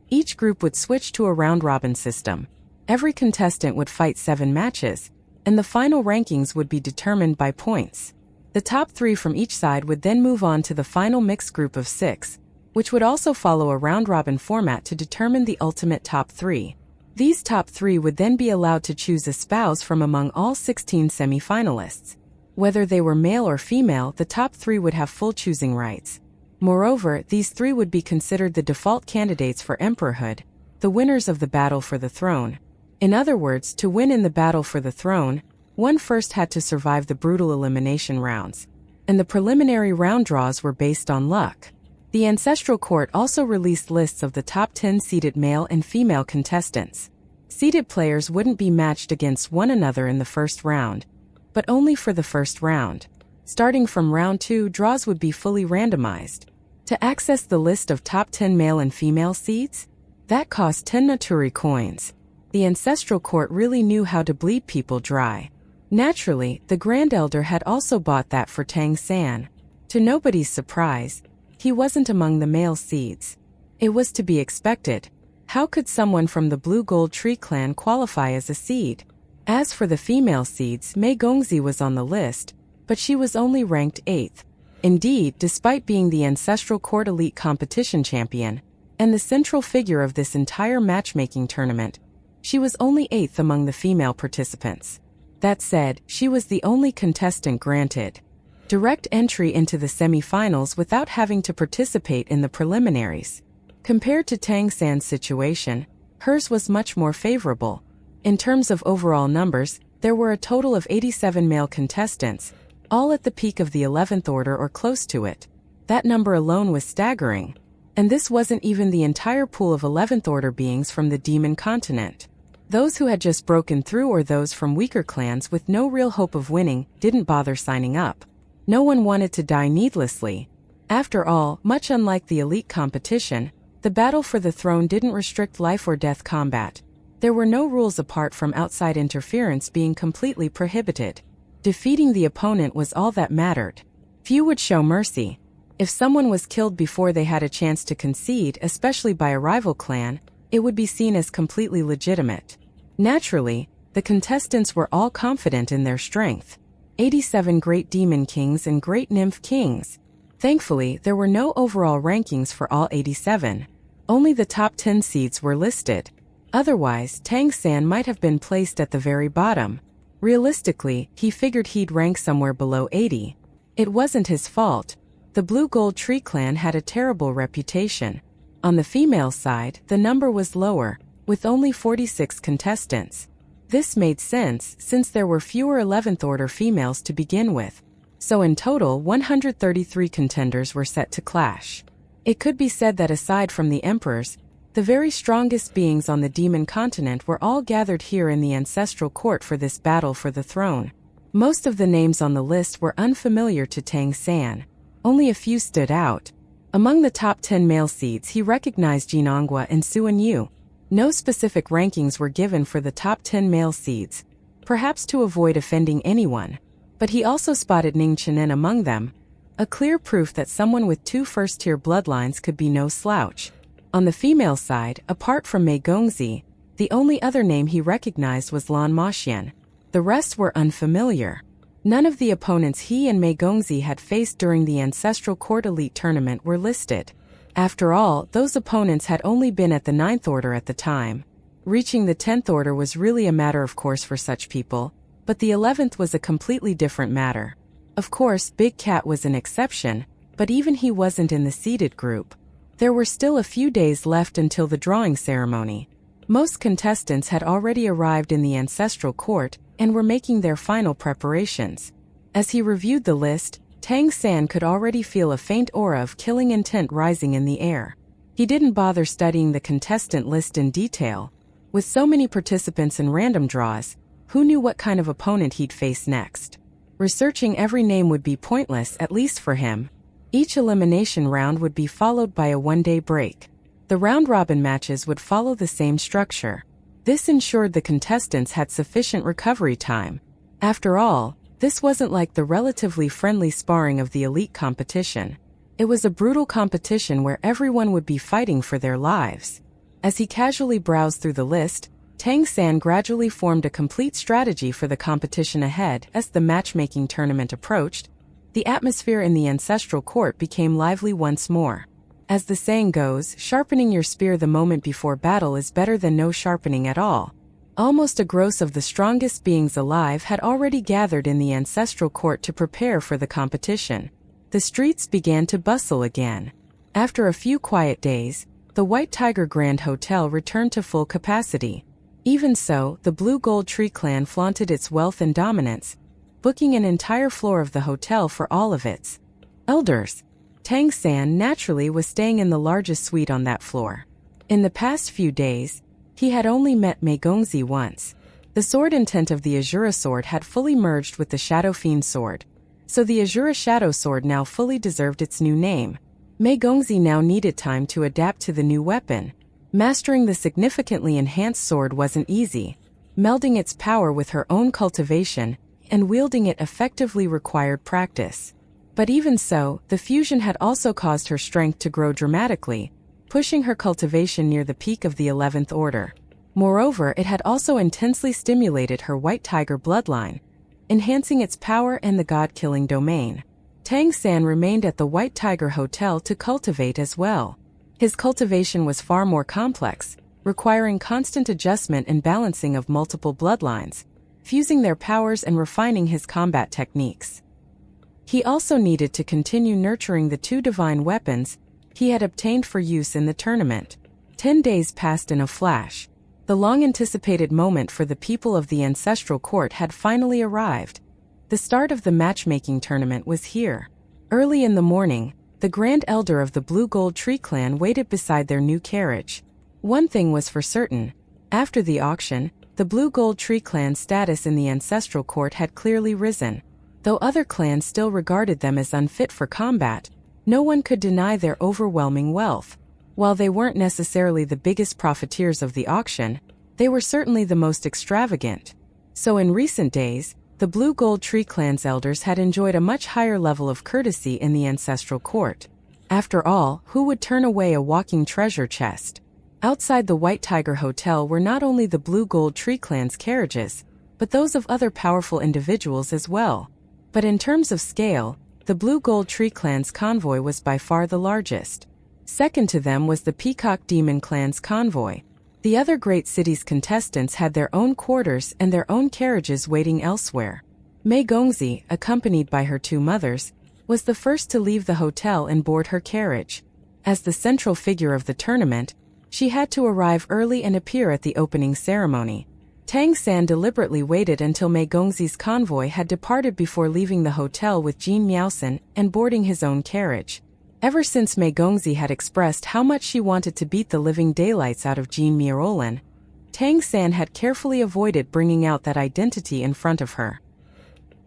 S1: each group would switch to a round-robin system. Every contestant would fight 7 matches, and the final rankings would be determined by points. The top 3 from each side would then move on to the final mixed group of 6, which would also follow a round-robin format to determine the ultimate top 3. These top 3 would then be allowed to choose a spouse from among all 16 semi-finalists. Whether they were male or female, the top 3 would have full choosing rights. Moreover, these 3 would be considered the default candidates for emperorhood, the winners of the battle for the throne. In other words, to win in the battle for the throne, one first had to survive the brutal elimination rounds, and the preliminary round draws were based on luck. The Ancestral Court also released lists of the top 10 seeded male and female contestants. Seeded players wouldn't be matched against one another in the first round, but only for the first round. Starting from round 2, draws would be fully randomized. To access the list of top 10 male and female seeds, that cost 10 Naturi coins. The Ancestral Court really knew how to bleed people dry. Naturally, the Grand Elder had also bought that for Tang San. To nobody's surprise, he wasn't among the male seeds. It was to be expected. How could someone from the Blue Gold Tree clan qualify as a seed? As for the female seeds, Mei Gongzi was on the list, but she was only ranked 8th. Indeed, despite being the Ancestral Court Elite Competition champion, and the central figure of this entire matchmaking tournament, she was only 8th among the female participants. That said, she was the only contestant granted direct entry into the semi-finals without having to participate in the preliminaries. Compared to Tang San's situation, hers was much more favorable. In terms of overall numbers, there were a total of 87 male contestants, all at the peak of the 11th order or close to it. That number alone was staggering. And this wasn't even the entire pool of 11th order beings from the Demon Continent. Those who had just broken through or those from weaker clans with no real hope of winning didn't bother signing up. No one wanted to die needlessly. After all, much unlike the elite competition, the battle for the throne didn't restrict life or death combat. There were no rules apart from outside interference being completely prohibited. Defeating the opponent was all that mattered. Few would show mercy. If someone was killed before they had a chance to concede, especially by a rival clan, it would be seen as completely legitimate. Naturally, the contestants were all confident in their strength. 87 great demon kings and great nymph kings. Thankfully, there were no overall rankings for all 87. Only the top 10 seeds were listed. Otherwise, Tang San might have been placed at the very bottom. Realistically, he figured he'd rank somewhere below 80. It wasn't his fault. The Blue Gold Tree clan had a terrible reputation. On the female side, the number was lower, with only 46 contestants. This made sense since there were fewer 11th order females to begin with. So in total, 133 contenders were set to clash. It could be said that aside from the emperors, the very strongest beings on the Demon Continent were all gathered here in the Ancestral Court for this battle for the throne. Most of the names on the list were unfamiliar to Tang San. Only a few stood out. Among the top 10 male seeds, he recognized Jinongwa and Suan Yu. No specific rankings were given for the top 10 male seeds, perhaps to avoid offending anyone. But he also spotted Ning Chenen among them, a clear proof that someone with 2 first-tier bloodlines could be no slouch. On the female side, apart from Mei Gongzi, the only other name he recognized was Lan Maxian. The rest were unfamiliar. None of the opponents he and Mei Gongzi had faced during the Ancestral Court Elite Tournament were listed. After all, those opponents had only been at the 9th order at the time. Reaching the 10th order was really a matter of course for such people, but the 11th was a completely different matter. Of course, Big Cat was an exception, but even he wasn't in the seeded group. There were still a few days left until the drawing ceremony. Most contestants had already arrived in the Ancestral Court and were making their final preparations. As he reviewed the list, Tang San could already feel a faint aura of killing intent rising in the air. He didn't bother studying the contestant list in detail. With so many participants and random draws, Who knew what kind of opponent he'd face next? Researching every name would be pointless, at least for him. Each elimination round would be followed by a one-day break. The round-robin matches would follow the same structure. This ensured the contestants had sufficient recovery time. After all, this wasn't like the relatively friendly sparring of the elite competition. It was a brutal competition where everyone would be fighting for their lives. As he casually browsed through the list, Tang San gradually formed a complete strategy for the competition ahead. As the matchmaking tournament approached, the atmosphere in the ancestral court became lively once more. As the saying goes, sharpening your spear the moment before battle is better than no sharpening at all. Almost a gross of the strongest beings alive had already gathered in the ancestral court to prepare for the competition. The streets began to bustle again. After a few quiet days, the White Tiger Grand Hotel returned to full capacity. Even so, the Blue Gold Tree clan flaunted its wealth and dominance, booking an entire floor of the hotel for all of its elders. Tang San naturally was staying in the largest suite on that floor. In the past few days, he had only met Mei Gongzi once. The sword intent of the Azura sword had fully merged with the Shadow Fiend sword, so the Azura Shadow sword now fully deserved its new name. Mei Gongzi now needed time to adapt to the new weapon. Mastering the significantly enhanced sword wasn't easy. Melding its power with her own cultivation and wielding it effectively required practice. But even so, the fusion had also caused her strength to grow dramatically, pushing her cultivation near the peak of the 11th order. Moreover, it had also intensely stimulated her White Tiger bloodline, enhancing its power and the god-killing domain. Tang San remained at the White Tiger Hotel to cultivate as well. His cultivation was far more complex, requiring constant adjustment and balancing of multiple bloodlines, fusing their powers and refining his combat techniques. He also needed to continue nurturing the two divine weapons he had obtained for use in the tournament. 10 days passed in a flash. The long-anticipated moment for the people of the ancestral court had finally arrived. The start of the matchmaking tournament was here. Early in the morning, the Grand Elder of the Blue Gold Tree clan waited beside their new carriage. One thing was for certain. After the auction, the Blue Gold Tree clan's status in the ancestral court had clearly risen. Though other clans still regarded them as unfit for combat, no one could deny their overwhelming wealth. While they weren't necessarily the biggest profiteers of the auction, they were certainly the most extravagant. So in recent days, the Blue Gold Tree clan's elders had enjoyed a much higher level of courtesy in the ancestral court. After all, who would turn away a walking treasure chest? Outside the White Tiger Hotel were not only the Blue Gold Tree clan's carriages, but those of other powerful individuals as well. But in terms of scale, the Blue Gold Tree clan's convoy was by far the largest. Second to them was the Peacock Demon clan's convoy. The other great cities' contestants had their own quarters and their own carriages waiting elsewhere. Mei Gongzi, accompanied by her two mothers, was the first to leave the hotel and board her carriage. As the central figure of the tournament, she had to arrive early and appear at the opening ceremony. Tang San deliberately waited until Mei Gongzi's convoy had departed before leaving the hotel with Jin Miaosan and boarding his own carriage. Ever since Mei Gongzi had expressed how much she wanted to beat the living daylights out of Jin Miaolan, Tang San had carefully avoided bringing out that identity in front of her.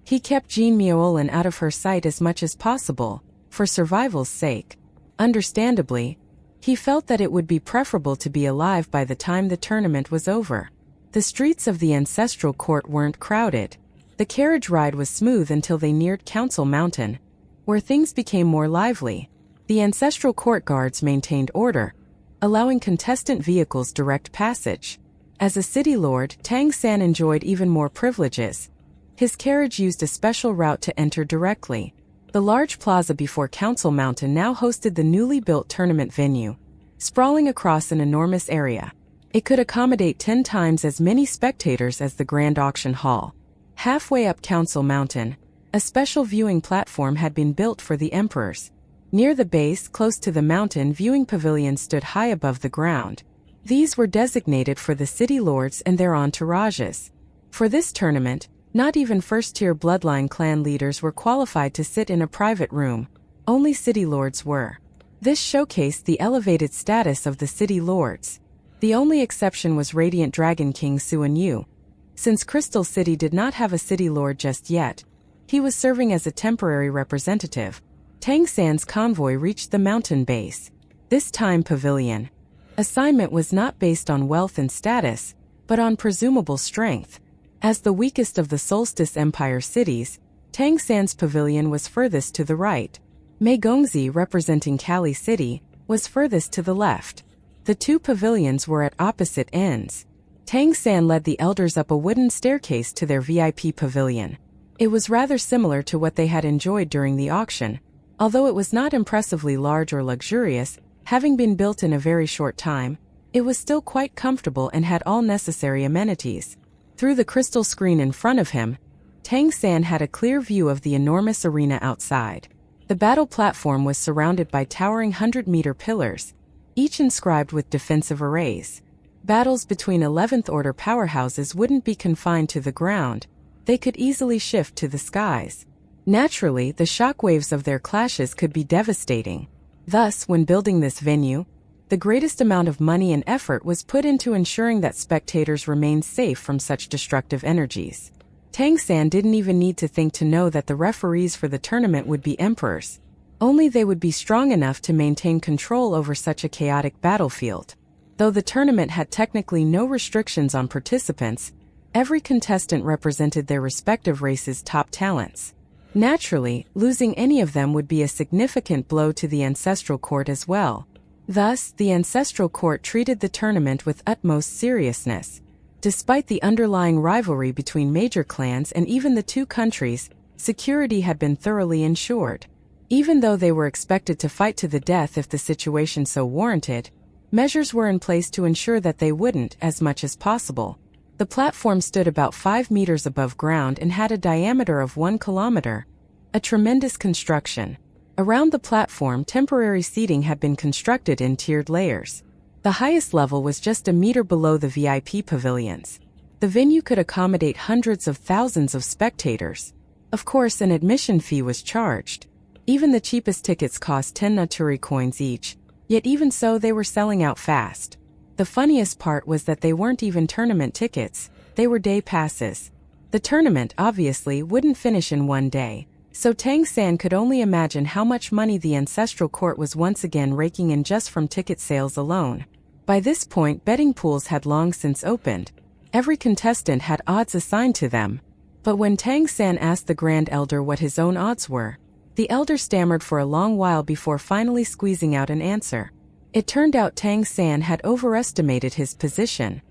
S1: He kept Jin Miaolan out of her sight as much as possible, for survival's sake. Understandably, he felt that it would be preferable to be alive by the time the tournament was over. The streets of the ancestral court weren't crowded. The carriage ride was smooth until they neared Council Mountain, where things became more lively. The ancestral court guards maintained order, allowing contestant vehicles direct passage. As a city lord, Tang San enjoyed even more privileges. His carriage used a special route to enter directly. The large plaza before Council Mountain now hosted the newly built tournament venue, sprawling across an enormous area. It could accommodate 10 times as many spectators as the Grand Auction Hall. Halfway up Council Mountain, a special viewing platform had been built for the emperors. Near the base, close to the mountain, viewing pavilions stood high above the ground. These were designated for the city lords and their entourages. For this tournament, not even first-tier bloodline clan leaders were qualified to sit in a private room. Only city lords were. This showcased the elevated status of the city lords. The only exception was Radiant Dragon King Suan Yu. Since Crystal City did not have a city lord just yet, he was serving as a temporary representative. Tang San's convoy reached the mountain base. This time pavilion. Assignment was not based on wealth and status, but on presumable strength. As the weakest of the Solstice Empire cities, Tang San's pavilion was furthest to the right. Meigongzi, representing Kali City, was furthest to the left. The two pavilions were at opposite ends. Tang San led the elders up a wooden staircase to their VIP pavilion. It was rather similar to what they had enjoyed during the auction. Although it was not impressively large or luxurious, having been built in a very short time, it was still quite comfortable and had all necessary amenities. Through the crystal screen in front of him, Tang San had a clear view of the enormous arena outside. The battle platform was surrounded by towering 100-meter pillars, each inscribed with defensive arrays. Battles between 11th Order powerhouses wouldn't be confined to the ground, they could easily shift to the skies. Naturally, the shockwaves of their clashes could be devastating. Thus, when building this venue, the greatest amount of money and effort was put into ensuring that spectators remained safe from such destructive energies. Tang San didn't even need to think to know that the referees for the tournament would be emperors. Only they would be strong enough to maintain control over such a chaotic battlefield. Though the tournament had technically no restrictions on participants, every contestant represented their respective race's top talents. Naturally, losing any of them would be a significant blow to the ancestral court as well. Thus, the ancestral court treated the tournament with utmost seriousness. Despite the underlying rivalry between major clans and even the two countries, security had been thoroughly ensured. Even though they were expected to fight to the death if the situation so warranted, measures were in place to ensure that they wouldn't as much as possible. The platform stood about 5 meters above ground and had a diameter of 1 kilometer. A tremendous construction. Around the platform, temporary seating had been constructed in tiered layers. The highest level was just a meter below the VIP pavilions. The venue could accommodate hundreds of thousands of spectators. Of course, an admission fee was charged. Even the cheapest tickets cost 10 Naturi coins each, yet even so they were selling out fast. The funniest part was that they weren't even tournament tickets, they were day passes. The tournament, obviously, wouldn't finish in one day, so Tang San could only imagine how much money the ancestral court was once again raking in just from ticket sales alone. By this point, betting pools had long since opened. Every contestant had odds assigned to them. But when Tang San asked the Grand Elder what his own odds were, the Elder stammered for a long while before finally squeezing out an answer. It turned out Tang San had overestimated his position.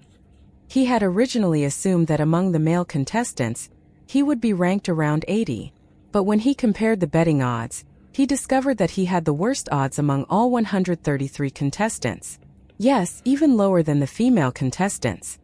S1: He had originally assumed that among the male contestants, he would be ranked around 80. But when he compared the betting odds, he discovered that he had the worst odds among all 133 contestants. Yes, even lower than the female contestants.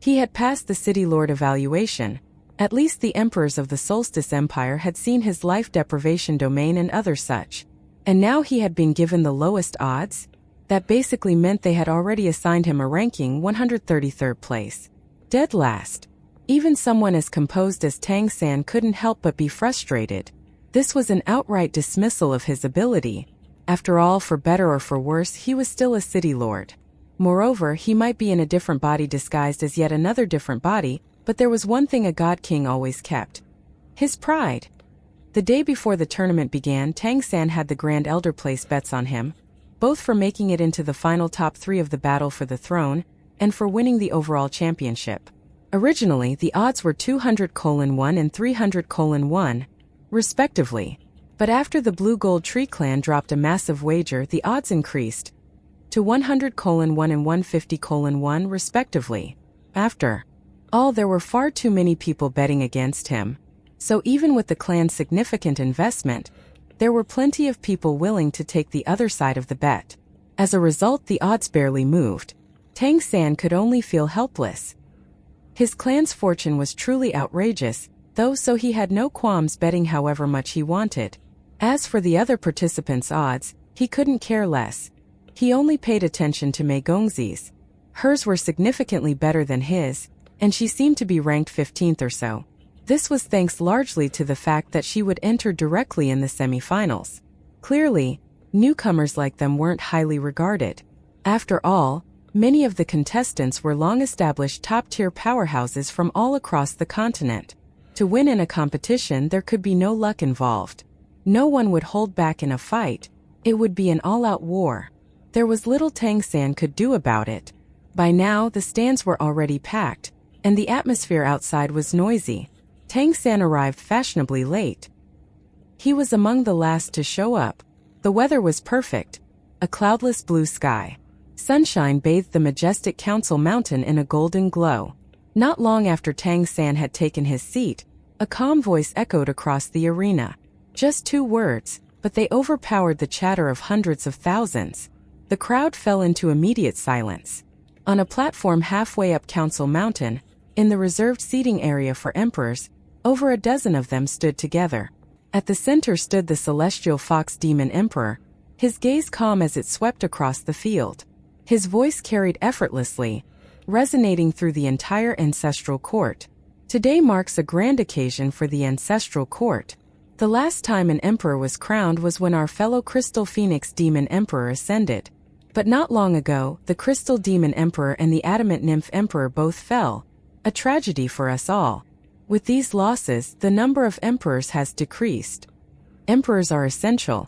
S1: He had passed the City Lord evaluation. At least the emperors of the Solstice Empire had seen his life deprivation domain and other such. And now he had been given the lowest odds? That basically meant they had already assigned him a ranking 133rd place. Dead last. Even someone as composed as Tang San couldn't help but be frustrated. This was an outright dismissal of his ability. After all, for better or for worse, he was still a city lord. Moreover, he might be in a different body disguised as yet another different body, but there was one thing a god king always kept. His pride. The day before the tournament began, Tang San had the Grand Elder place bets on him, both for making it into the final top 3 of the battle for the throne, and for winning the overall championship. Originally, the odds were 200:1 and 300:1, respectively. But after the Blue Gold Tree clan dropped a massive wager, the odds increased to 100:1 and 150:1, respectively. After all, there were far too many people betting against him. So even with the clan's significant investment, there were plenty of people willing to take the other side of the bet. As a result, the odds barely moved. Tang San could only feel helpless. His clan's fortune was truly outrageous, though, so he had no qualms betting however much he wanted. As for the other participants' odds, he couldn't care less. He only paid attention to Meigongzi's. Hers were significantly better than his, and she seemed to be ranked 15th or so. This was thanks largely to the fact that she would enter directly in the semifinals. Clearly, newcomers like them weren't highly regarded. After all, Many of the contestants were long-established top-tier powerhouses from all across the continent. To win in a competition, there could be no luck involved. No one would hold back in a fight. It would be an all-out war. There was little Tang San could do about it. By now, the stands were already packed, and the atmosphere outside was noisy. Tang San arrived fashionably late. He was among the last to show up. The weather was perfect. A cloudless blue sky. Sunshine bathed the majestic council mountain in a golden glow. Not long after Tang San had taken his seat, a calm voice echoed across the arena. Just 2 words, but they overpowered the chatter of hundreds of thousands. The crowd fell into immediate silence. On a platform halfway up Council Mountain, in the reserved seating area for emperors, over a dozen of them stood together. At the center stood the celestial fox demon emperor, his gaze calm as it swept across the field. His voice carried effortlessly, resonating through the entire ancestral court. Today marks a grand occasion for the ancestral court. The last time an emperor was crowned was when our fellow Crystal Phoenix Demon Emperor ascended. But not long ago, the Crystal Demon Emperor and the Adamant Nymph Emperor both fell. A tragedy for us all. With these losses, the number of emperors has decreased. Emperors are essential.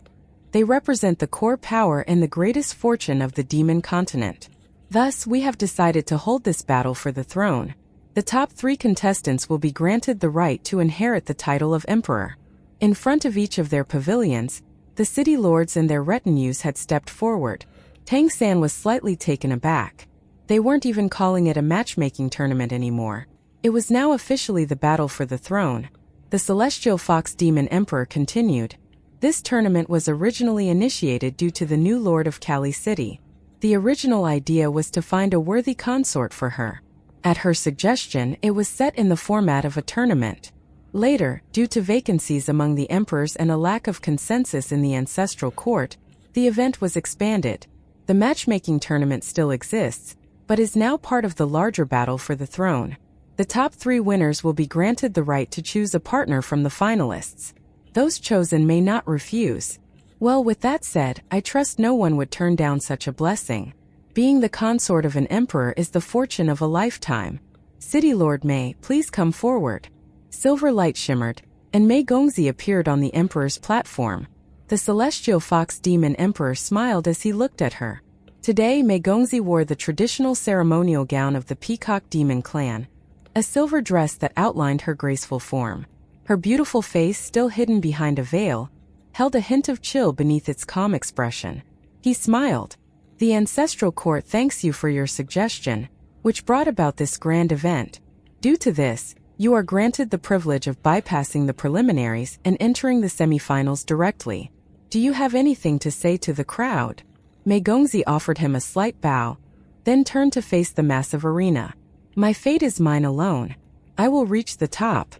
S1: They represent the core power and the greatest fortune of the demon continent. Thus, we have decided to hold this battle for the throne. The top 3 contestants will be granted the right to inherit the title of emperor. In front of each of their pavilions, the city lords and their retinues had stepped forward. Tang San was slightly taken aback. They weren't even calling it a matchmaking tournament anymore. It was now officially the battle for the throne. The Celestial Fox Demon Emperor continued. This tournament was originally initiated due to the new lord of Kali City. The original idea was to find a worthy consort for her. At her suggestion, it was set in the format of a tournament. Later, due to vacancies among the emperors and a lack of consensus in the ancestral court, the event was expanded. The matchmaking tournament still exists, but is now part of the larger battle for the throne. The top 3 winners will be granted the right to choose a partner from the finalists. Those chosen may not refuse. Well, with that said, I trust no one would turn down such a blessing. Being the consort of an emperor is the fortune of a lifetime. City Lord Mei, please come forward. Silver light shimmered, and Mei Gongzi appeared on the emperor's platform. The celestial fox demon emperor smiled as he looked at her. Today, Mei Gongzi wore the traditional ceremonial gown of the peacock demon clan, a silver dress that outlined her graceful form. Her beautiful face, still hidden behind a veil, held a hint of chill beneath its calm expression. He smiled. The ancestral court thanks you for your suggestion, which brought about this grand event. Due to this, you are granted the privilege of bypassing the preliminaries and entering the semifinals directly. Do you have anything to say to the crowd? Mei Gongzi offered him a slight bow, then turned to face the massive arena. My fate is mine alone. I will reach the top.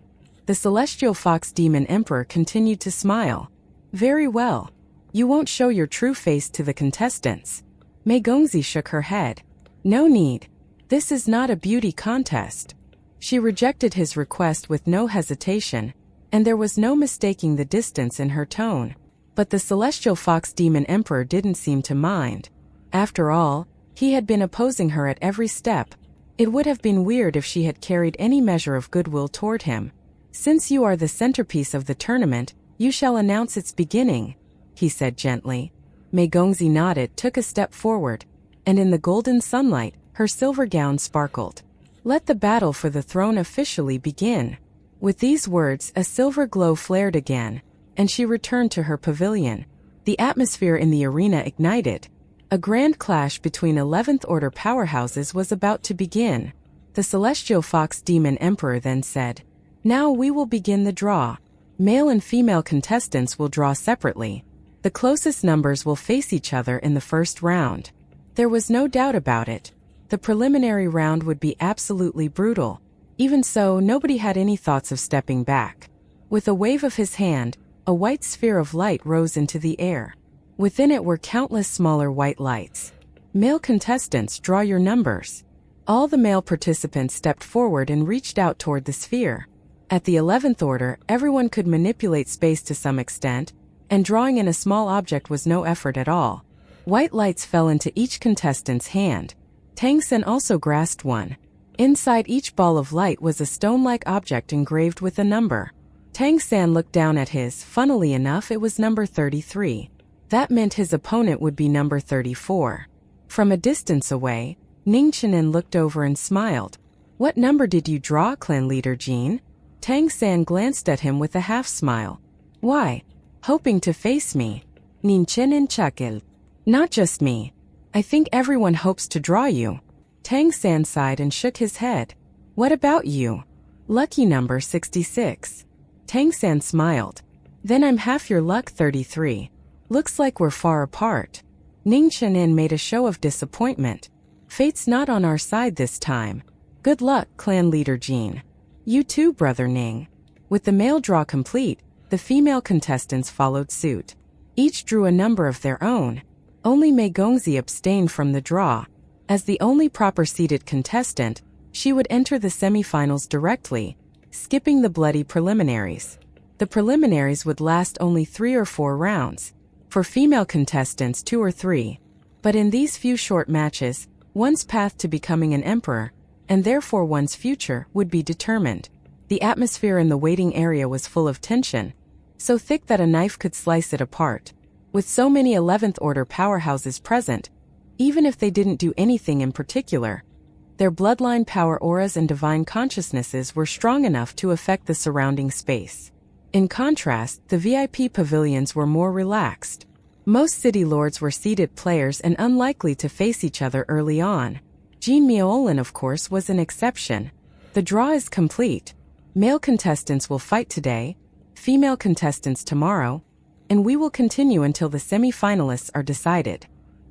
S1: The celestial fox demon emperor continued to smile. Very well. You won't show your true face to the contestants. Mei Gongzi shook her head. No need. This is not a beauty contest. She rejected his request with no hesitation, and there was no mistaking the distance in her tone. But the celestial fox demon emperor didn't seem to mind. After all, he had been opposing her at every step. It would have been weird if she had carried any measure of goodwill toward him. Since you are the centerpiece of the tournament, you shall announce its beginning, he said gently. Mei Gongzi nodded, took a step forward, and in the golden sunlight, her silver gown sparkled. Let the battle for the throne officially begin. With these words, a silver glow flared again, and she returned to her pavilion. The atmosphere in the arena ignited. A grand clash between 11th Order powerhouses was about to begin. The Celestial Fox Demon Emperor then said, Now we will begin the draw. Male and female contestants will draw separately. The closest numbers will face each other in the first round. There was no doubt about it. The preliminary round would be absolutely brutal. Even so, nobody had any thoughts of stepping back. With a wave of his hand, a white sphere of light rose into the air. Within it were countless smaller white lights. Male contestants, draw your numbers. All the male participants stepped forward and reached out toward the sphere. At the 11th Order, everyone could manipulate space to some extent, and drawing in a small object was no effort at all. White lights fell into each contestant's hand. Tang San also grasped one. Inside each ball of light was a stone-like object engraved with a number. Tang San looked down at his. Funnily enough, it was number 33. That meant his opponent would be number 34. From a distance away, Ning Chenin looked over and smiled. What number did you draw, clan leader Jean? Tang San glanced at him with a half-smile. Why? Hoping to face me. Ning Chenin chuckled. Not just me. I think everyone hopes to draw you. Tang San sighed and shook his head. What about you? Lucky number 66. Tang San smiled. Then I'm half your luck, 33. Looks like we're far apart. Ning Chenin made a show of disappointment. Fate's not on our side this time. Good luck, clan leader Jean. You too, brother Ning. With the male draw complete, the female contestants followed suit. Each drew a number of their own. Only Mei Gongzi abstained from the draw. As the only proper seeded contestant, she would enter the semifinals directly, skipping the bloody preliminaries. The preliminaries would last only 3 or 4 rounds. For female contestants, 2 or 3. But in these few short matches, one's path to becoming an emperor, and therefore one's future, would be determined. The atmosphere in the waiting area was full of tension, so thick that a knife could slice it apart. With so many 11th order powerhouses present, even if they didn't do anything in particular, their bloodline power auras and divine consciousnesses were strong enough to affect the surrounding space. In contrast, the VIP pavilions were more relaxed. Most city lords were seeded players and unlikely to face each other early on. Jean Miaolin, of course, was an exception. The draw is complete. Male contestants will fight today, female contestants tomorrow, and we will continue until the semi-finalists are decided.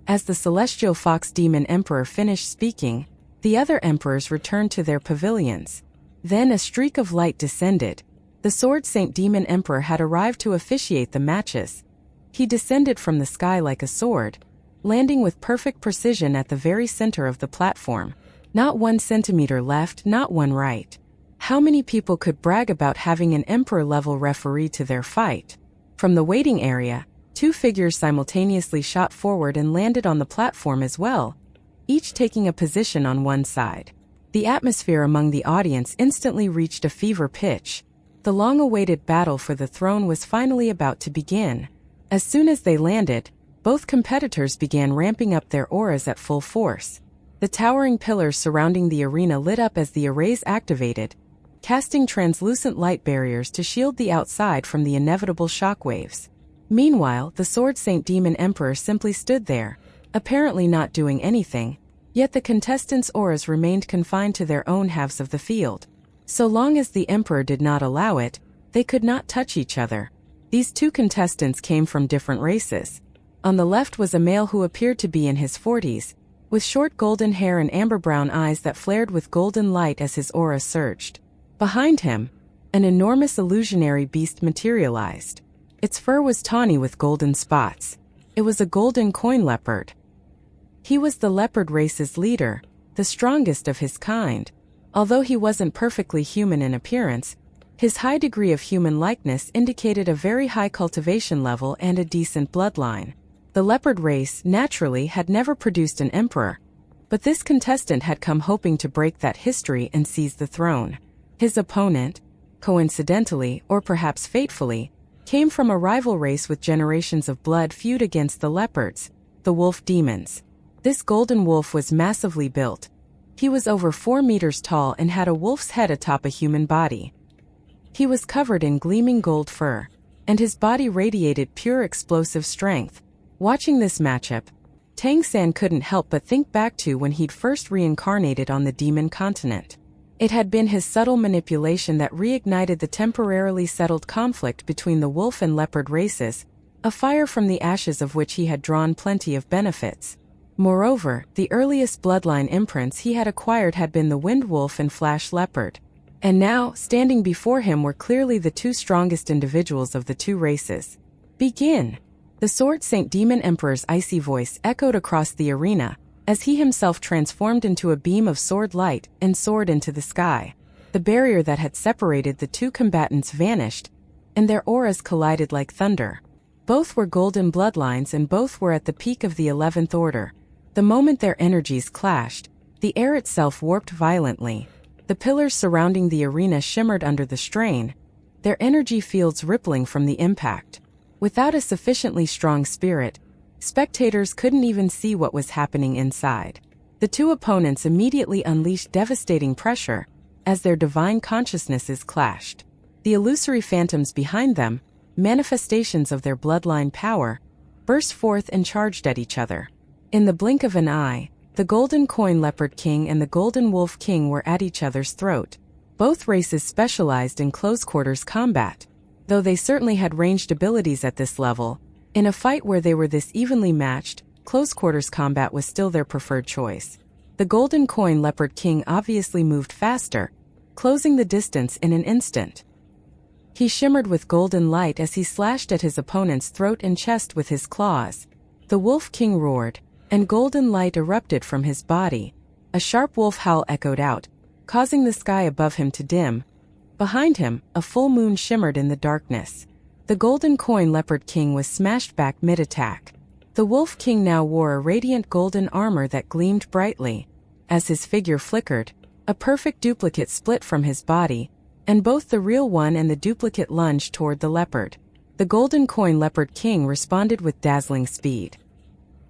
S1: As the Celestial Fox Demon Emperor finished speaking, the other emperors returned to their pavilions. Then a streak of light descended. The Sword Saint Demon Emperor had arrived to officiate the matches. He descended from the sky like a sword, landing with perfect precision at the very center of the platform. Not 1 centimeter left, not one right. How many people could brag about having an emperor-level referee to their fight? From the waiting area, 2 figures simultaneously shot forward and landed on the platform as well, each taking a position on one side. The atmosphere among the audience instantly reached a fever pitch. The long-awaited battle for the throne was finally about to begin. As soon as they landed, both competitors began ramping up their auras at full force. The towering pillars surrounding the arena lit up as the arrays activated, casting translucent light barriers to shield the outside from the inevitable shockwaves. Meanwhile, the Sword Saint Demon Emperor simply stood there, apparently not doing anything, yet the contestants' auras remained confined to their own halves of the field. So long as the Emperor did not allow it, they could not touch each other. These 2 contestants came from different races. On the left was a male who appeared to be in his 40s, with short golden hair and amber-brown eyes that flared with golden light as his aura surged. Behind him, an enormous illusionary beast materialized. Its fur was tawny with golden spots. It was a golden coin leopard. He was the leopard race's leader, the strongest of his kind. Although he wasn't perfectly human in appearance, his high degree of human likeness indicated a very high cultivation level and a decent bloodline. The leopard race, naturally, had never produced an emperor, but this contestant had come hoping to break that history and seize the throne. His opponent, coincidentally, or perhaps fatefully, came from a rival race with generations of blood feud against the leopards, the wolf demons. This golden wolf was massively built. He was over 4 meters tall and had a wolf's head atop a human body. He was covered in gleaming gold fur, and his body radiated pure explosive strength. Watching this matchup, Tang San couldn't help but think back to when he'd first reincarnated on the demon continent. It had been his subtle manipulation that reignited the temporarily settled conflict between the wolf and leopard races, a fire from the ashes of which he had drawn plenty of benefits. Moreover, the earliest bloodline imprints he had acquired had been the wind wolf and flash leopard. And now, standing before him were clearly the 2 strongest individuals of the 2 races. Begin! The Sword Saint Demon Emperor's icy voice echoed across the arena, as he himself transformed into a beam of sword light and soared into the sky. The barrier that had separated the 2 combatants vanished, and their auras collided like thunder. Both were golden bloodlines and both were at the peak of the 11th order. The moment their energies clashed, The air itself warped violently. The pillars surrounding the arena shimmered under the strain, their energy fields rippling from the impact. Without a sufficiently strong spirit, spectators couldn't even see what was happening inside. The two opponents immediately unleashed devastating pressure as their divine consciousnesses clashed. The illusory phantoms behind them, manifestations of their bloodline power, burst forth and charged at each other. In the blink of an eye, the Golden Coin Leopard King and the Golden Wolf King were at each other's throat. Both races specialized in close-quarters combat. Though they certainly had ranged abilities at this level, in a fight where they were this evenly matched, close-quarters combat was still their preferred choice. The Golden Coin Leopard King obviously moved faster, closing the distance in an instant. He shimmered with golden light as he slashed at his opponent's throat and chest with his claws. The Wolf King roared, and golden light erupted from his body. A sharp wolf howl echoed out, causing the sky above him to dim. Behind him, a full moon shimmered in the darkness. The Golden Coin Leopard King was smashed back mid-attack. The Wolf King now wore a radiant golden armor that gleamed brightly. As his figure flickered, a perfect duplicate split from his body, and both the real one and the duplicate lunged toward the leopard. The Golden Coin Leopard King responded with dazzling speed.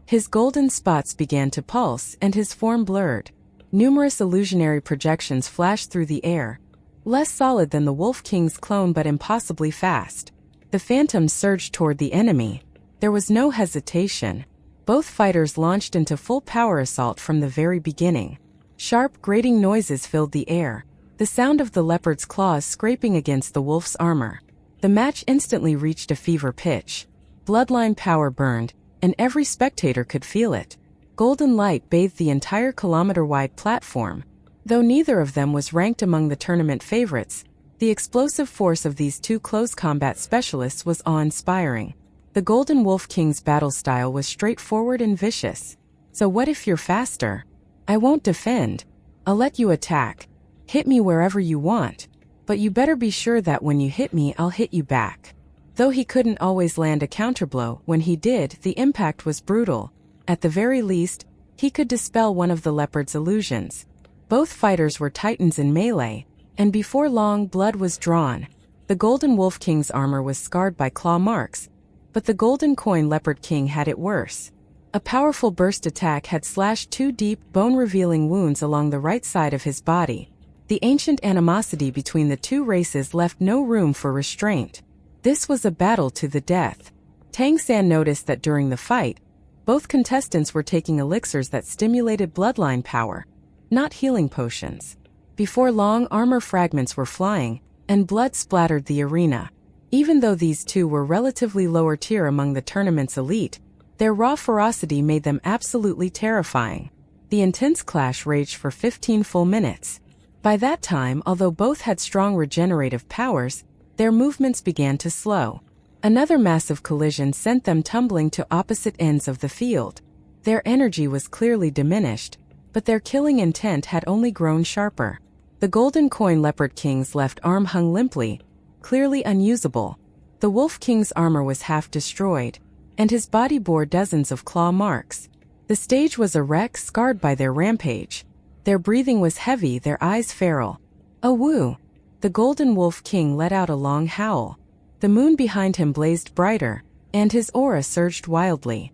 S1: His golden spots began to pulse and his form blurred. Numerous illusionary projections flashed through the air, less solid than the Wolf King's clone but impossibly fast. The phantoms surged toward the enemy. There was no hesitation. Both fighters launched into full power assault from the very beginning. Sharp, grating noises filled the air, the sound of the leopard's claws scraping against the wolf's armor. The match instantly reached a fever pitch. Bloodline power burned, and every spectator could feel it. Golden light bathed the entire kilometer-wide platform. Though neither of them was ranked among the tournament favorites, the explosive force of these two close combat specialists was awe-inspiring. The Golden Wolf King's battle style was straightforward and vicious. So what if you're faster? I won't defend. I'll let you attack. Hit me wherever you want. But you better be sure that when you hit me, I'll hit you back. Though he couldn't always land a counterblow, when he did, the impact was brutal. At the very least, he could dispel one of the leopard's illusions. Both fighters were titans in melee, and before long blood was drawn. The Golden Wolf King's armor was scarred by claw marks, but the Golden Coin Leopard King had it worse. A powerful burst attack had slashed two deep, bone-revealing wounds along the right side of his body. The ancient animosity between the two races left no room for restraint. This was a battle to the death. Tang San noticed that during the fight, both contestants were taking elixirs that stimulated bloodline power, not healing potions. Before long, armor fragments were flying, and blood splattered the arena. Even though these two were relatively lower tier among the tournament's elite, their raw ferocity made them absolutely terrifying. The intense clash raged for 15 full minutes. By that time, although both had strong regenerative powers, their movements began to slow. Another massive collision sent them tumbling to opposite ends of the field. Their energy was clearly diminished, but their killing intent had only grown sharper. The Golden Coin Leopard King's left arm hung limply, clearly unusable. The Wolf King's armor was half destroyed, and his body bore dozens of claw marks. The stage was a wreck, scarred by their rampage. Their breathing was heavy, their eyes feral. "Oh woo!" The Golden Wolf King let out a long howl. The moon behind him blazed brighter, and his aura surged wildly.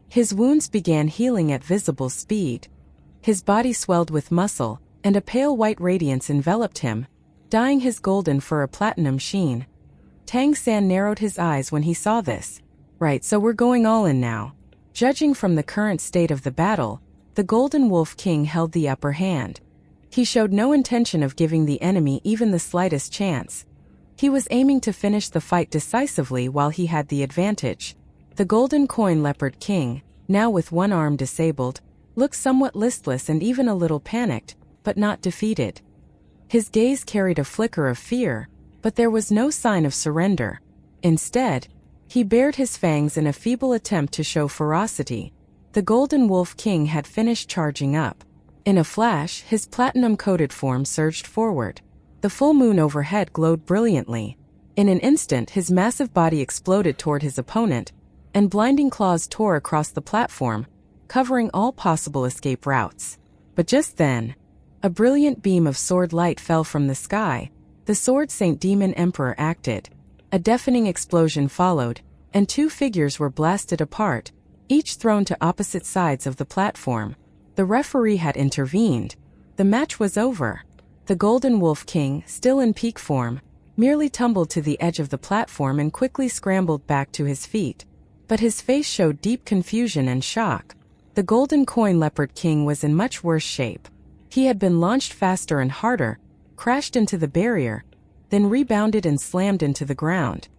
S1: His wounds began healing at visible speed. His body swelled with muscle, and a pale white radiance enveloped him, dyeing his golden for a platinum sheen. Tang San narrowed his eyes when he saw this. Right, so we're going all in now. Judging from the current state of the battle, the Golden Wolf King held the upper hand. He showed no intention of giving the enemy even the slightest chance. He was aiming to finish the fight decisively while he had the advantage. The Golden Coin Leopard King, now with one arm disabled, looked somewhat listless and even a little panicked, but not defeated. His gaze carried a flicker of fear, but there was no sign of surrender. Instead, he bared his fangs in a feeble attempt to show ferocity. The Golden Wolf King had finished charging up. In a flash, his platinum-coated form surged forward. The full moon overhead glowed brilliantly. In an instant, his massive body exploded toward his opponent, and blinding claws tore across the platform, covering all possible escape routes. But just then, a brilliant beam of sword light fell from the sky. The sword Saint Demon Emperor acted. A deafening explosion followed, and two figures were blasted apart, each thrown to opposite sides of the platform. The referee had intervened. The match was over. The Golden Wolf King, still in peak form, merely tumbled to the edge of the platform and quickly scrambled back to his feet. But his face showed deep confusion and shock. The Golden Coin Leopard King was in much worse shape. He had been launched faster and harder, crashed into the barrier, then rebounded and slammed into the ground.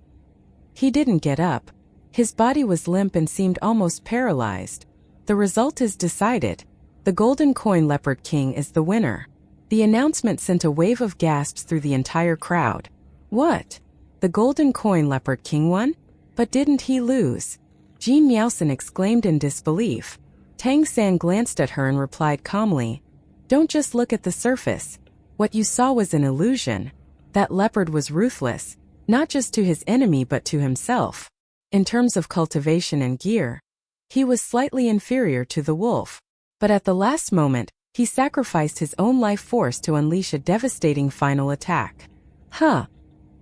S1: He didn't get up. His body was limp and seemed almost paralyzed. The result is decided. The Golden Coin Leopard King is the winner. The announcement sent a wave of gasps through the entire crowd. What? The Golden Coin Leopard King won? But didn't he lose? Jean Miaosan exclaimed in disbelief. Tang San glanced at her and replied calmly, "Don't just look at the surface. What you saw was an illusion. That leopard was ruthless, not just to his enemy but to himself. In terms of cultivation and gear, he was slightly inferior to the wolf. But at the last moment, he sacrificed his own life force to unleash a devastating final attack." Huh.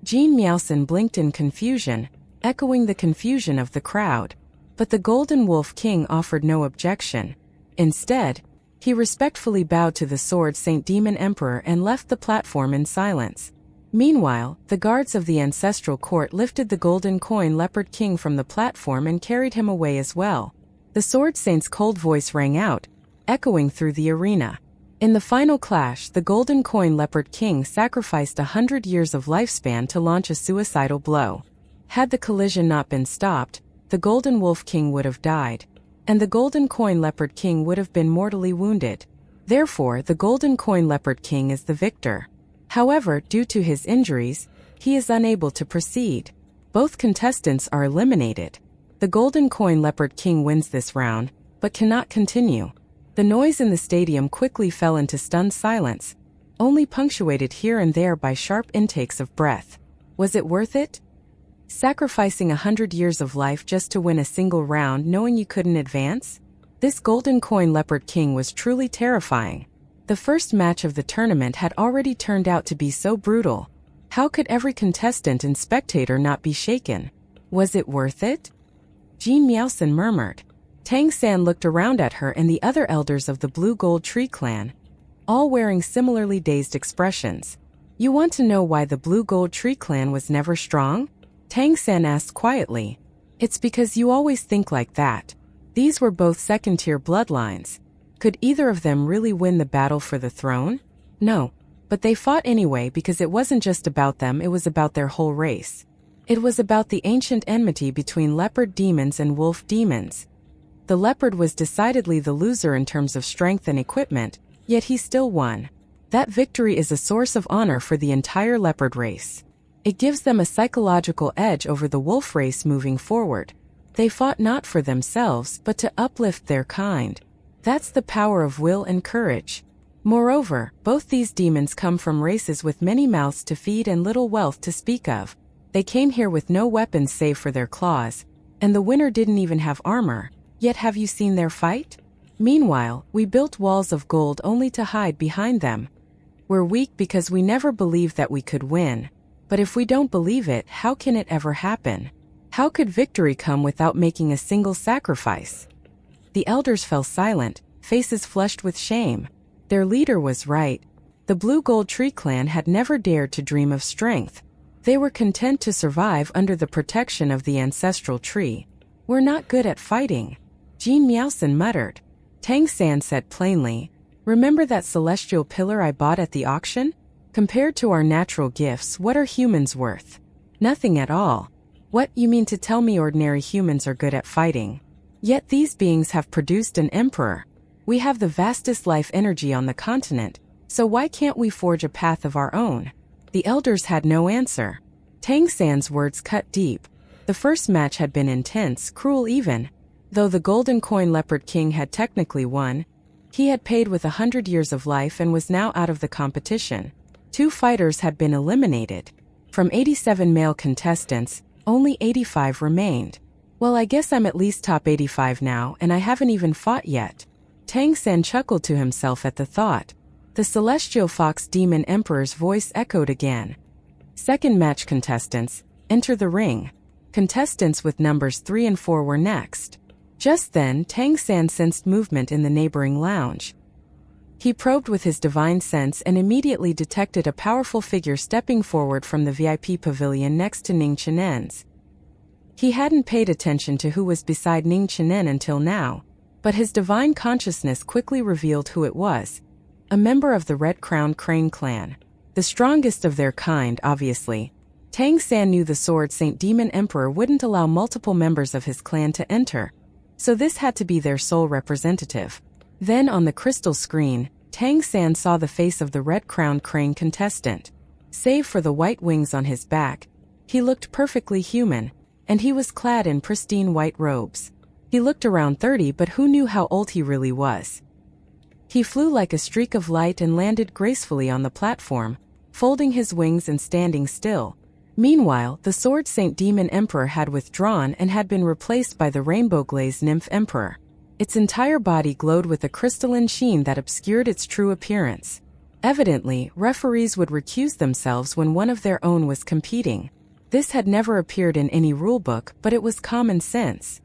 S1: Jean Miaosan blinked in confusion, echoing the confusion of the crowd. But the Golden Wolf King offered no objection. Instead, he respectfully bowed to the sword Saint Demon Emperor and left the platform in silence. Meanwhile, the guards of the ancestral court lifted the Golden Coin Leopard King from the platform and carried him away as well. The Sword Saint's cold voice rang out, echoing through the arena. In the final clash, the Golden Coin Leopard King sacrificed 100 years of lifespan to launch a suicidal blow. Had the collision not been stopped, the Golden Wolf King would have died, and the Golden Coin Leopard King would have been mortally wounded. Therefore, the Golden Coin Leopard King is the victor. However, due to his injuries, he is unable to proceed. Both contestants are eliminated. The Golden Coin Leopard King wins this round, but cannot continue. The noise in the stadium quickly fell into stunned silence, only punctuated here and there by sharp intakes of breath. Was it worth it? Sacrificing 100 years of life just to win a single round knowing you couldn't advance? This Golden Coin Leopard King was truly terrifying. The first match of the tournament had already turned out to be so brutal. How could every contestant and spectator not be shaken? Was it worth it? Jean Miaosan murmured. Tang San looked around at her and the other elders of the Blue Gold Tree clan, all wearing similarly dazed expressions. You want to know why the Blue Gold Tree clan was never strong? Tang San asked quietly. It's because you always think like that. These were both second-tier bloodlines. Could either of them really win the battle for the throne? No. But they fought anyway because it wasn't just about them, it was about their whole race. It was about the ancient enmity between leopard demons and wolf demons. The leopard was decidedly the loser in terms of strength and equipment, yet he still won. That victory is a source of honor for the entire leopard race. It gives them a psychological edge over the wolf race moving forward. They fought not for themselves but to uplift their kind. That's the power of will and courage. Moreover, both these demons come from races with many mouths to feed and little wealth to speak of. They came here with no weapons save for their claws, and the winner didn't even have armor. Yet have you seen their fight? Meanwhile, we built walls of gold only to hide behind them. We're weak because we never believed that we could win. But if we don't believe it, how can it ever happen? How could victory come without making a single sacrifice? The elders fell silent, faces flushed with shame. Their leader was right. The Blue Gold Tree clan had never dared to dream of strength. They were content to survive under the protection of the ancestral tree. We're not good at fighting. Jean Miaosan muttered. Tang San said plainly, "Remember that celestial pillar I bought at the auction? Compared to our natural gifts, what are humans worth? Nothing at all. What, you mean to tell me ordinary humans are good at fighting? Yet these beings have produced an emperor. We have the vastest life energy on the continent, so why can't we forge a path of our own?" The elders had no answer. Tang San's words cut deep. The first match had been intense, cruel even. Though the Golden Coin Leopard King had technically won, he had paid with 100 years of life and was now out of the competition. 2 fighters had been eliminated. From 87 male contestants, only 85 remained. Well, I guess I'm at least top 85 now, and I haven't even fought yet. Tang San chuckled to himself at the thought. The celestial fox demon emperor's voice echoed again. Second match contestants, enter the ring. Contestants with numbers 3 and 4 were next. Just then, Tang San sensed movement in the neighboring lounge. He probed with his divine sense and immediately detected a powerful figure stepping forward from the VIP pavilion next to Ning Chenen's. He hadn't paid attention to who was beside Ning Chenen until now, but his divine consciousness quickly revealed who it was. A member of the Red-Crowned Crane clan. The strongest of their kind, obviously. Tang San knew the Sword Saint Demon Emperor wouldn't allow multiple members of his clan to enter, so this had to be their sole representative. Then on the crystal screen, Tang San saw the face of the Red-Crowned Crane contestant. Save for the white wings on his back, he looked perfectly human, and he was clad in pristine white robes. He looked around 30, but who knew how old he really was? He flew like a streak of light and landed gracefully on the platform, folding his wings and standing still. Meanwhile, the Sword Saint Demon Emperor had withdrawn and had been replaced by the Rainbow Glaze Nymph Emperor. Its entire body glowed with a crystalline sheen that obscured its true appearance. Evidently, referees would recuse themselves when one of their own was competing. This had never appeared in any rulebook, but it was common sense.